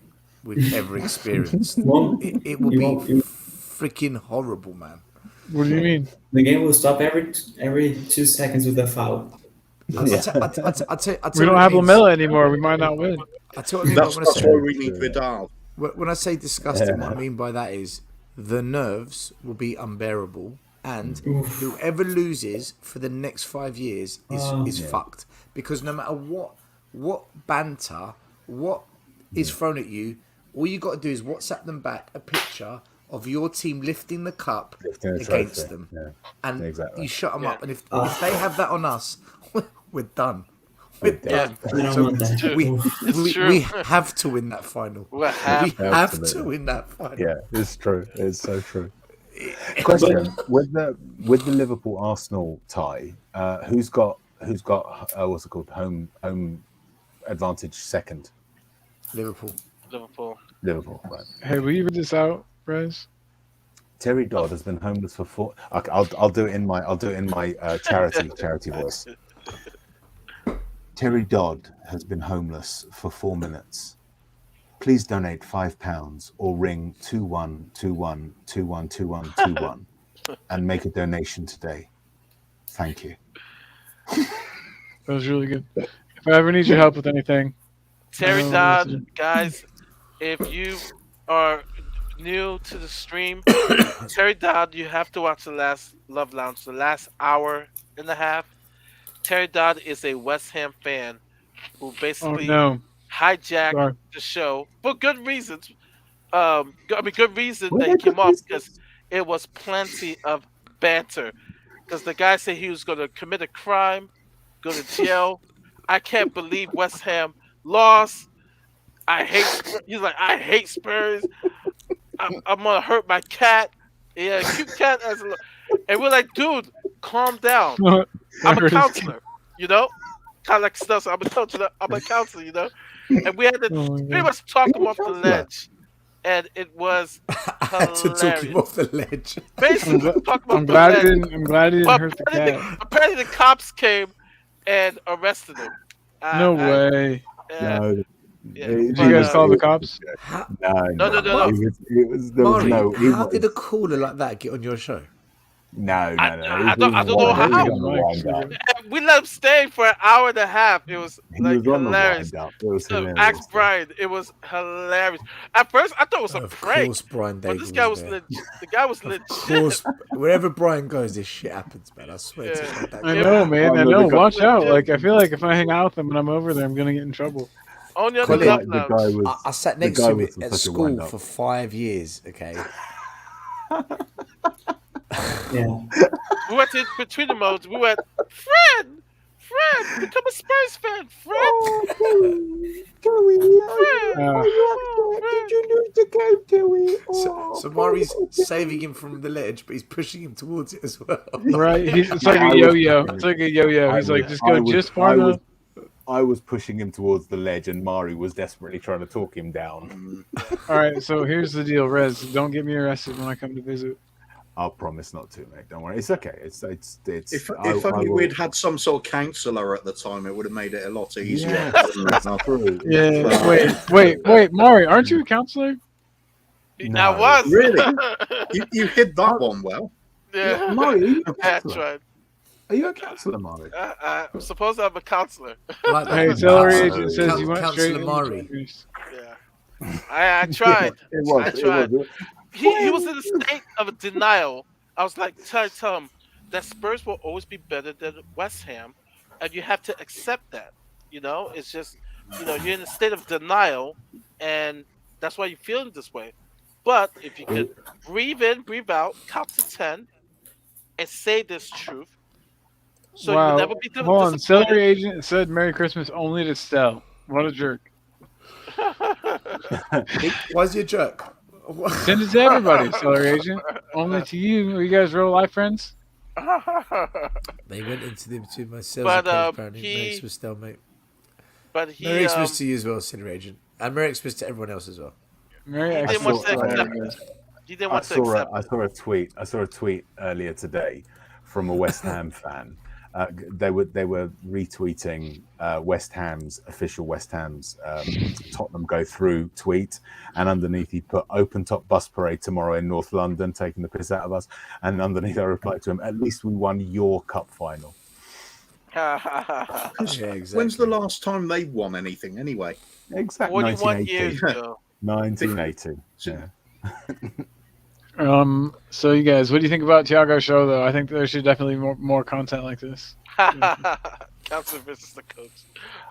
we've ever experienced. Won't- It will you be won't- you- freaking horrible, man. What do you mean? The game will stop every 2 seconds with a foul. I'll tell We don't have Lamella anymore. We might not win. I tell you what I mean That's, when I that's say why we need Vidal. when I say disgusting, what I mean by that is the nerves will be unbearable, and whoever loses for the next 5 years is fucked. Because no matter what banter, what is thrown at you, all you got to do is WhatsApp them back a picture of your team lifting the cup Lifting the against trophy, them, yeah. and Exactly. you shut them up. And if they have that on us, we're done. We're done. I don't So want that. we true. we have to win that final. We have We have to Absolutely. win that final. Yeah, it's true. It's so true. Question: with the Liverpool Arsenal tie, who's got what's it called, home advantage second? Liverpool. Liverpool. Liverpool, right? Hey, will you read this out Rez? Terry Dodd has been homeless for 4. Okay, I'll do it in my charity voice. Terry Dodd has been homeless for 4 minutes. Please donate £5 or ring 2121212121 and make a donation today. Thank you. That was really good. If I ever need your help with anything, Terry what to Dodd, do. guys, if you are new to the stream, Terry Dodd, you have to watch the last Love Lounge, the last hour and a half. Terry Dodd is a West Ham fan who Oh basically no! hijacked Sorry. the show for good reasons. Good reason Were that they he came good off reasons? because it was plenty of banter. Because the guy said he was going to commit a crime, go to jail. I can't believe West Ham lost. I hate. He's like, I hate Spurs. I'm gonna hurt my cat. Yeah, cute cat as a, and we're like, dude, calm down. I'm a counselor, you know, kind of like stuff. So I'm a counselor. I'm a counselor, you know. And we had to Oh my pretty God. much talk him You're a off the counselor. ledge, and it was I had to talk him hilarious. off the ledge. Basically, talk him I'm off the glad he ledge. didn't. I'm glad he didn't But hurt the apparently, cat. apparently the cops came and arrested him. No way. No. Yeah, Did but, you guys call the cops? How, No. No. It was there was Mari, no. how did a caller like that get on your show? No. I don't know He how. was on the wind up. We let him stay for an hour and a half. It was He like was on the hilarious. wind up. It was So, hilarious. ask Brian. It was hilarious. At first, I thought it was a Of prank, course, Brian but Daigle this guy was there. the guy was legit. Of course, wherever Brian goes, this shit happens, man. I swear to Yeah. God. That I guy. know, man. I One of know. the Watch out. legit. Like I feel like if I hang out with them when I'm over there, I'm gonna get in trouble. Only on Colin, the love The lounge. guy was. I sat the next guy to him was at such a school wind-up. for 5 years. Okay, Yeah. We went to between the modes. We went, Fred, become a Spurs fan, Fred. Did you lose the game, Joey? so Mari's saving him from the ledge, but he's pushing him towards it as well. Right? It's like a yo-yo. It's like a yo-yo. He's like, just go just far enough. I was pushing him towards the ledge, and Mari was desperately trying to talk him down. All right. So here's the deal, Rez. Don't get me arrested when I come to visit. I'll promise not to, mate. Don't worry. It's okay. It's. If I only will- we'd had some sort of counsellor at the time, it would have made it a lot easier. Yeah, that's true. Yeah. Wait, Mari, aren't you a counselor? No. I was Really? You hid that one well. Yeah, Mari, are you a that's counselor? right. Are you a counselor, Mari? I'm supposed to have a counselor. I like that. Hey, celery Counselor. agent says you went Counselor straight into Mari. Spurs. Yeah, I tried. It was. I It tried. was. He was in a state of denial. I was like, tell him that Spurs will always be better than West Ham, and you have to accept that. You know, it's just, you're in a state of denial, and that's why you're feeling this way. But if you could breathe in, breathe out, count to 10, and say this truth, so Wow. you'll never be Hold on. disappointed. Celery agent said Merry Christmas only to Stell. What a jerk. Why is he a jerk? Send it to everybody, celery agent. Only to you. Are you guys real life friends? They went into my sales But, account apparently. he- Merry Christmas, mate. But he Merry Christmas to you as well, Center Agent. And Merry Christmas to everyone else as well. Merry He didn't want to Xmas. accept it. He didn't I want to saw accept I saw a tweet. I saw a tweet earlier today from a West Ham fan. They were retweeting West Ham's Tottenham go through tweet, and underneath he put "Open top bus parade tomorrow in North London, taking the piss out of us." And underneath I replied to him, "At least we won your cup final." Yeah, exactly. When's the last time they won anything anyway? Exactly. 41 years ago. 1980. Yeah. So you guys, what do you think about Tiago's show though? I think there should definitely be more content like this. Counselor versus the coach.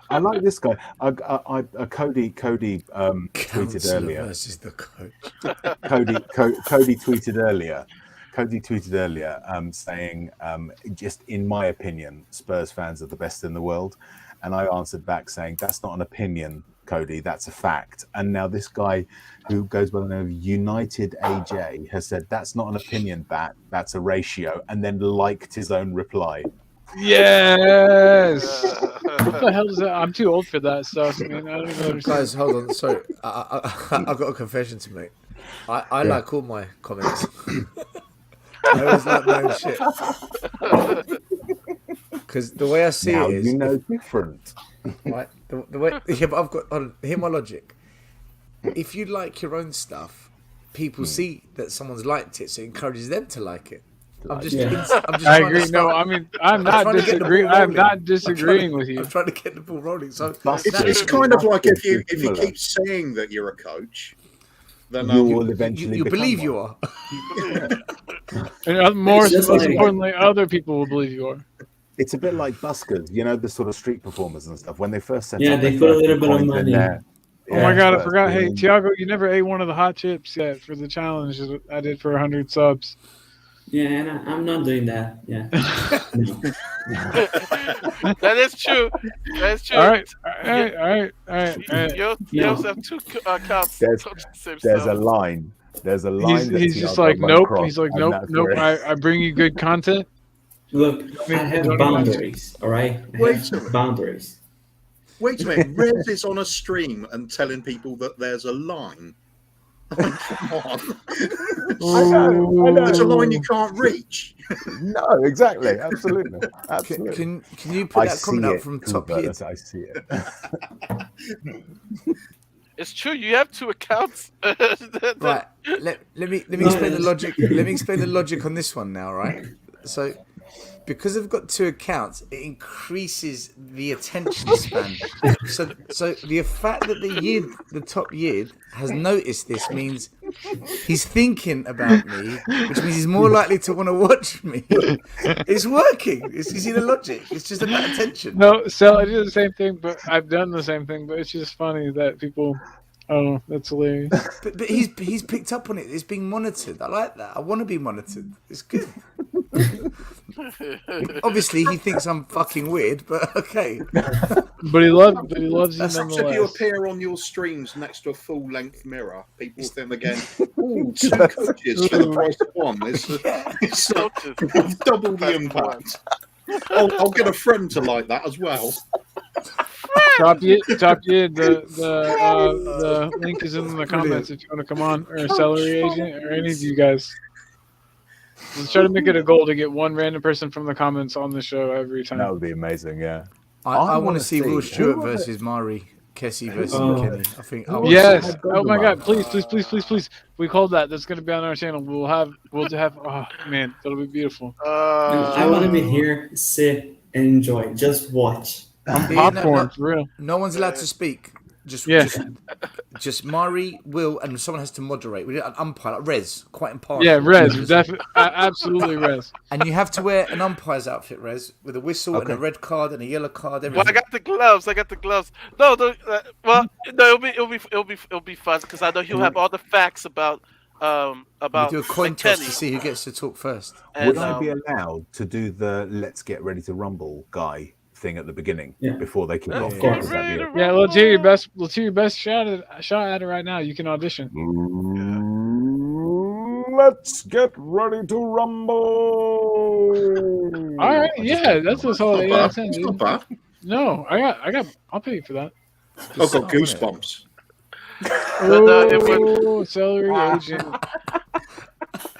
I like this guy. Cody tweeted Counselor earlier. versus the coach. Cody tweeted earlier. Saying, just in my opinion, Spurs fans are the best in the world. And I answered back saying, that's not an opinion, Cody, that's a fact. And now this guy who goes by the name of United AJ has said, that's not an opinion, that's a ratio, and then liked his own reply. Yes. What the hell is that? I'm too old for that stuff. I mean, I don't even understand. Guys, hold on. Sorry, I've got a confession to make. I like all my comments. I always like my own shit. Because the way I see Now it is, you know different. right? The way, yeah, but I've got. Hear my logic. If you like your own stuff, people see that someone's liked it, so it encourages them to like it. I'm just. Yeah. I'm just I trying agree. to start. No, I mean, I'm I'm not trying to get the ball disagreeing. I'm rolling. not disagreeing with you. I'm trying to get the ball rolling. So It's kind of like if you keep saying that you're a coach, then You will eventually you become believe one. you are. And most just like- importantly, other people will believe you are. It's a bit like buskers, you know, the sort of street performers and stuff. When they first set Yeah, up, they they put a first little bit of coins in money. there. Oh my god, I first forgot. Hey, thing. Tiago, you never ate one of the hot chips yet for the challenge that I did for 100 subs. Yeah, and I'm not doing that. Yeah. That is true. That is true. All right, all right. You also have two accounts. There's coaching the same There's a stuff. line. There's a line. He's just Tiago like, won't nope. cross, He's like, and nope, that's nope. where- I bring you good content. Look, I Don't have even- boundaries. All right. I Wait have a minute. boundaries. Wait a minute, Rez is on a stream and telling people that there's a line. Come on. I know. There's a line you can't reach. No, exactly. Absolutely. Absolutely. Can you put I that comment see up it, from Top Cooper, Gear? I see it. It's true. You have two accounts. Right. Let me explain the logic. Let me explain the logic on this one now, right? So because I've got two accounts, it increases the attention span. So the fact that the top yid has noticed this means he's thinking about me, which means he's more likely to want to watch me. It's working. You see the logic? It's just about attention. No, so I do the same thing, but I've done the same thing. But it's just funny that people. Oh, that's hilarious. But he's picked up on it. It's being monitored. I like that. I want to be monitored. It's good. Obviously, he thinks I'm fucking weird, but okay. But he loves you Perhaps if you nonetheless. appear on your streams next to a full-length mirror, people think again, "Ooh, two coaches for the price of one." It's double the impact. I'll get a friend to like that as well. Top you. The link is in the comments if you want to come on, or a celery agent, or any of you guys. Let's try to make it a goal to get one random person from the comments on the show every time. That would be amazing, yeah. I want wanna to see Will see- Stewart who are the- versus Mari, Kessie versus Oh. McKenny. I think. I wanna Yes. see that. Oh my God! Please! We called that. That's gonna be on our channel. We'll have. Oh man, that'll be beautiful. I want to be here, sit, and enjoy. Just watch. I'm Yeah, popcorn for real. No one's allowed to speak. Yeah. Just Mari, Will, and someone has to moderate. We did an umpire, like Rez, quite impartial. Yeah, Rez, definitely, absolutely Rez. And you have to wear an umpire's outfit, Rez, with a whistle and a Okay. red card and a yellow card. Well, I Everything. got the gloves. No, it'll be fun because I know he'll have all the facts about We do a coin toss to McKenny. see who gets to talk first. And, Would I be allowed to do the "Let's get ready to rumble" guy thing at the beginning Yeah. before they kick Let's off? Of get course. Would that be ready okay? to Yeah, let's hear your best. Let's hear your best shot at it right now. You can audition. Let's get ready to rumble. All right, yeah, that's a solid 8 out of 10, It's not dude. bad. No, I'll pay you for that. I've got goosebumps. Oh, celery agent.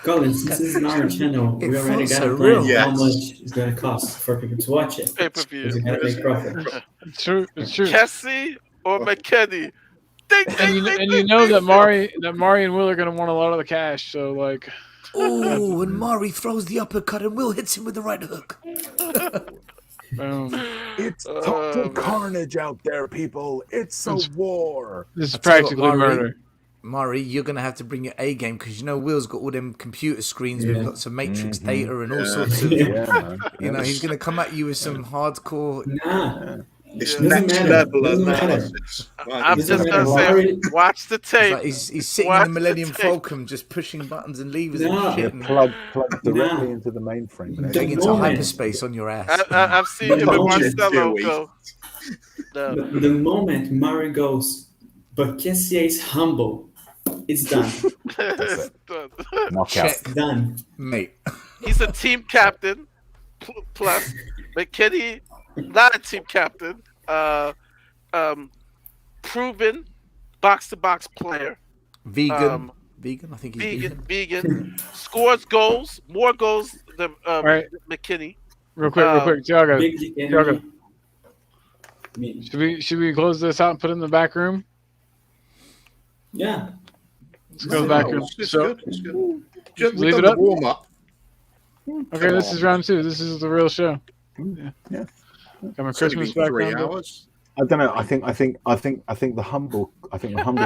Colin, since this is our channel, It we already feels got so a plan real. how Yes. much it's going to cost for people to watch it. pay-per-view. Because we got to make profit. It's true. It's true. Kessie or McKenny. Ding, And ding, ding, you ding, know ding. that Mari and Will are gonna want a lot of the cash. So like, Oh, and Mari throws the uppercut and Will hits him with the right hook. boom. It's Oh, total man. carnage out there, people. It's a war. This is I tell you what, practically Mari, murder. Mari, you're going to have to bring your A game because you know Will's got all them computer screens with Yeah. lots of matrix Mhm. data and all Yeah. sorts of. Yeah, man. You know, he's going to come at you with some hardcore. Nah, It's Doesn't next matter. level Doesn't matter. analysis. I'm Doesn't just matter. gonna say, Mari- watch the It's tape. like he's sitting in Watch the the Millennium tape. Falcon just pushing buttons and levers No. and shit and Plug directly Nah. into the mainframe. and going The into moment- hyperspace on your ass. I've seen him and Oh, Marcelo Dewey. go. No. the moment Mari goes, but Kessie is humble, it's done. That's Done. Knockout. Check, Done. mate. He's a team captain. Plus, McKinney, not a team captain. Proven box-to-box player. Vegan. Vegan. I think he's vegan. Vegan scores goals, more goals than right. McKinney. Real quick, Tiago. Big dick Tiago, energy. I mean, should we close this out and put it in the back room? yeah. Let's go to the back room. It's So, good. It's good. Just, leave we've it done up. the warm up. okay, this is round 2. This is the real show. Yeah. Got my It's only Christmas been 3 background. hours. I don't know. I think the humble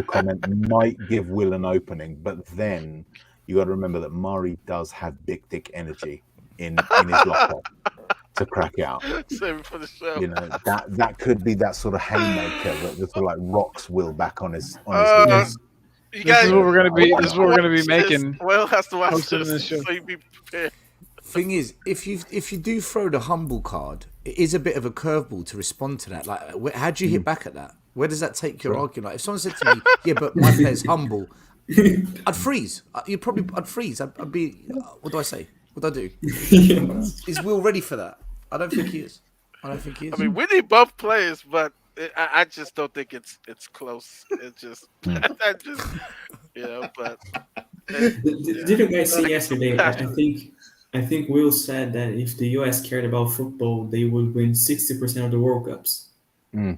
comment might give Will an opening, but then you got to remember that Mari does have big dick energy in his locker to crack out. Save it for the show. You know, that could be that sort of haymaker that just sort of like rocks Will back on his heels. You This is what we're gonna be. This is what we're gonna be making. Will has to watch hosting this, this show. so you be prepared. Thing is, if you do throw the humble card, it is a bit of a curveball to respond to that. Like, how do you hit back at that? Where does that take your argument? Like, if someone said to me, "Yeah, but my player's humble," I'd freeze. I'd freeze. I'd be. What do I say? What do I do? Is Will ready for that? I don't think he is. I mean, we need both players, but I just don't think it's close. It's just, I just, but. Did you guys see yesterday? I think Will said that if the US cared about football, they would win 60% of the World Cups. Yeah,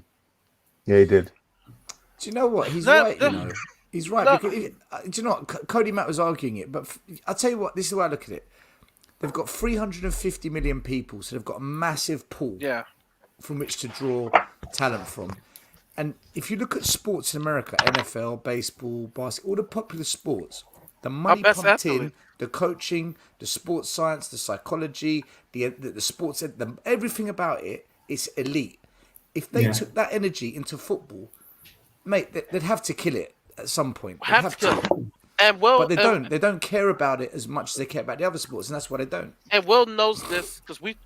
he did. Do you know what? He's right. You know, he's right. Because do you know what? Cody Matt was arguing it, but I'll tell you what. This is the way I look at it. They've got 350 million people, so they've got a massive pool from which to draw talent from. And if you look at sports in America, NFL, baseball, basketball, all the popular sports, the money pumped in, the coaching, the sports science, the psychology, the sports, everything about it is elite. If they took that energy into football, mate, they'd have to kill it at some point. They'd have to. But they don't. They don't care about it as much as they care about the other sports, and that's why they don't. And Will knows this because we've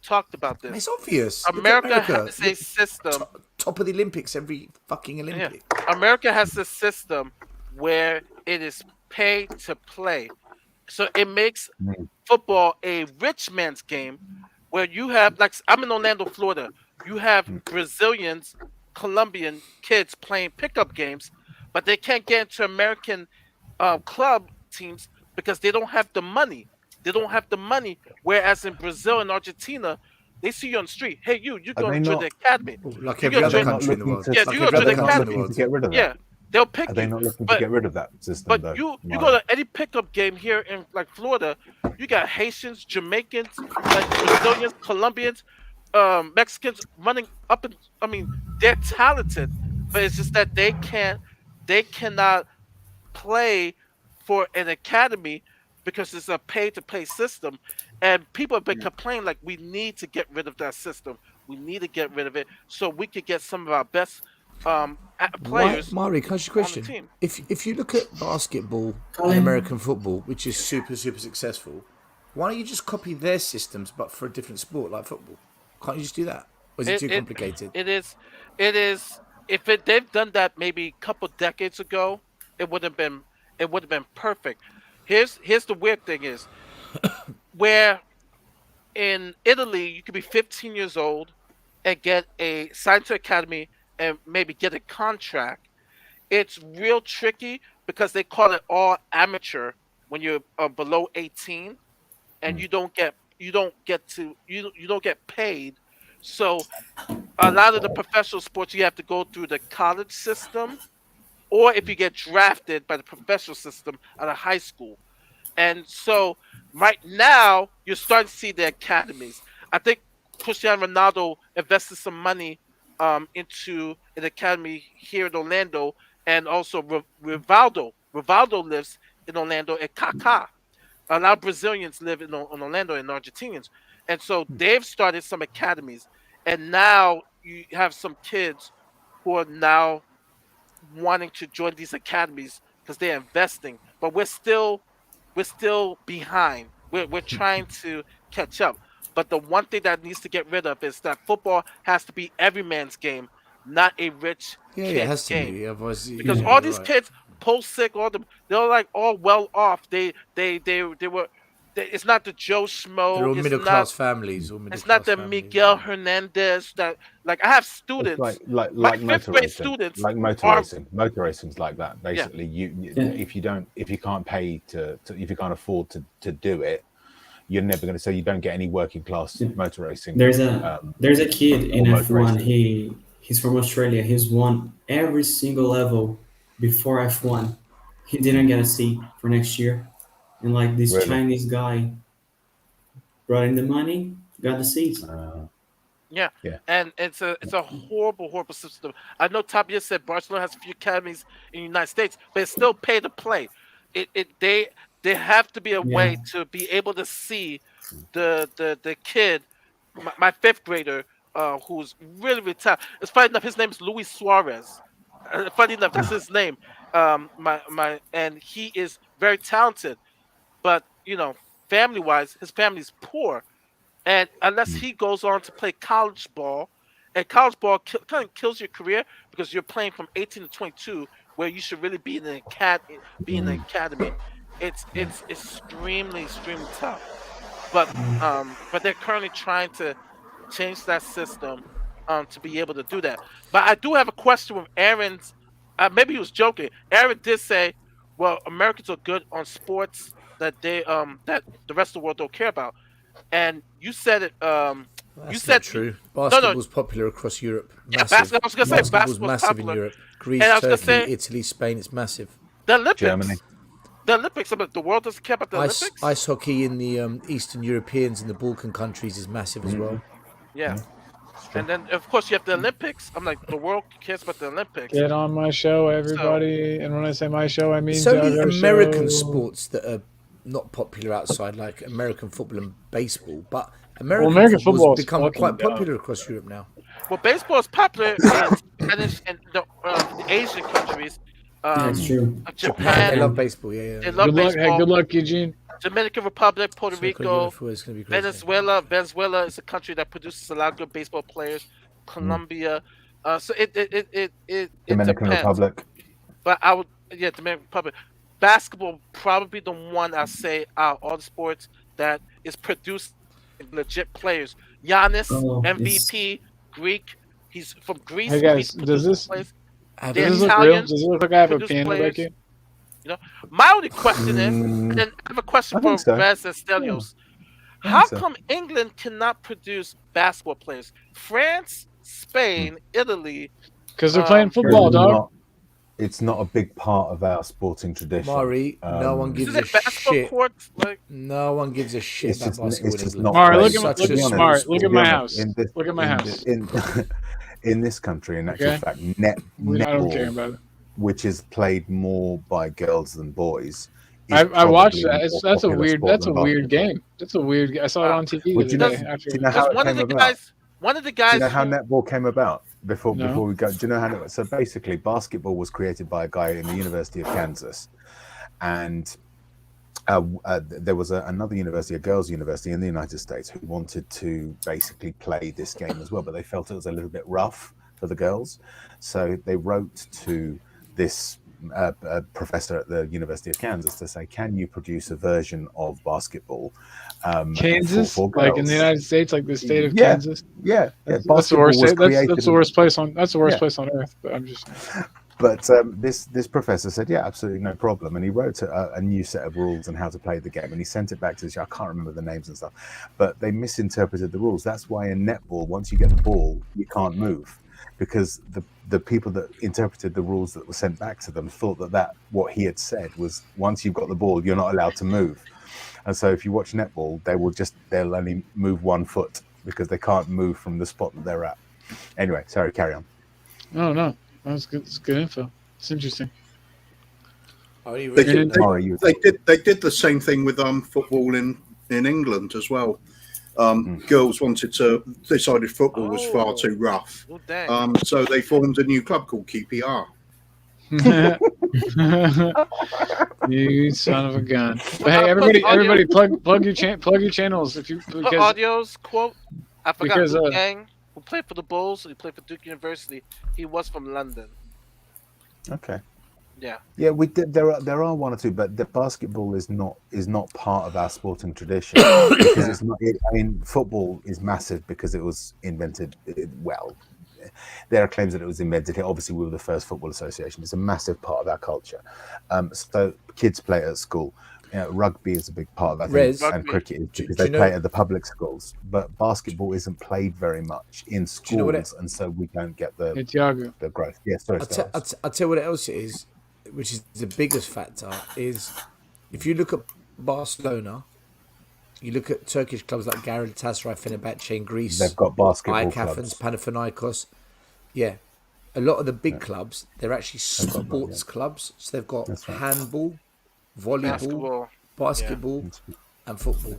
talked about this. It's obvious. America has a system. Top of the Olympics every fucking Olympic. Yeah. America has a system where it is pay to play. So it makes football a rich man's game where you have, like, I'm in Orlando, Florida. You have Brazilians, Colombian kids playing pickup games, but they can't get into American club teams because they don't have the money. They don't have the money. Whereas in Brazil and Argentina, they see you on the street. Hey, you go to the academy. Like every other country in the world. Yeah, you go to the academy. To get rid of that. Yeah, they'll pick Are they you. not looking to get rid of that system? But though? you go to any pickup game here in like Florida, you got Haitians, Jamaicans, like Brazilians, Colombians, Mexicans running up, and I mean they're talented, but it's just that they cannot play for an academy because it's a pay-to-play system, and people have been complaining like we need to get rid of that system. We need to get rid of it so we could get some of our best players. Mari, can I ask you a question? If you look at basketball and American football, which is super successful, why don't you just copy their systems but for a different sport like football? Can't you just do that? Or is it too complicated? It is. If they've done that maybe a couple decades ago, it would have been perfect. Here's the weird thing is, where in Italy you could be 15 years old and get a signed to academy and maybe get a contract. It's real tricky because they call it all amateur when you're below 18, and you don't get paid. So a lot of the professional sports you have to go through the college system, or if you get drafted by the professional system out of high school. And so right now you're starting to see the academies. I think Cristiano Ronaldo invested some money into an academy here in Orlando, and also Rivaldo. Rivaldo lives in Orlando, and Kaká. A lot of Brazilians live in Orlando, and Argentinians. And so they've started some academies, and now you have some kids who are now wanting to join these academies because they're investing. But we're still behind. We're trying to catch up. But the one thing that needs to get rid of is that football has to be every man's game, not a rich kid's game. Be, otherwise, because all these kids, post sick, they're like all well off. They were It's not the Joe Schmo. They're all It's middle not. class families. All middle It's not class the families. Miguel Hernandez that like I have It's students. like My motor fifth grade racing, students like motor are racing. Motor racing's like that. yeah. Basically, Yeah. if you can't pay to if you can't afford to do it, you're never going to say you don't get any working class Yeah. motor racing. There's a kid in or motor F1. racing. He's from Australia. He's won every single level before F1. He didn't get a seat for next year, and like this Really? Chinese guy brought in the money, got the seat. Yeah. Yeah. And it's a horrible, horrible system. I know Tapia said Barcelona has a few academies in the United States, but it's still pay to play. They have to be a Yeah. way to be able to see the kid, my fifth grader, who's really, really talented. It's funny enough, his name is Luis Suarez. Funny enough, that's his name. And he is very talented, but family wise, his family's poor. And unless he goes on to play college ball, and college ball kind of kills your career because you're playing from 18 to 22, where you should really be in an academy. It's extremely, extremely tough. But they're currently trying to change that system to be able to do that. But I do have a question with Aaron's. Maybe he was joking. Aaron did say, "Well, Americans are good on sports that that the rest of the world don't care about." And you said it. That's You said not true. no. Basketball's popular across Europe. Yeah, Massive. I was gonna say Basketball's basketball's massive popular. in Europe. Greece, And I was gonna Turkey, say Italy, Spain. It's massive. the Olympics. Germany. The Olympics. The world doesn't care about the Olympics. Ice hockey in the Eastern Europeans and the Balkan countries is massive as well. Yeah. And then of course you have the Olympics. I'm like the world cares about the Olympics. Get on my show, everybody. And when I say my show, I mean It's only Tiago's American show. sports that are not popular outside, like American football and baseball. But American American football football's is become fucking quite dumb. popular across Europe now. Well, baseball is popular in Spanish and the Asian countries. Yeah, it's true. Japan. They love baseball. Yeah, They yeah. love Good luck, baseball. hey, good luck, Eugene. Dominican Republic, Puerto So it's Rico, gonna be crazy. Venezuela is a country that produces a lot of good baseball players. Colombia, so it Dominican depends. Republic. But Dominican Republic. Basketball probably the one I say out of all the sports that is produced legit players. Giannis, Oh, MVP, Greek. He's from Greece. Hey, guys, Greece does produces this- players. Have The Does this you- look real? Italians Does it look like I have a produce piano players. back here? My only question is, and then I have a question I for think so. Rez and Stelios. I How think so. come England cannot produce basketball players? France, Spain, Italy. Because they're playing Um, football, It's dog. not- It's not a big part of our sporting tradition. Mari, no one gives Is a it basketball shit. courts? Like, No one gives a shit It's about just, basketball it's in just England. not. Mari, played. look at my, Such look a at sport. Smart. Look To at be my honest, house. Look at my house. In this country, in actual Okay. fact, I don't care netball, about it. which is played more by girls than boys. is I watched probably that. more That's a popular weird. sport That's a than weird basketball. game. That's a weird. I saw it on TV the Would other you day. know- After do you know how because it one of came the about? guys, one of the Do you guys know how who, netball came about? Before No. we go, do you know how? So basically, basketball was created by a guy in the University of Kansas, and there was another university, a girls' university in the United States, who wanted to basically play this game as well, but they felt it was a little bit rough for the girls, so they wrote to this professor at the University of Kansas to say, "Can you produce a version of basketball?" Kansas, for like in the girls? United States, like the state of Yeah. Kansas. Yeah, That's the basketball worst. was That's created. the worst place on. That's the worst Yeah. place on earth. But I'm just. But this professor said, yeah, absolutely no problem. And he wrote a new set of rules on how to play the game. And he sent it back to the show. I can't remember the names and stuff, but they misinterpreted the rules. That's why in netball, once you get the ball, you can't move, because the people that interpreted the rules that were sent back to them thought that what he had said was, once you've got the ball, you're not allowed to move. And so if you watch netball, they'll only move 1 foot because they can't move from the spot that they're at. Anyway, sorry, carry on. Oh no, that's good. It's good info. It's interesting. Are you They really? did, Mara, you- they did the same thing with football in England as well. Girls decided football was far too rough. oh dang, So they formed a new club called QPR. You son of a gun! But hey, everybody, plug your channels if you put because audio's quote. I forgot because, Luke Gang, who played for the Bulls. He played for Duke University. He was from London. Okay. Yeah, we did. There are one or two, but the basketball is not part of our sporting tradition because it's not. I mean, football is massive because it was invented. Well, there are claims that it was invented here. Obviously, we were the first football association. It's a massive part of our culture. So kids play it at school. Rugby is a big part of that, Rez, and cricket is do because you they know- play it at the public schools. But basketball isn't played very much in Do you know what schools, and so we don't get Hey, Tiago. the growth. Yeah, sorry, I'll tell you what else it is, which is the biggest factor, is if you look at Barcelona, you look at Turkish clubs like Galatasaray, Fenerbahce in Greece, they've got basketball AEK clubs. Athens, Panathinaikos. Yeah, a lot of the big clubs, they're actually got that, sports clubs. So they've got That's right. handball, volleyball, basketball, and football.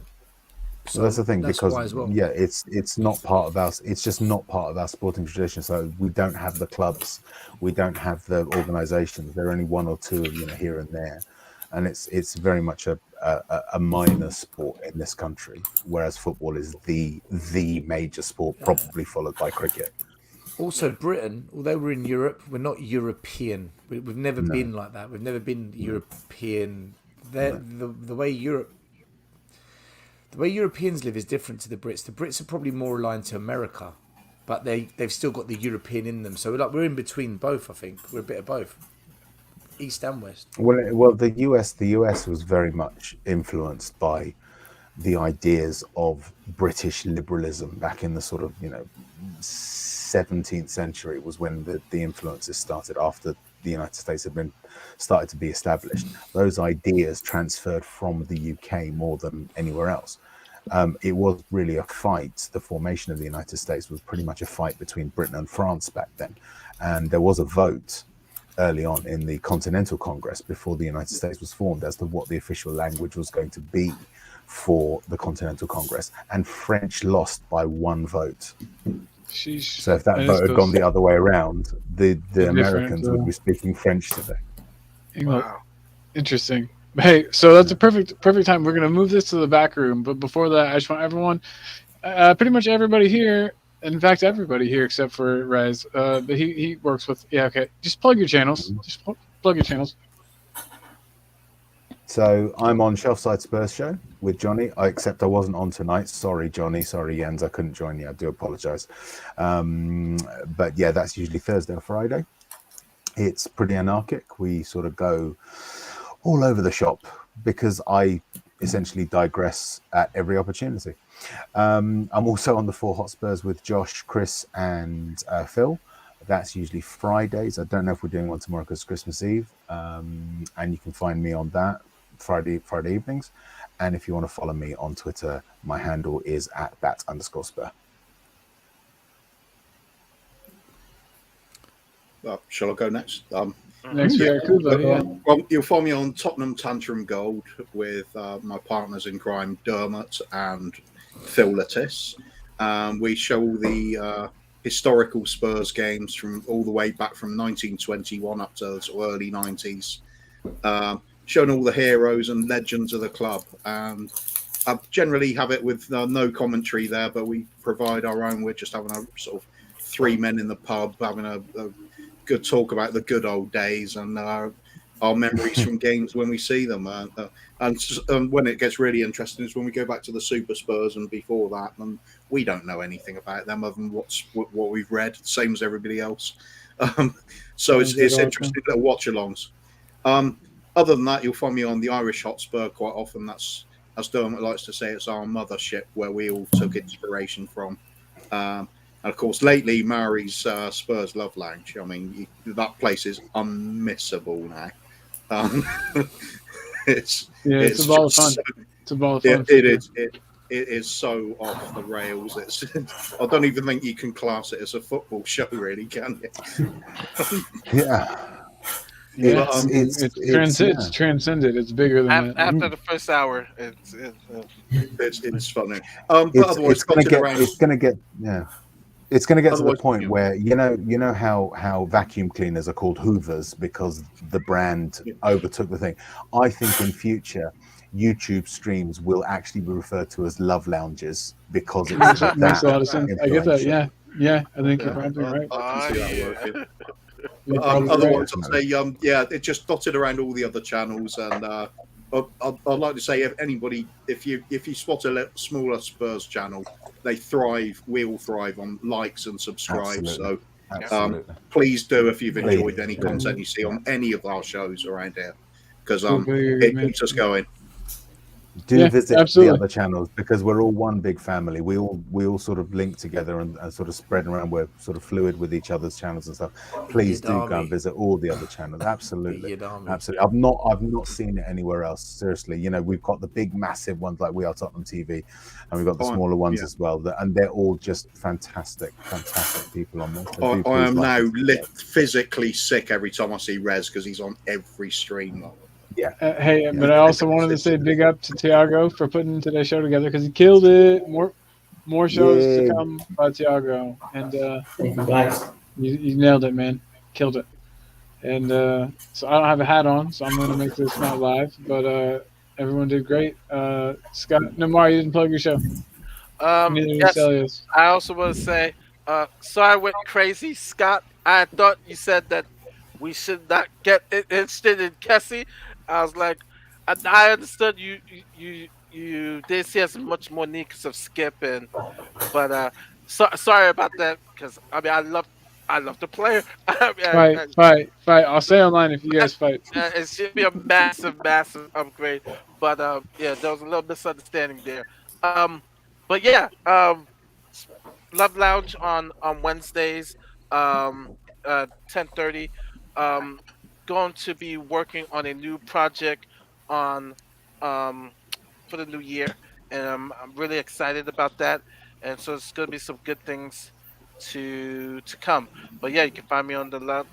So Well, that's the thing, because why as well. it's not part of our. It's just not part of our sporting tradition. So we don't have the clubs, we don't have the organisations. There are only one or two, here and there, and it's very much a minor sport in this country. Whereas football is the major sport, probably followed by cricket. Also, Britain, although we're in Europe, we're not European. We've never been like that. We've never been European. The way Europeans live is different to the Brits. The Brits are probably more aligned to America, but they've still got the European in them. So we're in between both. I think we're a bit of both, east and west. Well, the US was very much influenced by the ideas of British liberalism back in the sort of 17th century was when the influences started after the United States had started to be established. Those ideas transferred from the UK more than anywhere else. It was really a fight. The formation of the United States was pretty much a fight between Britain and France back then. And there was a vote early on in the Continental Congress before the United States was formed as to what the official language was going to be for the Continental Congress. And French lost by one vote. Sheesh. So if that vote had gone the other way around, the Americans would be speaking French today. Wow. Interesting. Hey, so that's a perfect time. We're gonna move this to the back room, but before that, I just want everyone, pretty much everybody here. In fact, everybody here except for Rez. But he works with. Yeah, okay. Just plug your channels. Just plug your channels. So I'm on Shelfside Spurs Show with Johnny. Except I wasn't on tonight. Sorry, Johnny. Sorry, Jens. I couldn't join you. I do apologise. But yeah, that's usually Thursday or Friday. It's pretty anarchic. We sort of go all over the shop because I essentially digress at every opportunity. I'm also on the Four Hotspurs with Josh, Chris, and Phil. That's usually Fridays. I don't know if we're doing one tomorrow because it's Christmas Eve. And you can find me on that Friday evenings. And if you want to follow me on Twitter, my handle is @bat_spur. Shall I go next? Next, yeah. Well, you'll find me on Tottenham Tantrum Gold with my partners in crime, Dermot and Phil Lattis. We show all the historical Spurs games from all the way back from 1921 up to the early 90s. Showing all the heroes and legends of the club. And I generally have it with no commentary there, but we provide our own. We're just having a sort of three men in the pub having a good talk about the good old days and our memories from games when we see them. And when it gets really interesting is when we go back to the Super Spurs and before that, and we don't know anything about them other than what we've read, same as everybody else. So it's interesting little watch-alongs. Other than that, you'll find me on the Irish Hotspur quite often. That's, as Dermot likes to say, it's our mothership where we all took inspiration from. And of course, lately, Maori's Spurs Love Lounge. I mean, that place is unmissable now. It's a ball of fun. It's a ball of fun. It is so off the rails. I don't even think you can class it as a football show, really, can you? Yeah. Yeah, it's transcended. It's bigger than that. After the first hour, it's funny. It's going to get to the point where you know how vacuum cleaners are called Hoovers because the brand overtook the thing. I think in future YouTube streams will actually be referred to as love lounges because it makes a lot of sense. I get that. Yeah. I think you're probably right. I can see that working. You're probably Otherwise, right. I'd say, yeah, it just dotted around all the other channels. And I'd like to say, if anybody, if you spot a smaller Spurs channel, they thrive. We all thrive on likes and subscribes. Absolutely. So Absolutely. please do if you've Please enjoyed any do. content you see on any of our shows around here, because Completely agree, it man. keeps us going. Do Yeah, visit absolutely. the other channels because we're all one big family. We all sort of link together and sort of spread around. We're sort of fluid with each other's channels and stuff. Please do go and visit all the other channels. Absolutely, absolutely. I've not seen it anywhere else. Seriously, you know, we've got the big, massive ones like We Are Tottenham TV, and we've got the smaller ones as well. And they're all just fantastic people on there. So I am now physically sick every time I see Rez because he's on every stream. Yeah. Hey, but I also wanted to say big up to Tiago for putting today's show together because he killed it. More shows to come by Tiago, and Thank you, guys. you nailed it, man. Killed it. And so I don't have a hat on, so I'm going to make this not live. But everyone did great. Scott, no, Mario, you didn't plug your show. Neither did Yes, Celius. I also want to say, sorry I went crazy, Scott. I thought you said that we should not get interested in Kessie. I was like, I understood you did see as much more needs of Skip but sorry about that because I mean I love the player. Fight. I'll stay online if you guys fight. It should be a massive upgrade. But yeah, there was a little misunderstanding there. But yeah, Love Lounge on Wednesdays, 10:30. Going to be working on a new project on for the new year, and I'm really excited about that. And so it's going to be some good things to come. But yeah, you can find me on the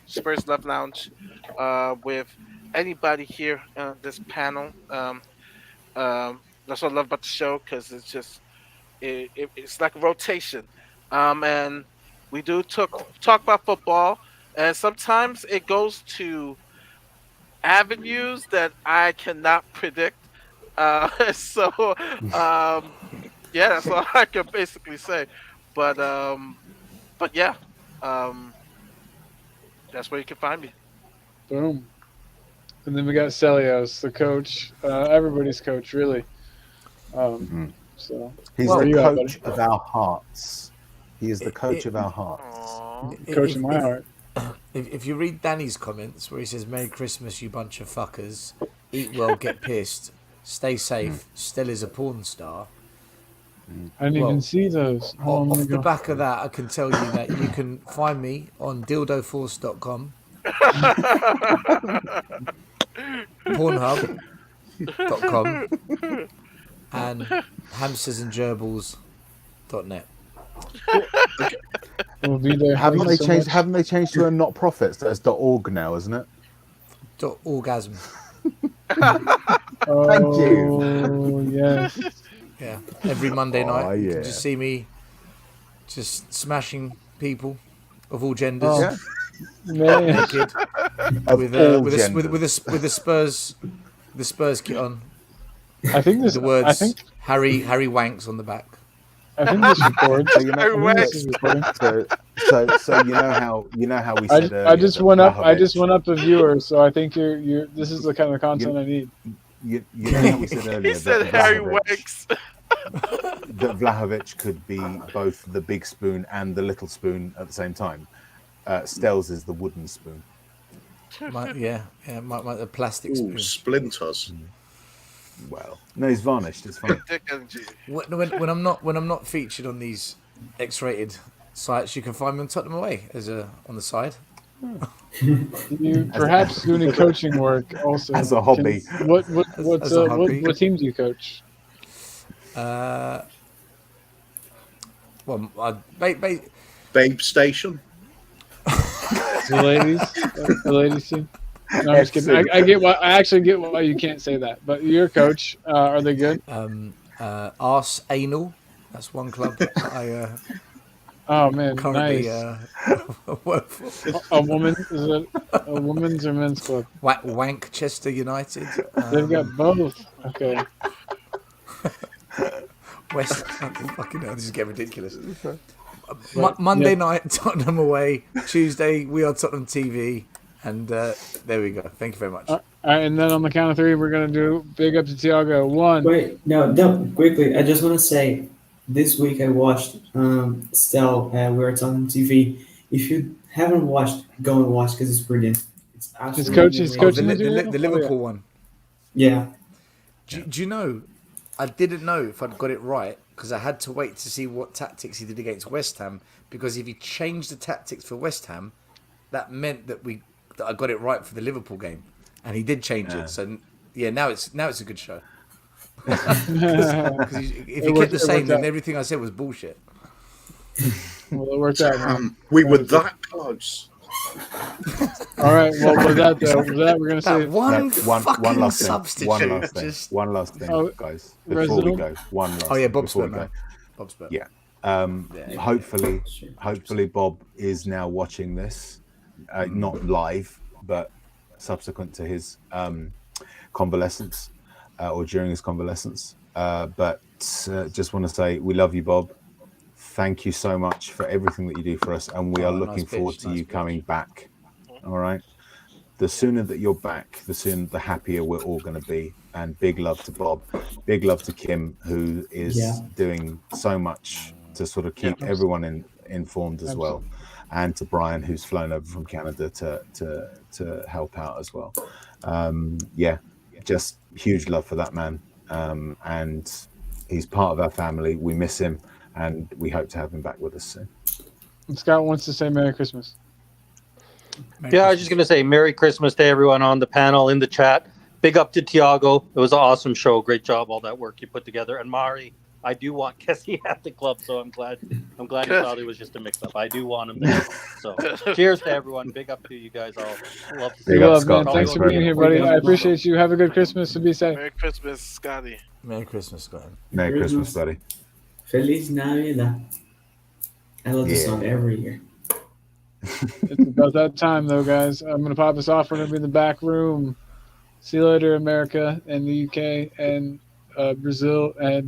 Spurs Love Lounge with anybody here on this panel. That's what I love about the show because it's just it's like a rotation, and we do talk about football, and sometimes it goes to avenues that I cannot predict. So yeah, that's all I can basically say. But yeah, um, that's where you can find me. Boom. And then we got Celios, the coach, everybody's coach, really. So he's where the are you at, coach buddy? of our hearts. He is the coach of our hearts. Coach in my heart. If you read Danny's comments where he says "Merry Christmas, you bunch of fuckers, eat well, get pissed, stay safe, still is a porn star." I didn't even see those. Off the back of that, I can tell you that you can find me on dildoforce.com, Pornhub.com, and hamstersandgerbils.net. We'll be there. Haven't they changed? Haven't they changed to a not profits? That's .org now, isn't it? .orgasm. Thank you. Oh yes. Yeah. Every Monday night, you yeah. can just see me just smashing people of all genders. Oh, man. Naked. with the Spurs kit on. I think this. The words I think Harry Wanks on the back. I think this records. So you know how we said earlier I just that went up. I Vlahovic- just went up a viewer, so I think you're. This is the kind of content I need. You know how we said earlier He said that Harry Vlahovic- Wanks. that Vlahovic could be both the big spoon and the little spoon at the same time. Stells is the wooden spoon. The plastic spoon. Splinters. Well, no, he's varnished. It's fine. When I'm not featured on these X-rated sites, you can find me on Tottenham Away on the side. You perhaps do any coaching work also As a hobby. What hobby. what team do you coach? Babe Station. The ladies team. No, I'm just kidding. I actually get why you can't say that. But your coach, are they good? Arse Anal. That's one club that I Oh man, currently nice. work for. A woman is it a women's or men's club? Wankchester United. They've got both. Okay. West. Fucking hell, this is getting ridiculous. Monday night, Tottenham away. Tuesday, we are Tottenham TV. And there we go. Thank you very much. All right, and then on the count of three, we're gonna do big up to Tiago. 1. Wait, no, quickly. I just want to say, this week I watched Stell. We're on TV. If you haven't watched, go and watch because it's brilliant. It's absolutely He's amazing. coaching The Liverpool one. Yeah. Do you know? I didn't know if I'd got it right because I had to wait to see what tactics he did against West Ham. Because if he changed the tactics for West Ham, that meant that I got it right for the Liverpool game, and he did change it. So now it's a good show. Because if he kept the same, then everything I said was bullshit. Well, it worked out. Man. We were that close. All right. Well, with that though, we're gonna say One last substitute. One last thing, guys. Before Resident? we go, one last. Oh yeah, thing Bob before Spur, we go. man. Bob Spur. Yeah. Hopefully Bob is now watching this, not live, but subsequent to his convalescence or during his convalescence. But just want to say we love you, Bob. Thank you so much for everything that you do for us, and we are looking forward to you coming back. All right. The sooner that you're back, the happier we're all going to be. And big love to Bob. Big love to Kim, who is doing so much to sort of keep everyone informed as well, and to Brian, who's flown over from Canada to help out as well. Just huge love for that man, and he's part of our family. We miss him, and we hope to have him back with us soon. Scott wants to say Merry Christmas. I was just going to say Merry Christmas to everyone on the panel, in the chat. Big up to Tiago. It was an awesome show. Great job, all that work you put together. And Mari, I do want Kessie at the club, so I'm glad you thought it was just a mix-up. I do want him there. So cheers to everyone. Big up to you guys all. Love to see Big you. up, Scott. Man. Thanks for being here, buddy. I appreciate you. Have a good Christmas and be safe. Merry Christmas, Scotty. Merry Christmas, Scott. Merry Christmas, buddy. Feliz Navidad. I love this song every year. It's about that time, though, guys. I'm going to pop us off. We're going to be in the back room. See you later, America and the UK and Brazil and